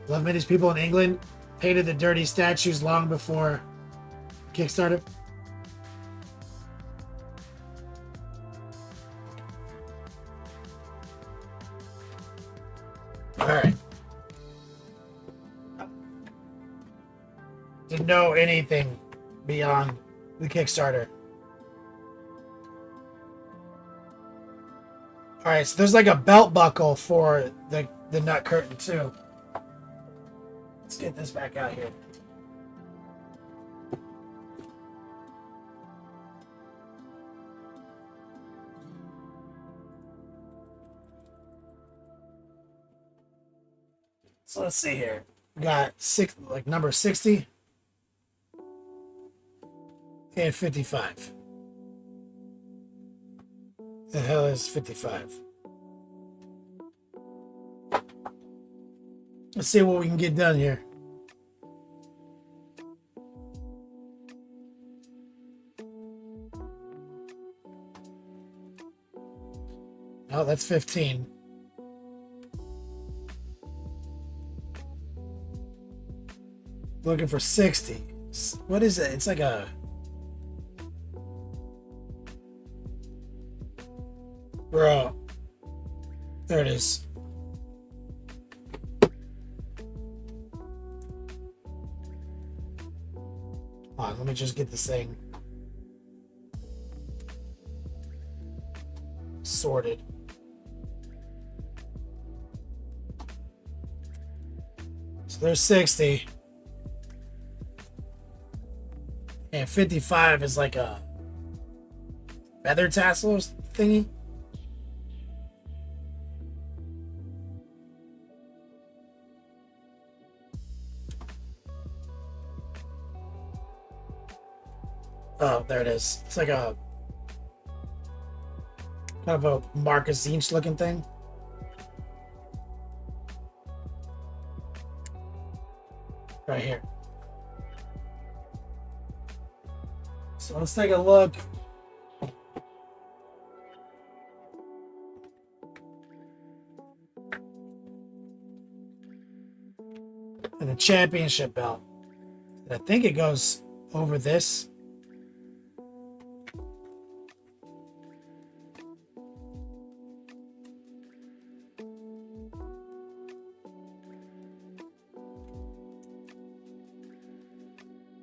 Love Mini's people in England painted the dirty statues long before Kickstarter. All right. Didn't know anything beyond the Kickstarter. All right, so there's like a belt buckle for the nut curtain too. Let's get this back out here. So let's see here. We got number 60 and 55. The hell is 55? Let's see what we can get done here. Oh, that's 15. Looking for 60. What is it? It's like a... Bro. There it is. Hold on, let me just get this thing sorted. So there's 60. And 55 is like a feather tassel thingy. Oh, there it is. It's like a kind of a Marcus Zinch looking thing. Right here. So let's take a look. And the championship belt. I think it goes over this.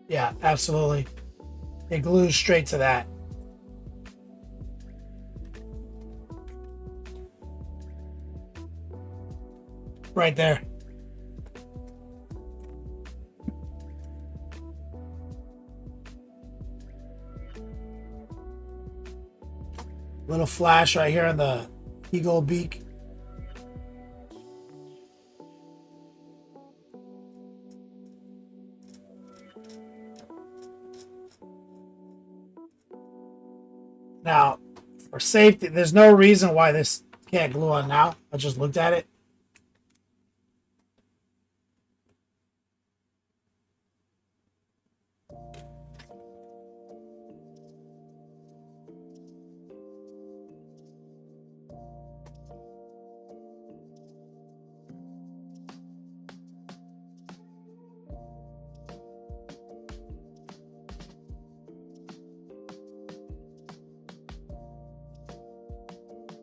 Yeah, absolutely. It glues straight to that. Right there. Little flash right here on the eagle beak. Now, for safety, there's no reason why this can't glue on now. I just looked at it.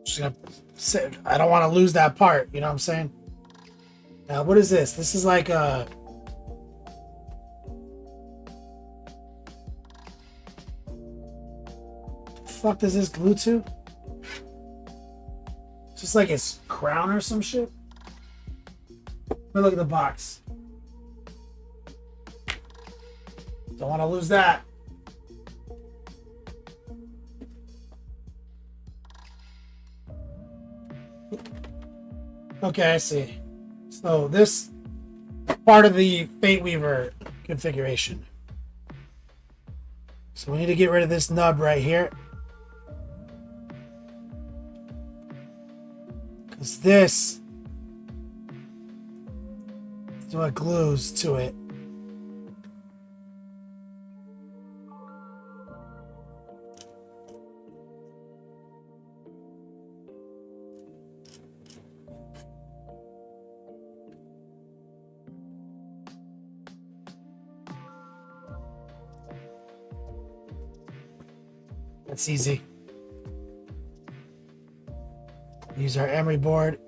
Just gonna sit. I don't want to lose that part. You know what I'm saying? Now, what is this? This is like a. The fuck does this glue to? Just like his crown or some shit. Let me look at the box. Don't want to lose that. Okay, I see. So this part of the Fate Weaver configuration. So we need to get rid of this nub right here. Because this is what glues to it. That's easy. Use our emery board.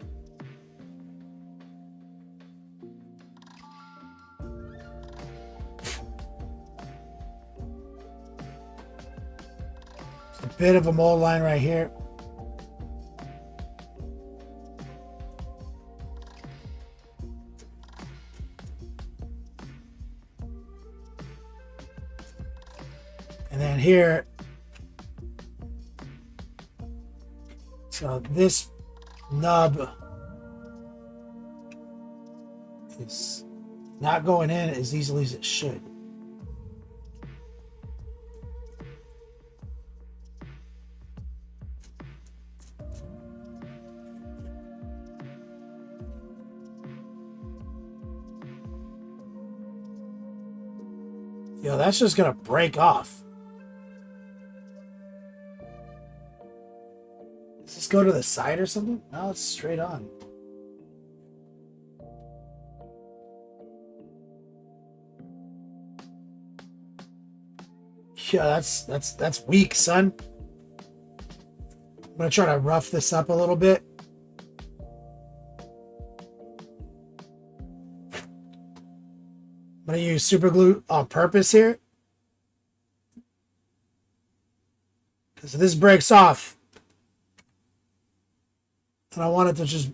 It's a bit of a mold line right here. And then here, so this nub is not going in as easily as it should. Yo, that's just gonna break off. Does this go to the side or something? No, it's straight on. Yeah, that's weak, son. I'm gonna try to rough this up a little bit. I'm gonna use super glue on purpose here. Because if this breaks off, and I want it to just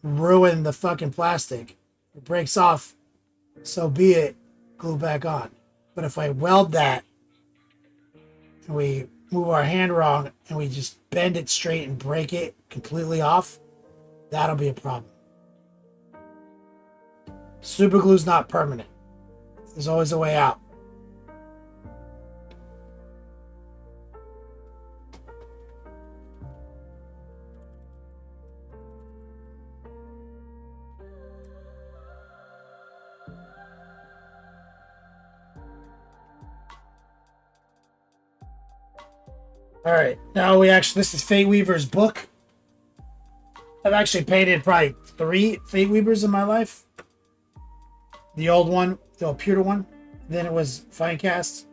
ruin the fucking plastic. If it breaks off, so be it, glue back on. But if I weld that, and we move our hand wrong, and we just bend it straight and break it completely off, that'll be a problem. Super glue's not permanent. There's always a way out. All right, now this is Fate Weaver's book. I've actually painted probably 3 Fate Weavers in my life. The old one, the old pewter one. Then it was Finecast.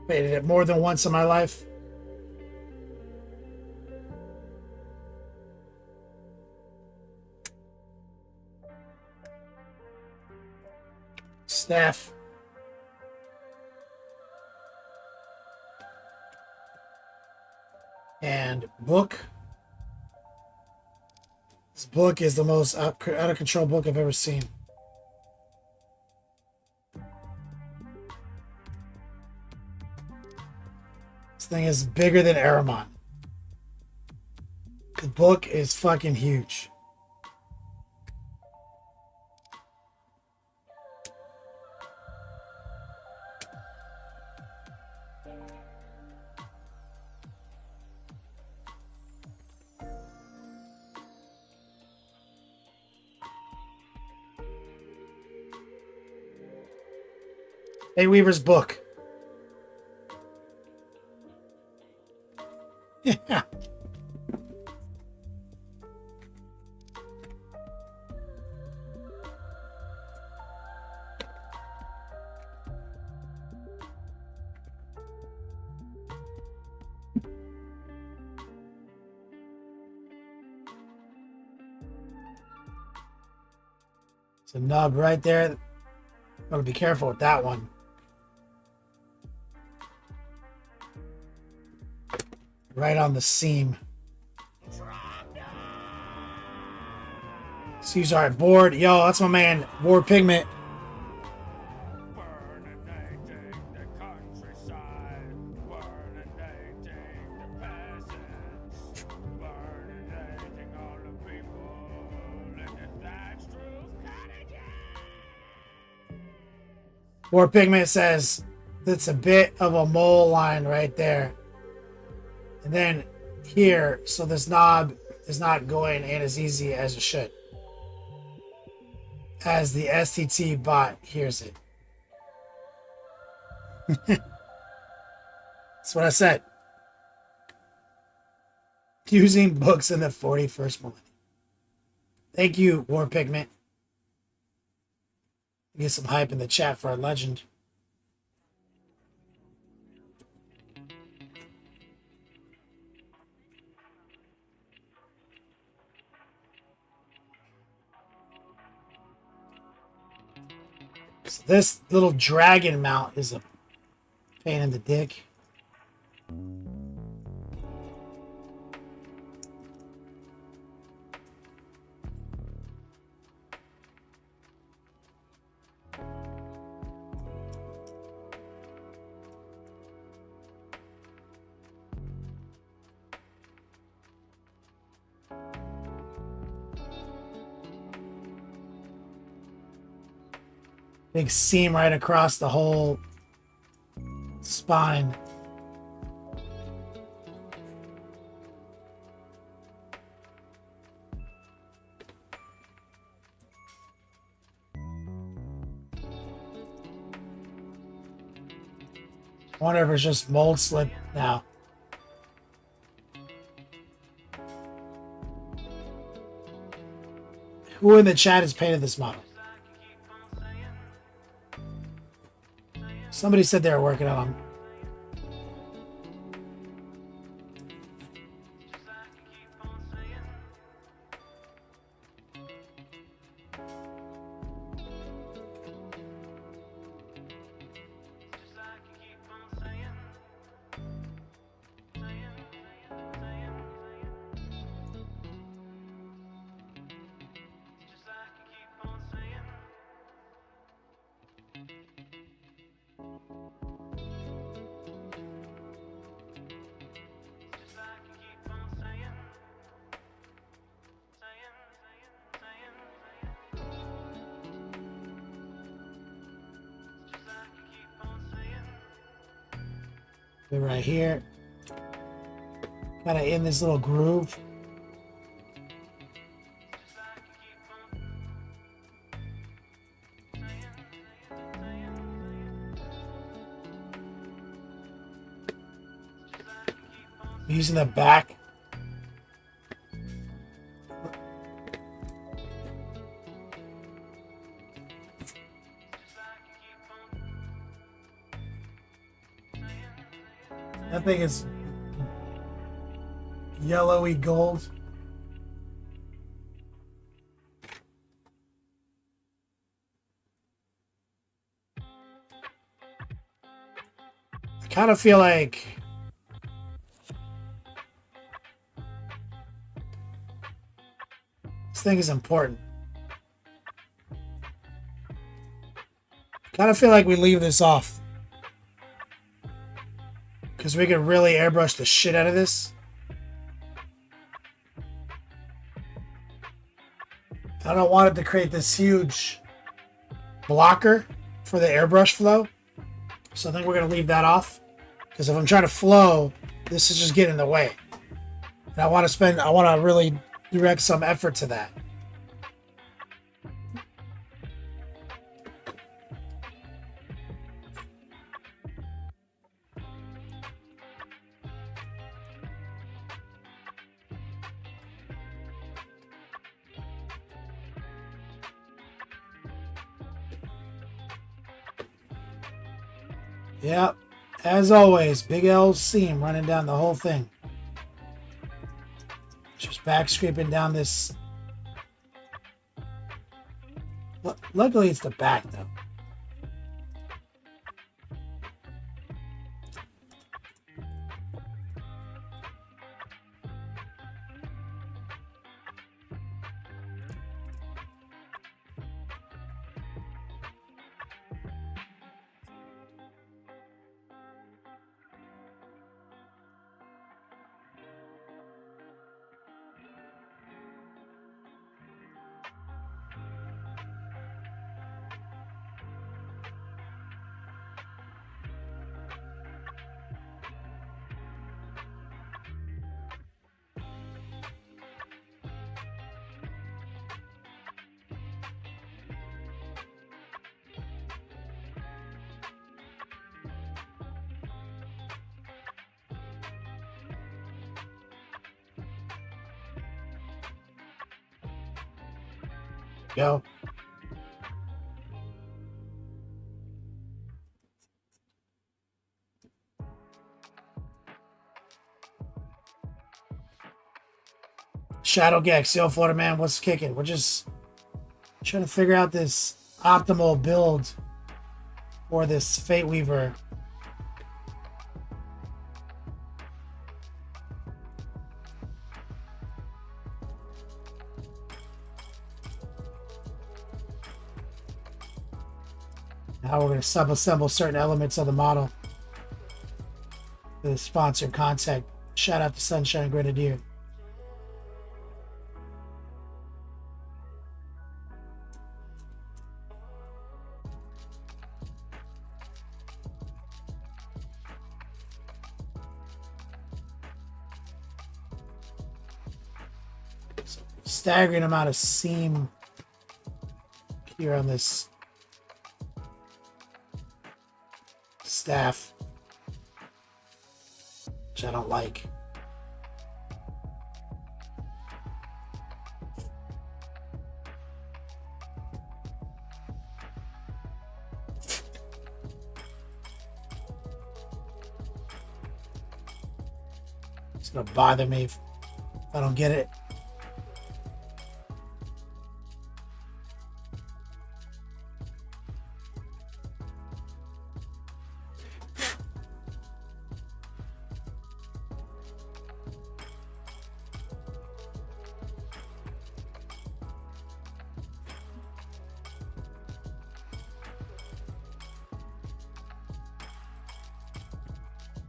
Painted it more than once in my life. Steph. And book. This book is the most out of control book I've ever seen. This thing is bigger than Aramon. The book is fucking huge. A Weaver's book. Yeah. It's a nub right there. Gotta be careful with that one. Right on the seam. Excuse our board. Yo, that's my man, Ward Pigment. Burninating the countryside, burninating the peasants, burninating all the people in the thatched roof cottages. Ward Pigment says that's a bit of a mole line right there. And then here, so this knob is not going in as easy as it should. As the STT bot hears it. That's what I said. Using books in the 41st millennium. Thank you, War Pigment. Get some hype in the chat for our legend. So this little dragon mount is a pain in the dick. Big seam right across the whole spine. I wonder if it's just mold slip now. Who in the chat has painted this model? Somebody said they were working on them. They're right here. Kind of in this little groove. Using the back. That thing is yellowy gold. kind of feel like this thing is important. Kind of feel like we leave this off because we could really airbrush the shit out of this. I don't want it to create this huge blocker for the airbrush flow. So I think we're going to leave that off because if I'm trying to flow, this is just getting in the way. And I want to really direct some effort to that. Yep, as always, Big L's seam running down the whole thing. Just back scraping down this. Luckily, it's the back though. Go. Shadow Gex, yo, Florida man, what's kicking? We're just trying to figure out this optimal build for this Fate Weaver. Now we're going to sub-assemble certain elements of the model. The sponsored content. Shout out to Sunshine Grenadier. Staggering amount of seam here on this staff, which I don't like. It's gonna bother me if I don't get it.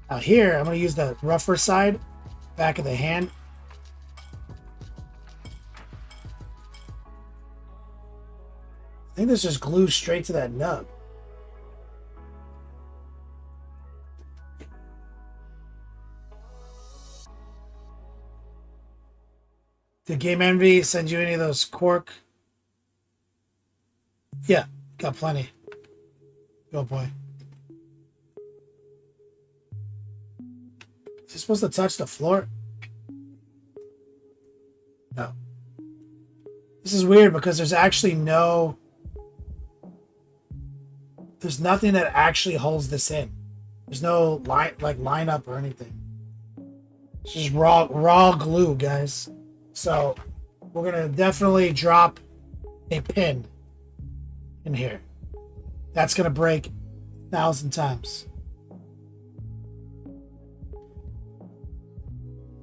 Now here, I'm going to use the rougher side, back of the hand. I think this just glues straight to that nub. Did Game Envy send you any of those cork? Yeah, got plenty. Go boy. Is he supposed to touch the floor? No. This is weird because there's actually no... There's nothing that actually holds this in. There's no line up or anything. It's just raw glue, guys. So we're gonna definitely drop a pin in here. That's gonna break 1,000 times.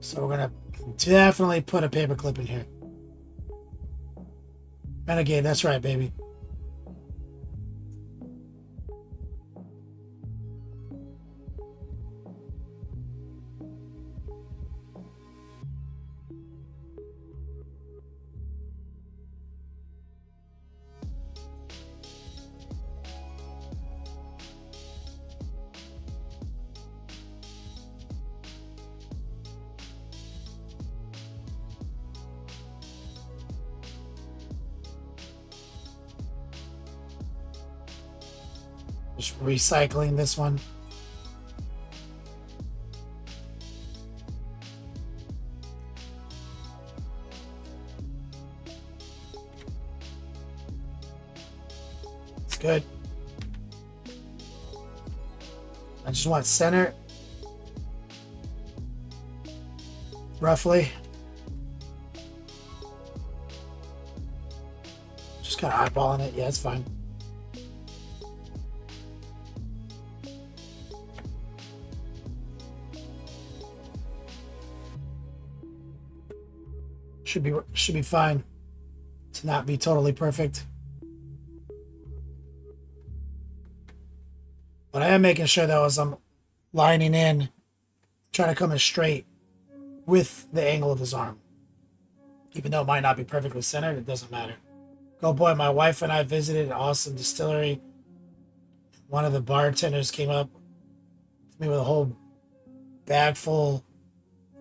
So we're gonna definitely put a paperclip in here. Renegade, that's right, baby. Just recycling this one. It's good. I just want center. Roughly. Just kind of eyeballing it. Yeah, it's fine. Should be fine to not be totally perfect. But I am making sure though as I'm lining in, trying to come in straight with the angle of his arm. Even though it might not be perfectly centered, it doesn't matter. Go boy, my wife and I visited an awesome distillery. One of the bartenders came up to me with a whole bag full.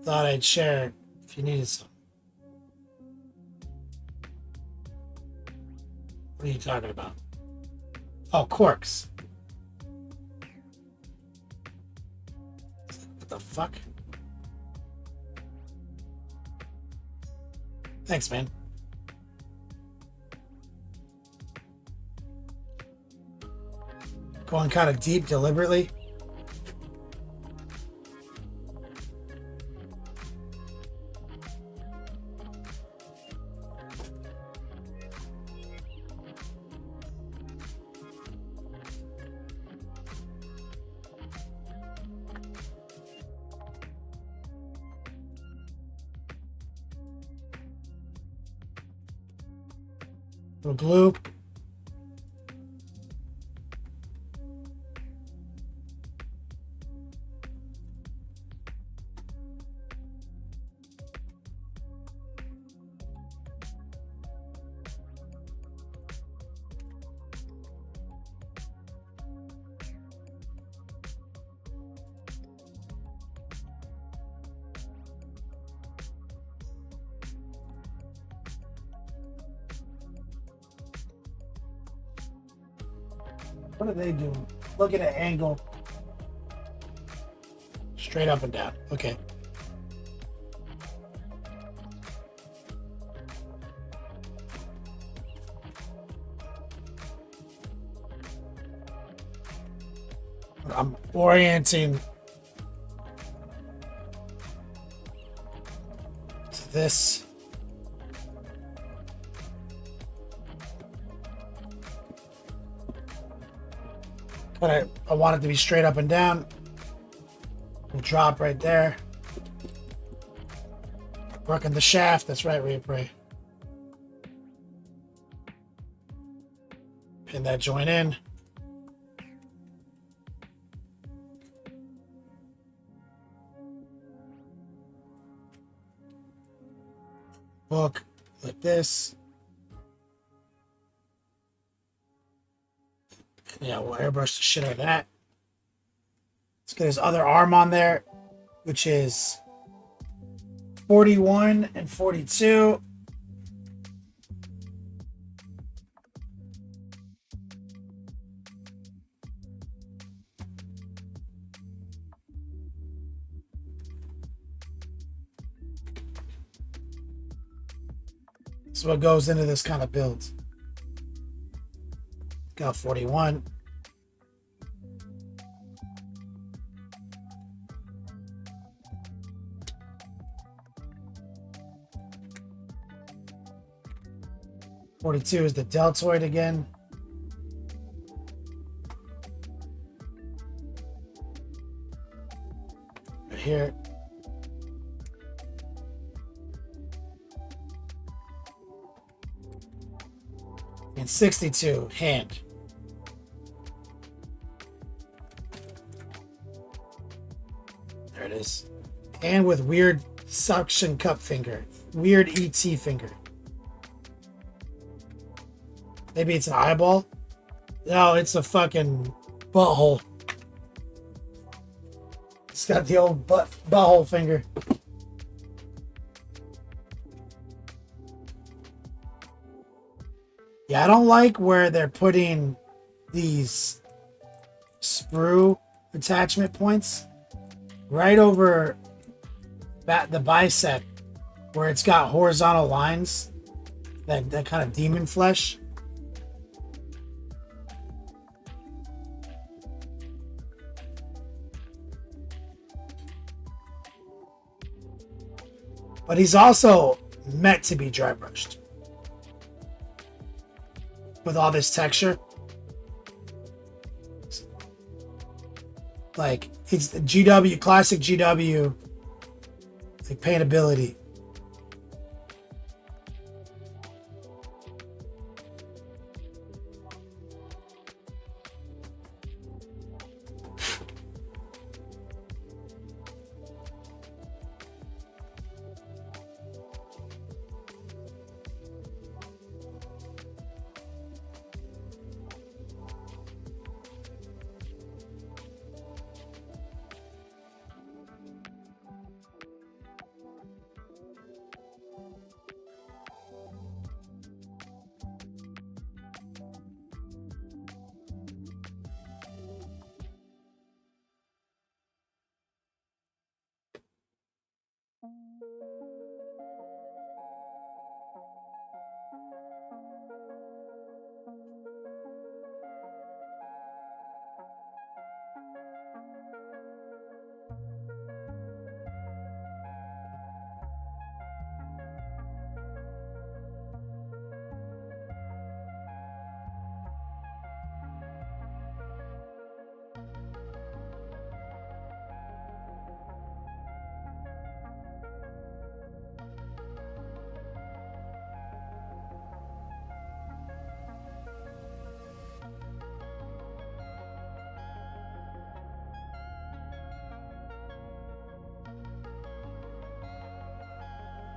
Thought I'd share it if you needed some. What are you talking about? Oh, corks. What the fuck? Thanks, man. Going kind of deep deliberately. Little glue. What are they doing? Look at an angle. Straight up and down. Okay. I'm orienting to this. But I want it to be straight up and down. We'll drop right there. Working the shaft. That's right, Rhea Prey. Pin that joint in. Hook like this. Yeah, we'll airbrush the shit out of that. Let's get his other arm on there, which is 41 and 42. This is what goes into this kind of build. Got 41. .42 is the deltoid again. Right here. And 62, hand. There it is. Hand with weird suction cup finger. Weird ET finger. Maybe it's an eyeball? No, it's a fucking butthole. It's got the old butthole finger. Yeah, I don't like where they're putting these sprue attachment points right over the bicep where it's got horizontal lines, that kind of demon flesh. But he's also meant to be dry brushed with all this texture. Like, it's the GW, classic GW, like paintability.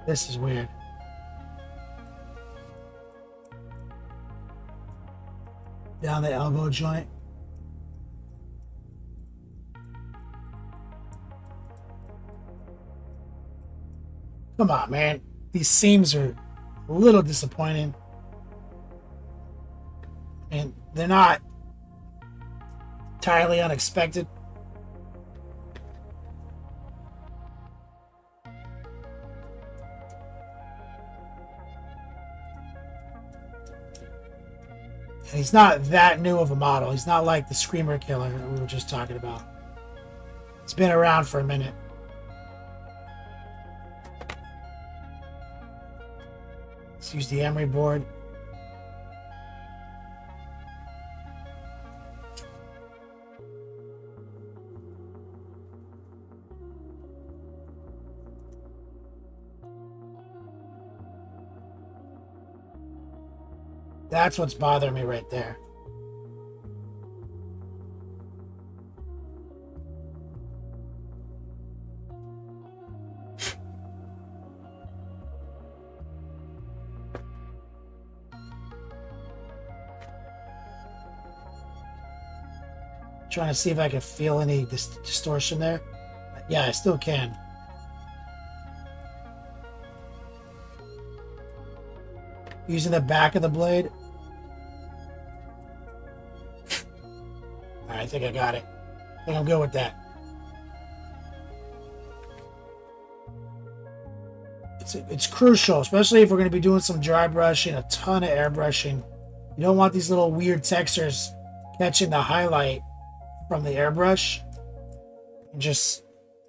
This is weird. Down the elbow joint. Come on, man. These seams are a little disappointing. And they're not entirely unexpected. And he's not that new of a model. He's not like the Screamer Killer that we were just talking about. It's been around for a minute. Let's use the emery board. That's what's bothering me right there. Trying to see if I can feel any distortion there. Yeah, I still can. Using the back of the blade. I think I got it. I think I'm good with that. It's crucial, especially if we're going to be doing some dry brushing, a ton of airbrushing. You don't want these little weird textures catching the highlight from the airbrush. And just,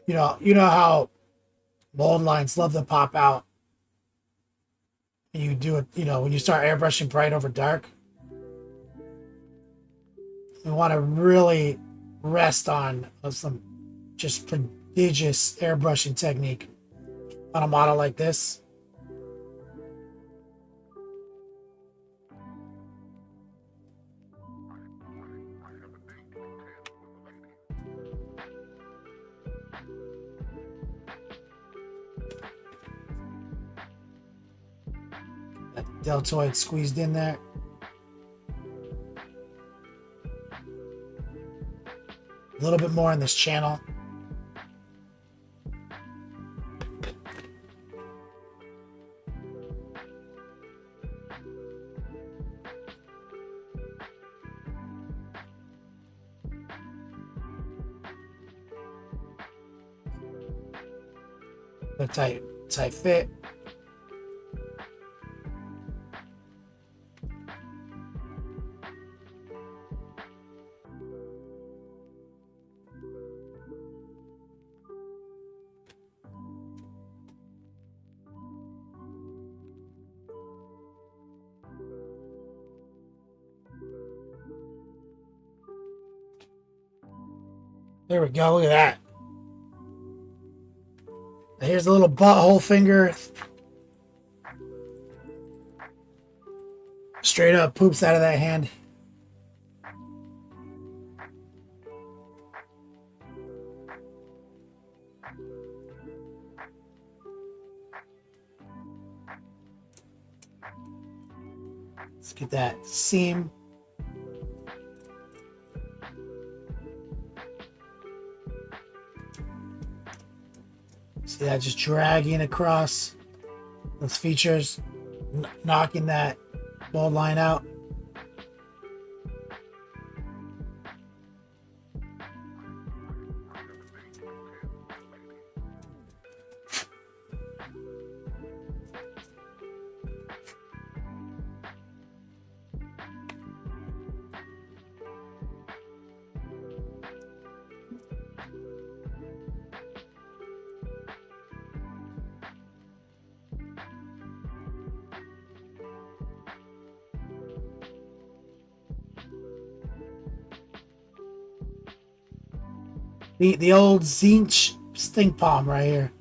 you know how mold lines love to pop out. And you do it, when you start airbrushing bright over dark. We want to really rest on some just prodigious airbrushing technique on a model like this. deltoid squeezed in there. A little bit more in this channel. A tight fit. There we go. Look at that. Here's a little butthole finger. Straight up poops out of that hand. Let's get that seam. See that just dragging across those features, knocking that bald line out. The old Zinch stink palm right here.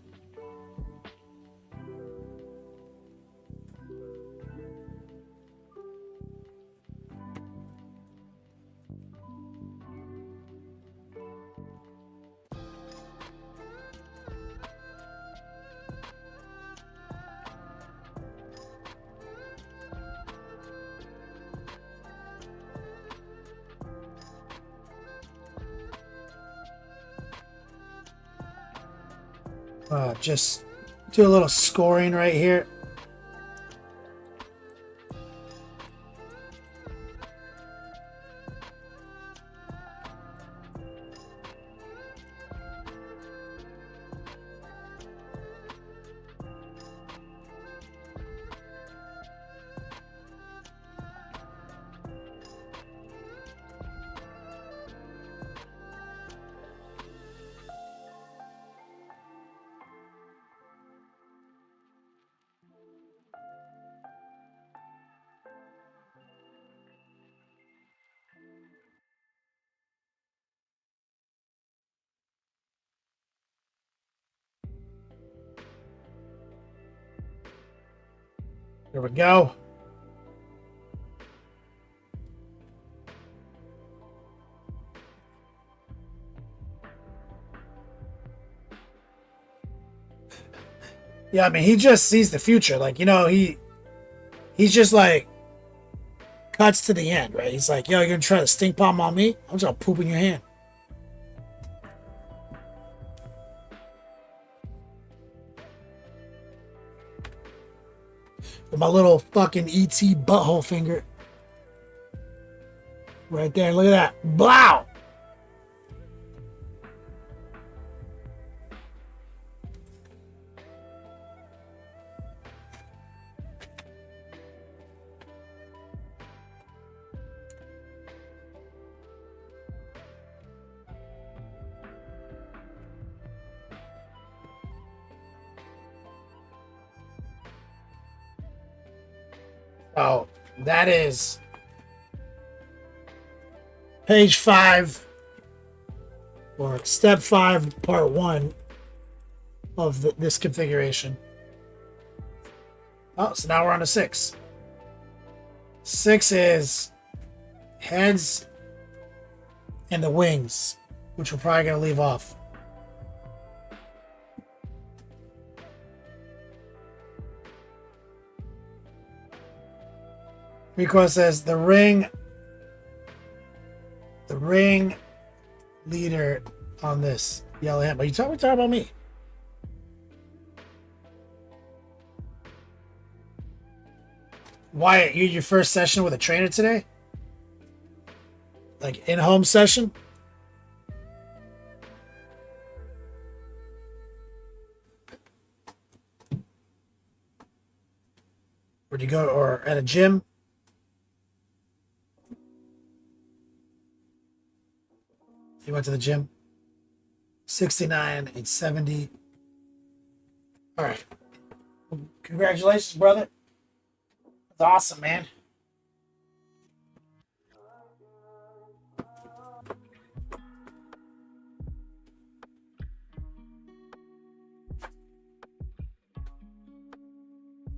Just do a little scoring right here. There we go. Yeah, I mean, he just sees the future. Like, you know, he's just like cuts to the end, right? He's like, yo, you're gonna try to stink palm on me? I'm just gonna poop in your hand. With my little fucking ET butthole finger. Right there. Look at that. Blow! Oh, that is page 5 or step 5, part 1 of this configuration. Oh, so now we're on to 6. 6 is heads and the wings, which we're probably going to leave off. Rico says the ring leader on this. Yell at him. Are you talking about me? Wyatt, you your first session with a trainer today? Like in-home session? Where'd you go? Or at a gym? You went to the gym? 69 and 70. All right. Congratulations, brother. That's awesome, man.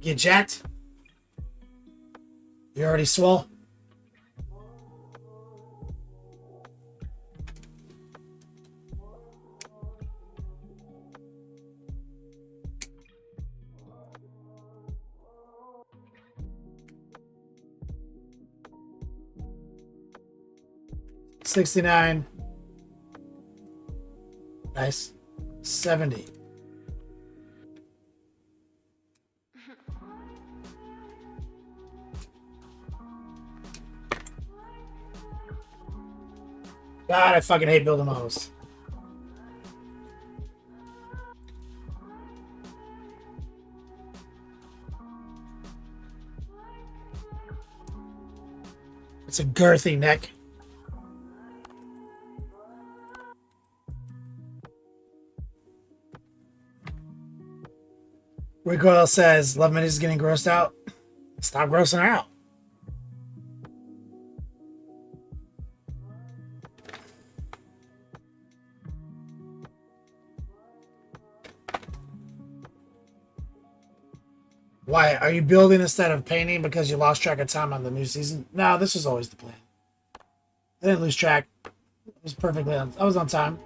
Get jacked? You already swole? $69. Nice. 70. God, I fucking hate building models. It's a girthy neck. Recoil says, Love Minute is getting grossed out. Stop grossing her out. Why? Are you building instead of painting because you lost track of time on the new season? No, this was always the plan. I didn't lose track. It was perfectly on. I was on time.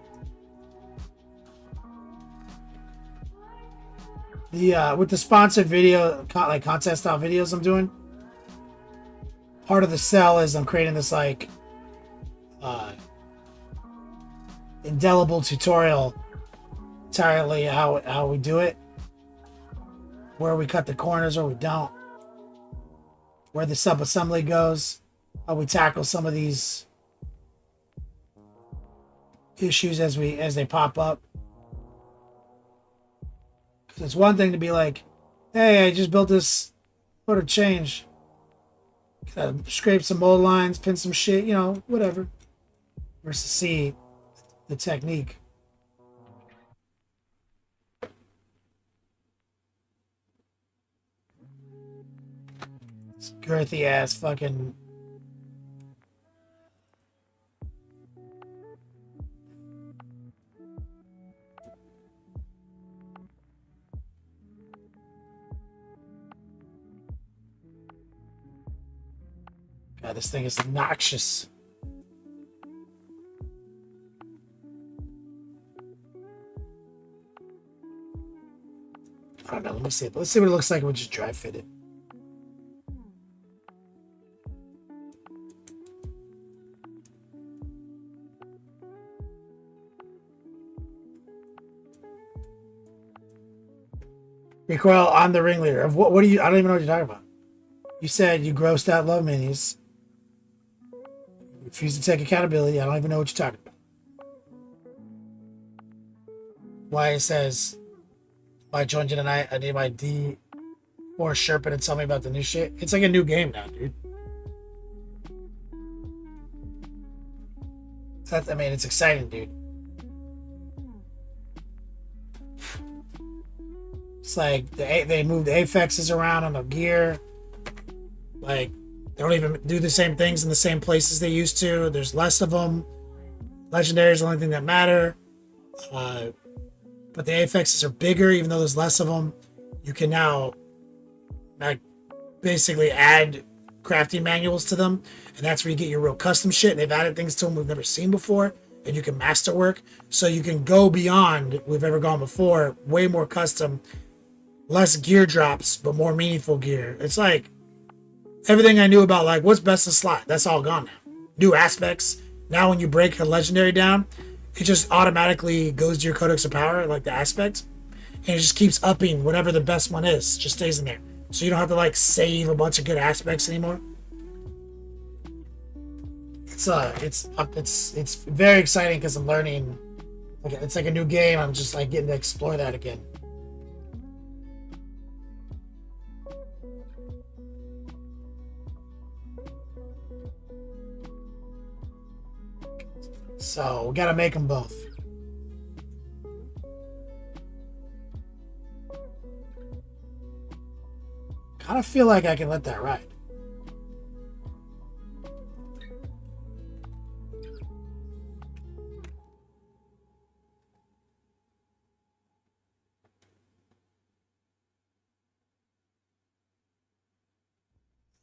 The with the sponsored video, like contest style videos I'm doing, part of the sell is I'm creating this like indelible tutorial entirely how we do it, where we cut the corners or we don't, where the sub assembly goes, how we tackle some of these issues as they pop up. Because it's one thing to be like, hey, I just built this motor change. Scrape some mold lines, pin some shit, you know, whatever. Versus see the technique. It's girthy ass fucking. God, this thing is noxious. I don't know. Let me see it. Let's see what it looks like when we just dry fit it. Recoil on the ringleader. Of what do you? I don't even know what you're talking about. You said you grossed out Love Minis. Refuse to take accountability. I don't even know what you're talking about. Why it says, I joined you tonight. I need my D4 Sherpa to tell me about the new shit. It's like a new game now, dude. I mean, it's exciting, dude. It's like they move the affixes around on the gear. Like, they don't even do the same things in the same places they used to. There's less of them. Legendary is the only thing that matter. But the affixes are bigger, even though there's less of them. You can now like basically add crafting manuals to them, and that's where you get your real custom shit. They've added things to them we've never seen before, and you can masterwork. So you can go beyond we've ever gone before. Way more custom, less gear drops, but more meaningful gear. It's like everything I knew about like what's best in slot, that's all gone now. New aspects. Now when you break a legendary down, it just automatically goes to your Codex of Power, like the aspect, and it just keeps upping whatever the best one is. Just stays in there. So you don't have to like save a bunch of good aspects anymore. It's very exciting because I'm learning. Like, it's like a new game. I'm just like getting to explore that again. So we gotta make them both. Kind of feel like I can let that ride.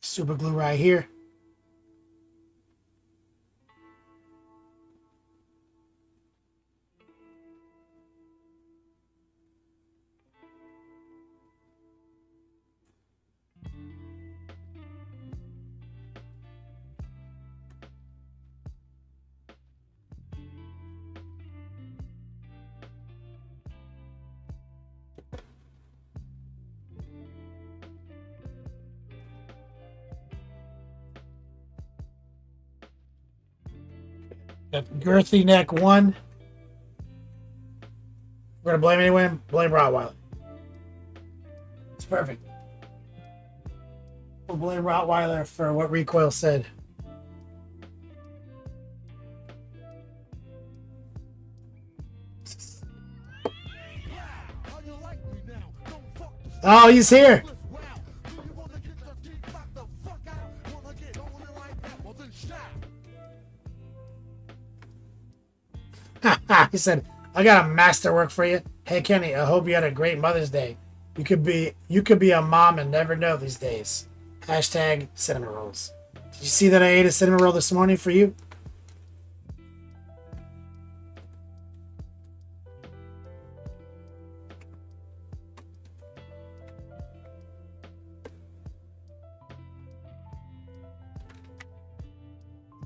Super glue right here. Got girthy neck 1. We're gonna blame anyone. Blame Rottweiler. It's perfect. We'll blame Rottweiler for what Recoil said. Oh, he's here. He said, I got a masterwork for you. Hey Kenny, I hope you had a great Mother's Day. You could be a mom and never know these days. Hashtag cinnamon rolls. Did you see that I ate a cinnamon roll this morning for you?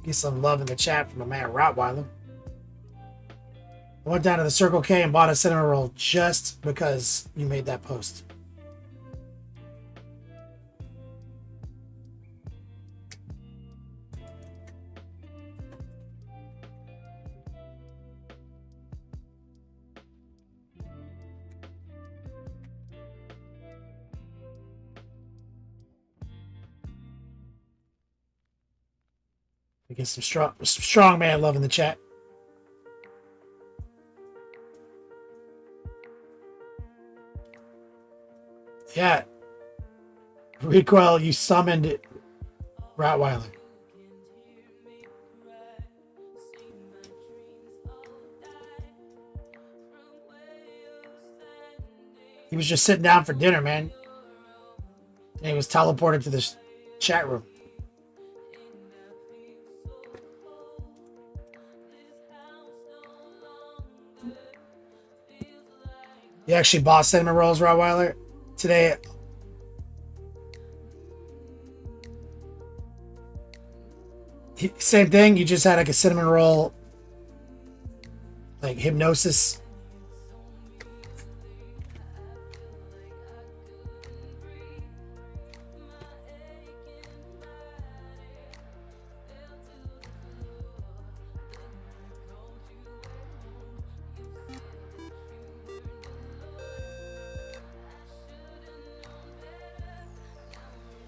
Get some love in the chat from my man Rottweiler. I went down to the Circle K and bought a cinnamon roll just because you made that post. We get some strong man love in the chat. Yeah. Recoil, you summoned Rottweiler. He was just sitting down for dinner, man. And he was teleported to this chat room. You actually bought cinnamon rolls, Rottweiler? Today, same thing. You just had like a cinnamon roll, like hypnosis.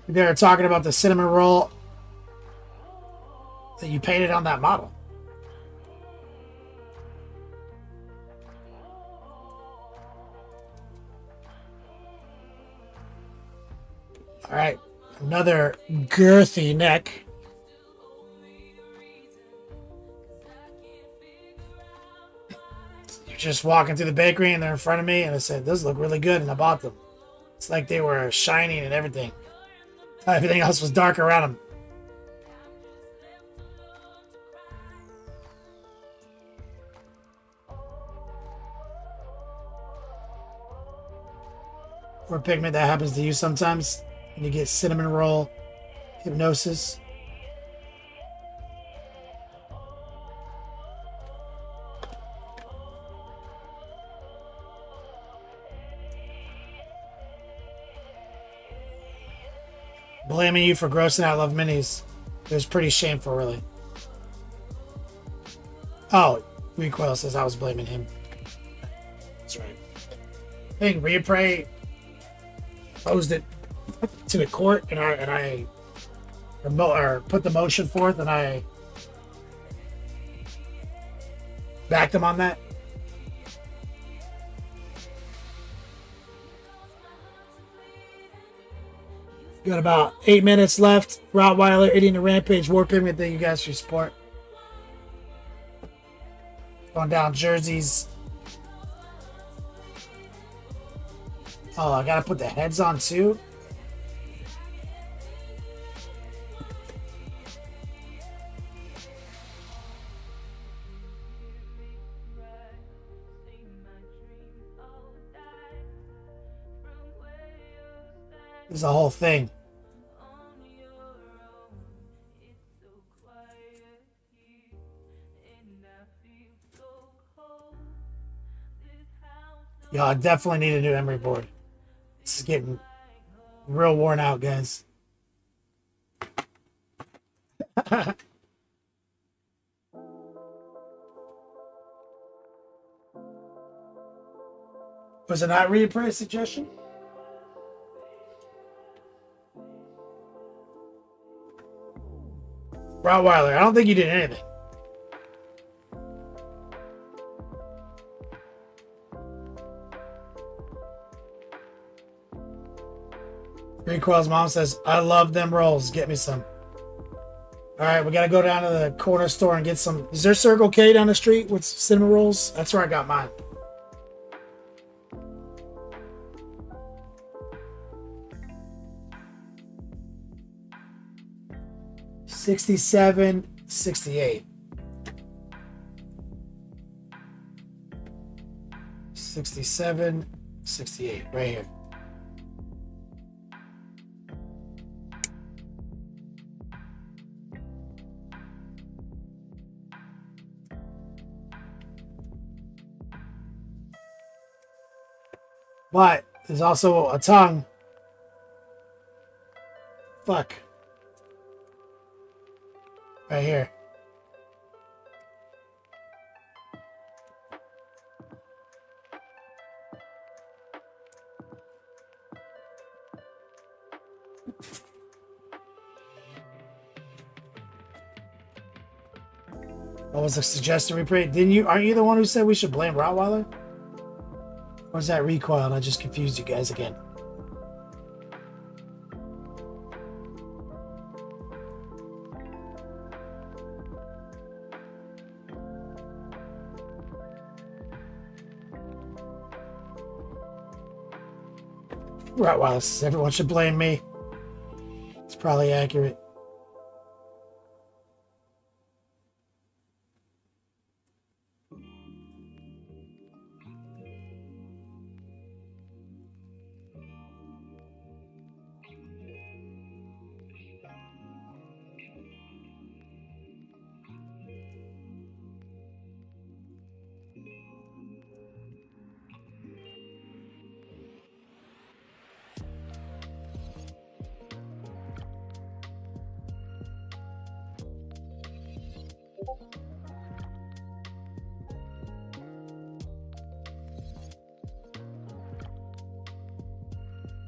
They're talking about the cinnamon roll that you painted on that model. All right, another girthy neck. You're just walking through the bakery and they're in front of me, and I said, "Those look really good," and I bought them. It's like they were shining and everything. Everything else was dark around them. Or pigment that happens to you sometimes. When you get cinnamon roll Hypnosis. Blaming you for grossing out Love Minis. It was pretty shameful, really. Oh, Recoil says I was blaming him. That's right. I think Reapray posed it to the court, and I put the motion forth, and I backed him on that. Got about 8 minutes left. Rottweiler, Eating the Rampage, War Pigment. Thank you guys for your support. Going down jerseys. Oh, I gotta put the heads on too. There's a whole thing. Yeah, I definitely need a new Emery board. This is getting real worn out, guys. Was it not Reapray suggestion? Rottweiler, I don't think you did anything. Recoil's mom says, I love them rolls. Get me some. All right, we got to go down to the corner store and get some. Is there Circle K down the street with cinnamon rolls? That's where I got mine. $67, $68. $67, $68, right here. But there's also a tongue. Fuck. Right here. What was the suggested replay? Didn't you? Aren't you the one who said we should blame Rottweiler? Or is that Recoil and I just confused you guys again? Rottweiler says everyone should blame me. It's probably accurate.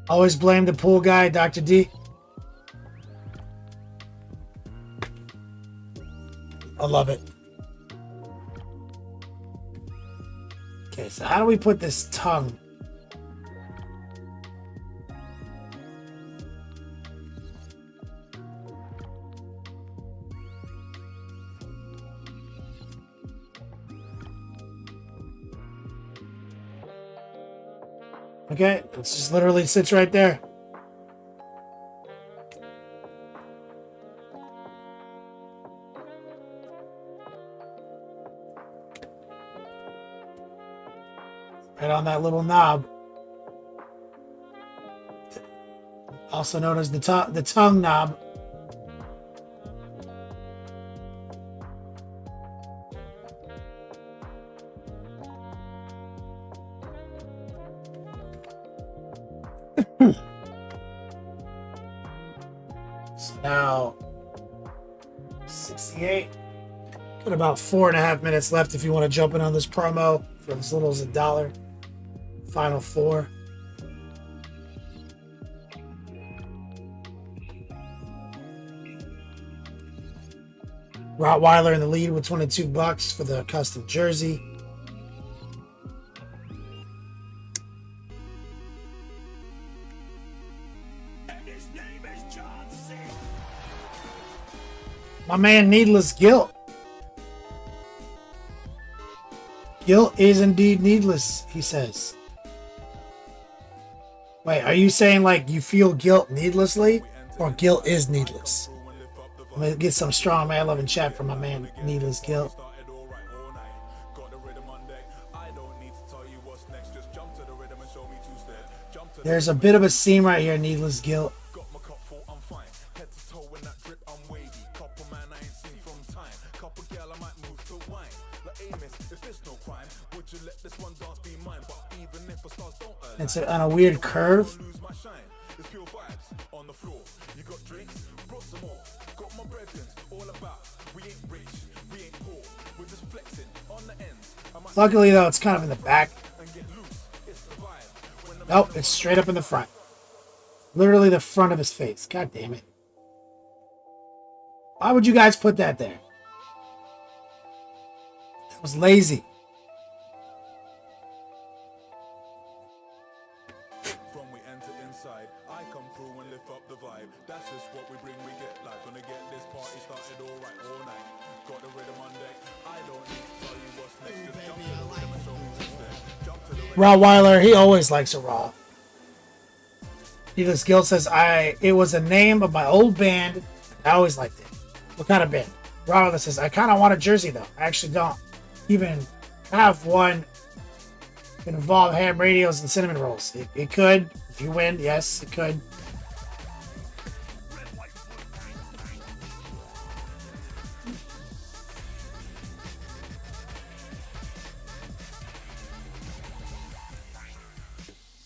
Always blame the pool guy, Dr. D. I love it. Okay, so how do we put this tongue? Okay, it just literally sits right there. Right on that little knob. Also known as the tongue knob. So now 68. Got about 4.5 minutes left if you want to jump in on this promo for as little as $1. Final four. Rottweiler in the lead with $22 for the custom jersey. My man, Needless Guilt. Guilt is indeed needless, he says. Wait, are you saying like you feel guilt needlessly? Or guilt is needless? I'm gonna get some strong man love in chat from my man, Needless Guilt. There's a bit of a seam right here, Needless Guilt. It's on a weird curve. Luckily, though, it's kind of in the back. Nope, it's straight up in the front. Literally the front of his face. God damn it. Why would you guys put that there? That was lazy. Rottweiler, he always likes a Raw. Needless Guilt says, it was a name of my old band. I always liked it. What kind of band? Rottweiler says, I kind of want a jersey though. I actually don't even have one. It can involve ham radios and cinnamon rolls. It could. If you win, yes, it could.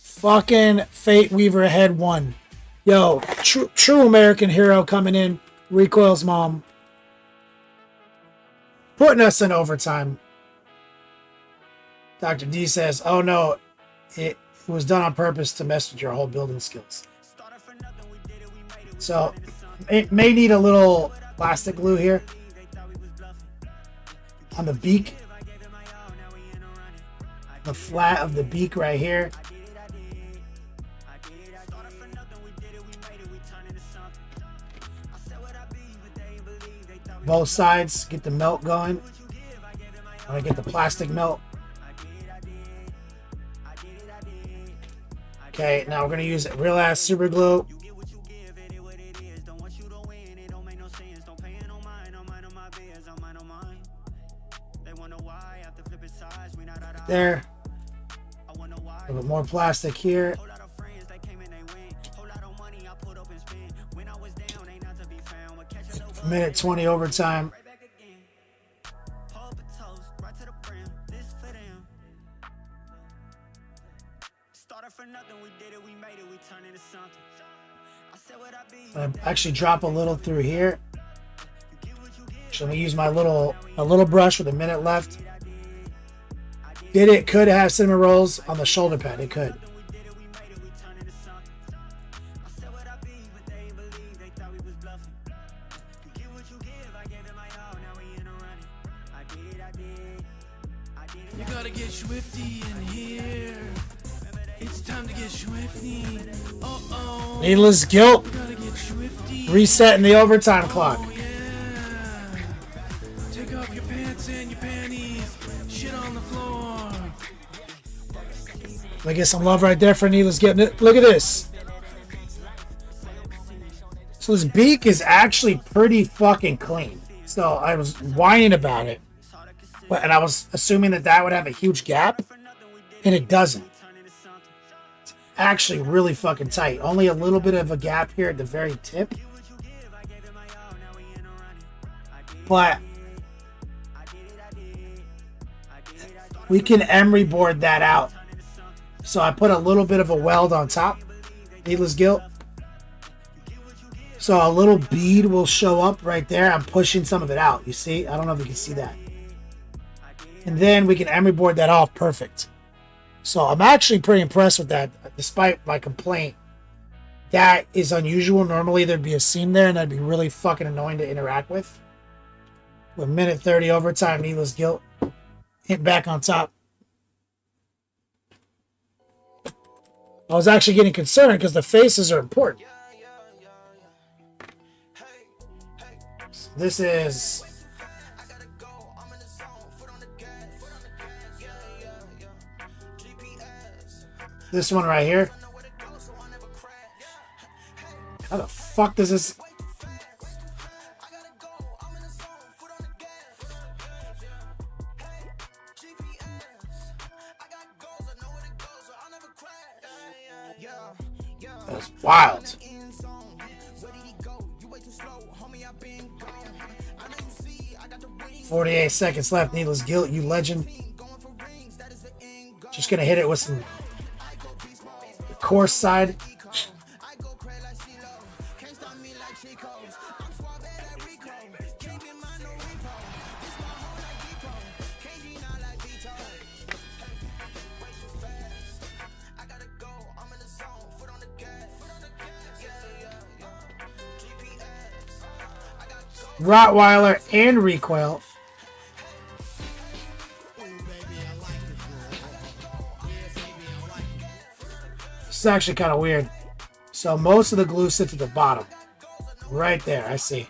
Fucking Fate Weaver Head 1. Yo, true American hero coming in. Recoil's mom. Putting us in overtime. Dr. D says, oh no, it was done on purpose to mess with your whole building skills. So, it may need a little plastic glue here. On the beak. The flat of the beak right here. Both sides, get the melt going. I want to get the plastic melt. Okay, now we're going to use real ass super glue. There. A little bit more plastic here. Minute 20 overtime. I actually drop a little through here. So I'm gonna use my little brush with a minute left. Could have cinnamon rolls on the shoulder pad. It could. You gotta get swifty in here. It's time to get swifty. Uh-oh. Needless Guilt. You gotta get swifty. Resetting the overtime clock. Oh, yeah. Take off your pants and your panties. Shit on the floor. Let me get some love right there for Needless Guilt. Look at this. So this beak is actually pretty fucking clean. So I was whining about it. And I was assuming that would have a huge gap. And it doesn't. It's actually really fucking tight. Only a little bit of a gap here at the very tip. But we can emery board that out. So I put a little bit of a weld on top. Needless Guilt. So a little bead will show up right there. I'm pushing some of it out. You see? I don't know if you can see that. And then we can emery board that off perfect. So I'm actually pretty impressed with that, despite my complaint. That is unusual. Normally there'd be a seam there and that'd be really fucking annoying to interact with. With minute 30 overtime, Needless Guilt. Hit back on top. I was actually getting concerned because the faces are important. So this is... this one right here. How the fuck does this... That's wild. 48 seconds left. Needless Guilt, you legend. Just gonna hit it with some course side. Rottweiler and Recoil. This is actually kind of weird. So most of the glue sits at the bottom. Right there, I see.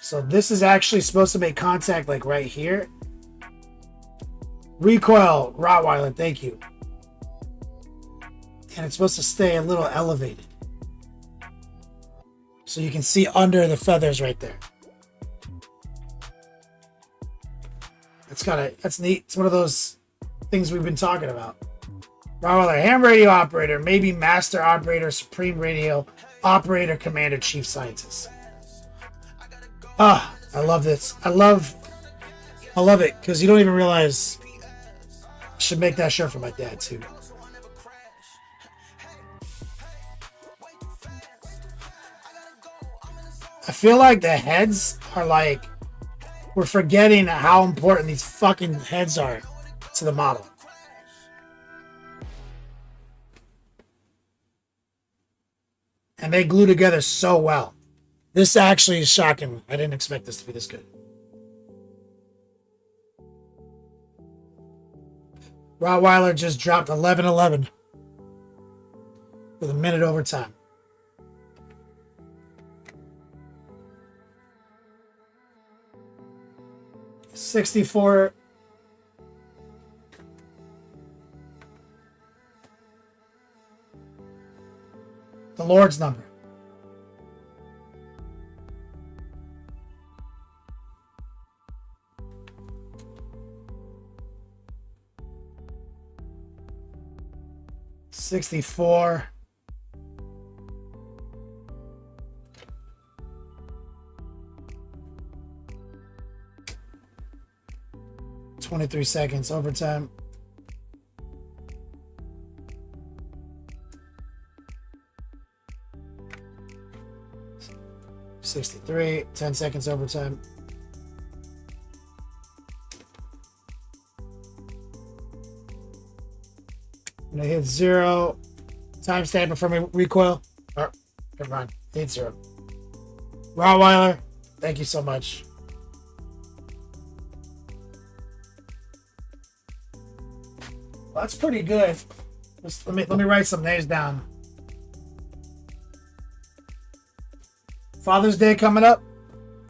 So this is actually supposed to make contact like right here. Recoil, Rottweiler, thank you. And it's supposed to stay a little elevated. So you can see under the feathers right there. That's neat. It's one of those things we've been talking about. Rottweiler, ham radio operator, maybe master operator, supreme radio operator, commander, chief scientist. Ah, I love this. I love it because you don't even realize. I should make that shirt for my dad too. I feel like the heads are like, we're forgetting how important these fucking heads are to the model. And they glue together so well. This actually is shocking. I didn't expect this to be this good. Rottweiler just dropped 11-11 with a minute overtime. $64. The Lord's number. $64. $23 seconds overtime. $63. 10 seconds overtime. And I hit 0. Timestamp before me recoil. Oh, never mind. Hit 0. Rottweiler, thank you so much. Well, that's pretty good. Let me write some names down. Father's Day coming up.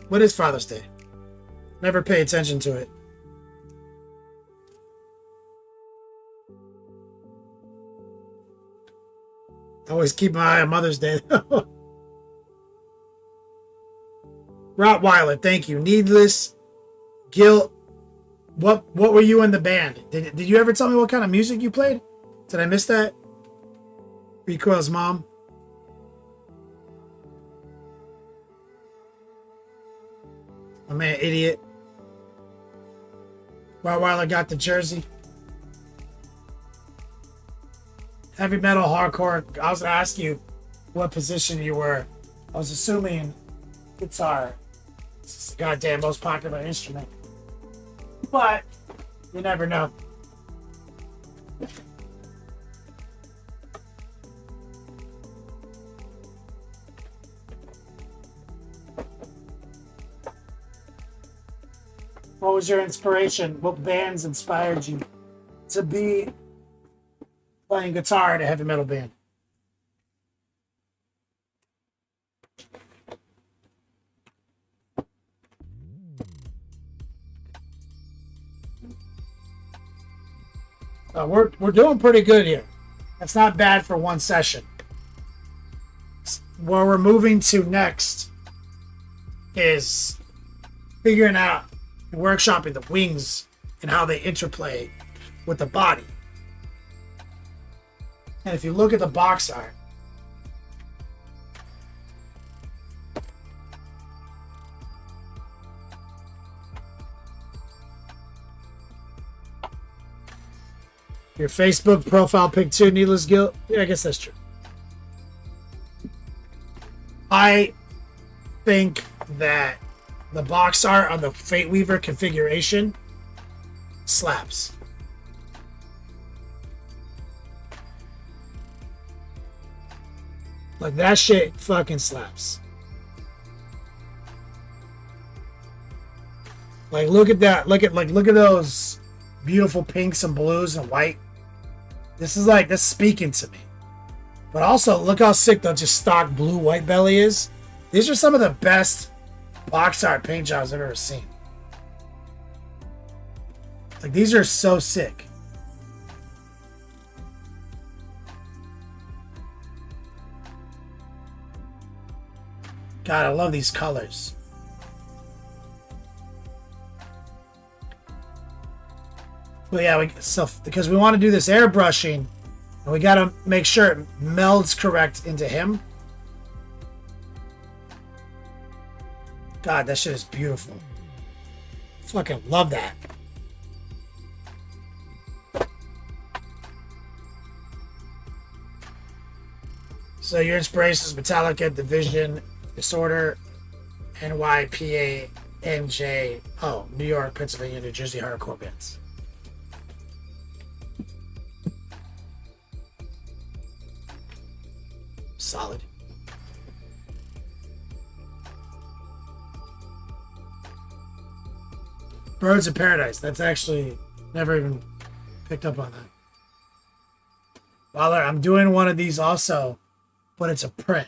What is Father's Day? Never pay attention to it. I always keep my eye on Mother's Day. Rottweiler, thank you. Needless Guilt. What were you in the band? Did you ever tell me what kind of music you played? Did I miss that? Recoil's mom. My man, idiot. Rottweiler got the jersey. Heavy metal, hardcore. I was gonna ask you, what position you were. I was assuming guitar. It's the goddamn most popular instrument. But you never know. What was your inspiration? What bands inspired you to be playing guitar in a heavy metal band? We're doing pretty good here. That's not bad for one session. Where we're moving to next is figuring out and workshopping the wings and how they interplay with the body. And if you look at the box art, your Facebook profile pic too, Needless Guilt. Yeah, I guess that's true. I think that the box art on the Fate Weaver configuration slaps. Like, that shit fucking slaps. Like, look at that. Look at those beautiful pinks and blues and white. This is like, that's speaking to me. But also, look how sick the just stock blue white belly is. These are some of the best box art paint jobs I've ever seen. Like, these are so sick. God, I love these colors. But yeah, because we want to do this airbrushing, and we got to make sure it melds correct into him. God, that shit is beautiful. Fucking love that. So your inspiration is Metallica, Division, Disorder, NYPA, NJ, New York, Pennsylvania, New Jersey hardcore bands. Solid. Birds of Paradise. That's actually never even picked up on that. Well, I'm doing one of these also, but it's a print.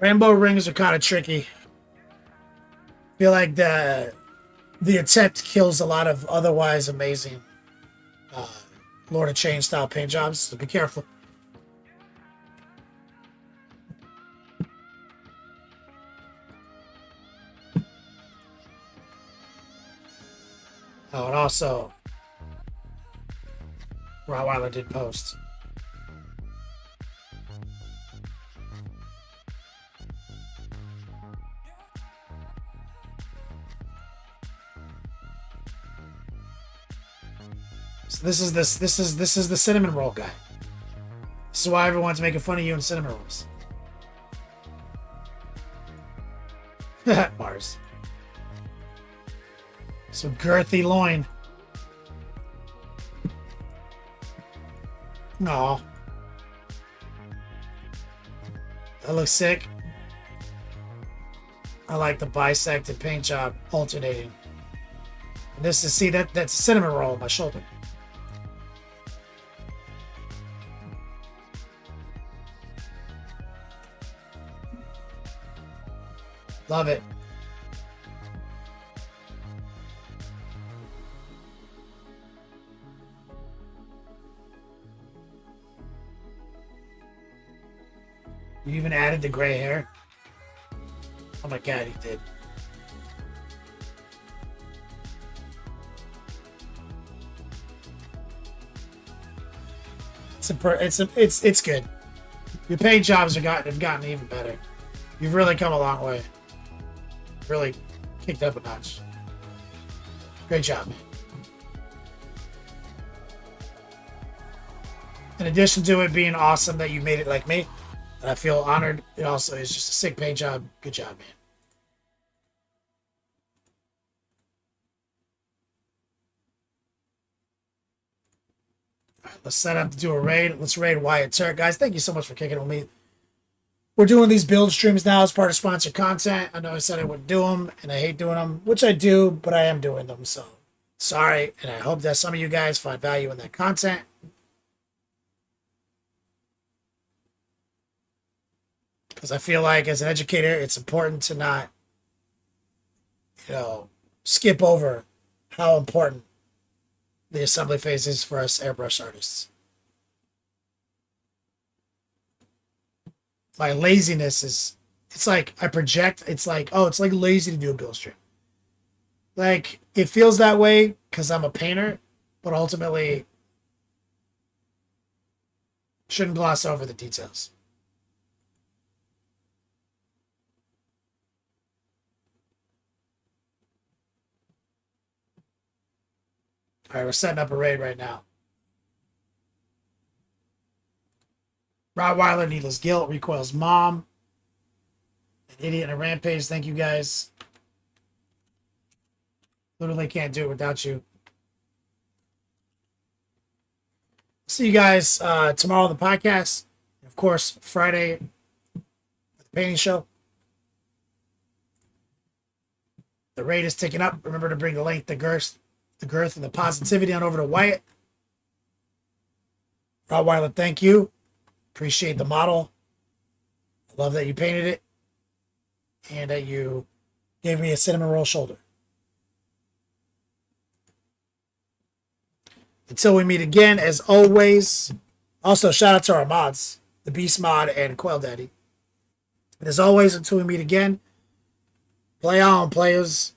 Rainbow rings are kind of tricky. I feel like the attempt kills a lot of otherwise amazing Lord of Change style paint jobs, so be careful. Oh, and also, Rottweiler did post. So this is the cinnamon roll guy. This is why everyone's making fun of you in cinnamon rolls. Mars. Some girthy loin. Aw. That looks sick. I like the bisected paint job alternating. And this is, see, that's a cinnamon roll on my shoulder. Love it. You even added the gray hair? Oh my god, he did. It's good. Your paint jobs have gotten even better. You've really come a long way. Really kicked up a notch. Great job, man. In addition to it being awesome that you made it like me, and I feel honored, it also is just a sick paint job. Good job, man. All right, let's set up to do a raid. Let's raid Wyatt Turk. Guys, thank you so much for kicking it with me. We're doing these build streams now as part of sponsored content. I know I said I wouldn't do them, and I hate doing them, which I do, but I am doing them, so sorry. And I hope that some of you guys find value in that content. Because I feel like as an educator, it's important to not, skip over how important the assembly phase is for us airbrush artists. My laziness is, it's like I project, it's like, oh, it's like lazy to do a build stream. Like, it feels that way because I'm a painter, but ultimately shouldn't gloss over the details. All right, we're setting up a raid right now. Rottweiler, Needless Guilt, Recoil's Mom, An Idiot and a Rampage. Thank you guys. Literally can't do it without you. See you guys tomorrow on the podcast. Of course, Friday, the painting show. The raid is ticking up. Remember to bring the length, the girth, and the positivity on over to Wyatt. Rottweiler, thank you. Appreciate the model. I love that you painted it. And that you gave me a cinnamon roll shoulder. Until we meet again, as always. Also, shout out to our mods, the Beast Mod and Quail Daddy. And as always, until we meet again, play on, players.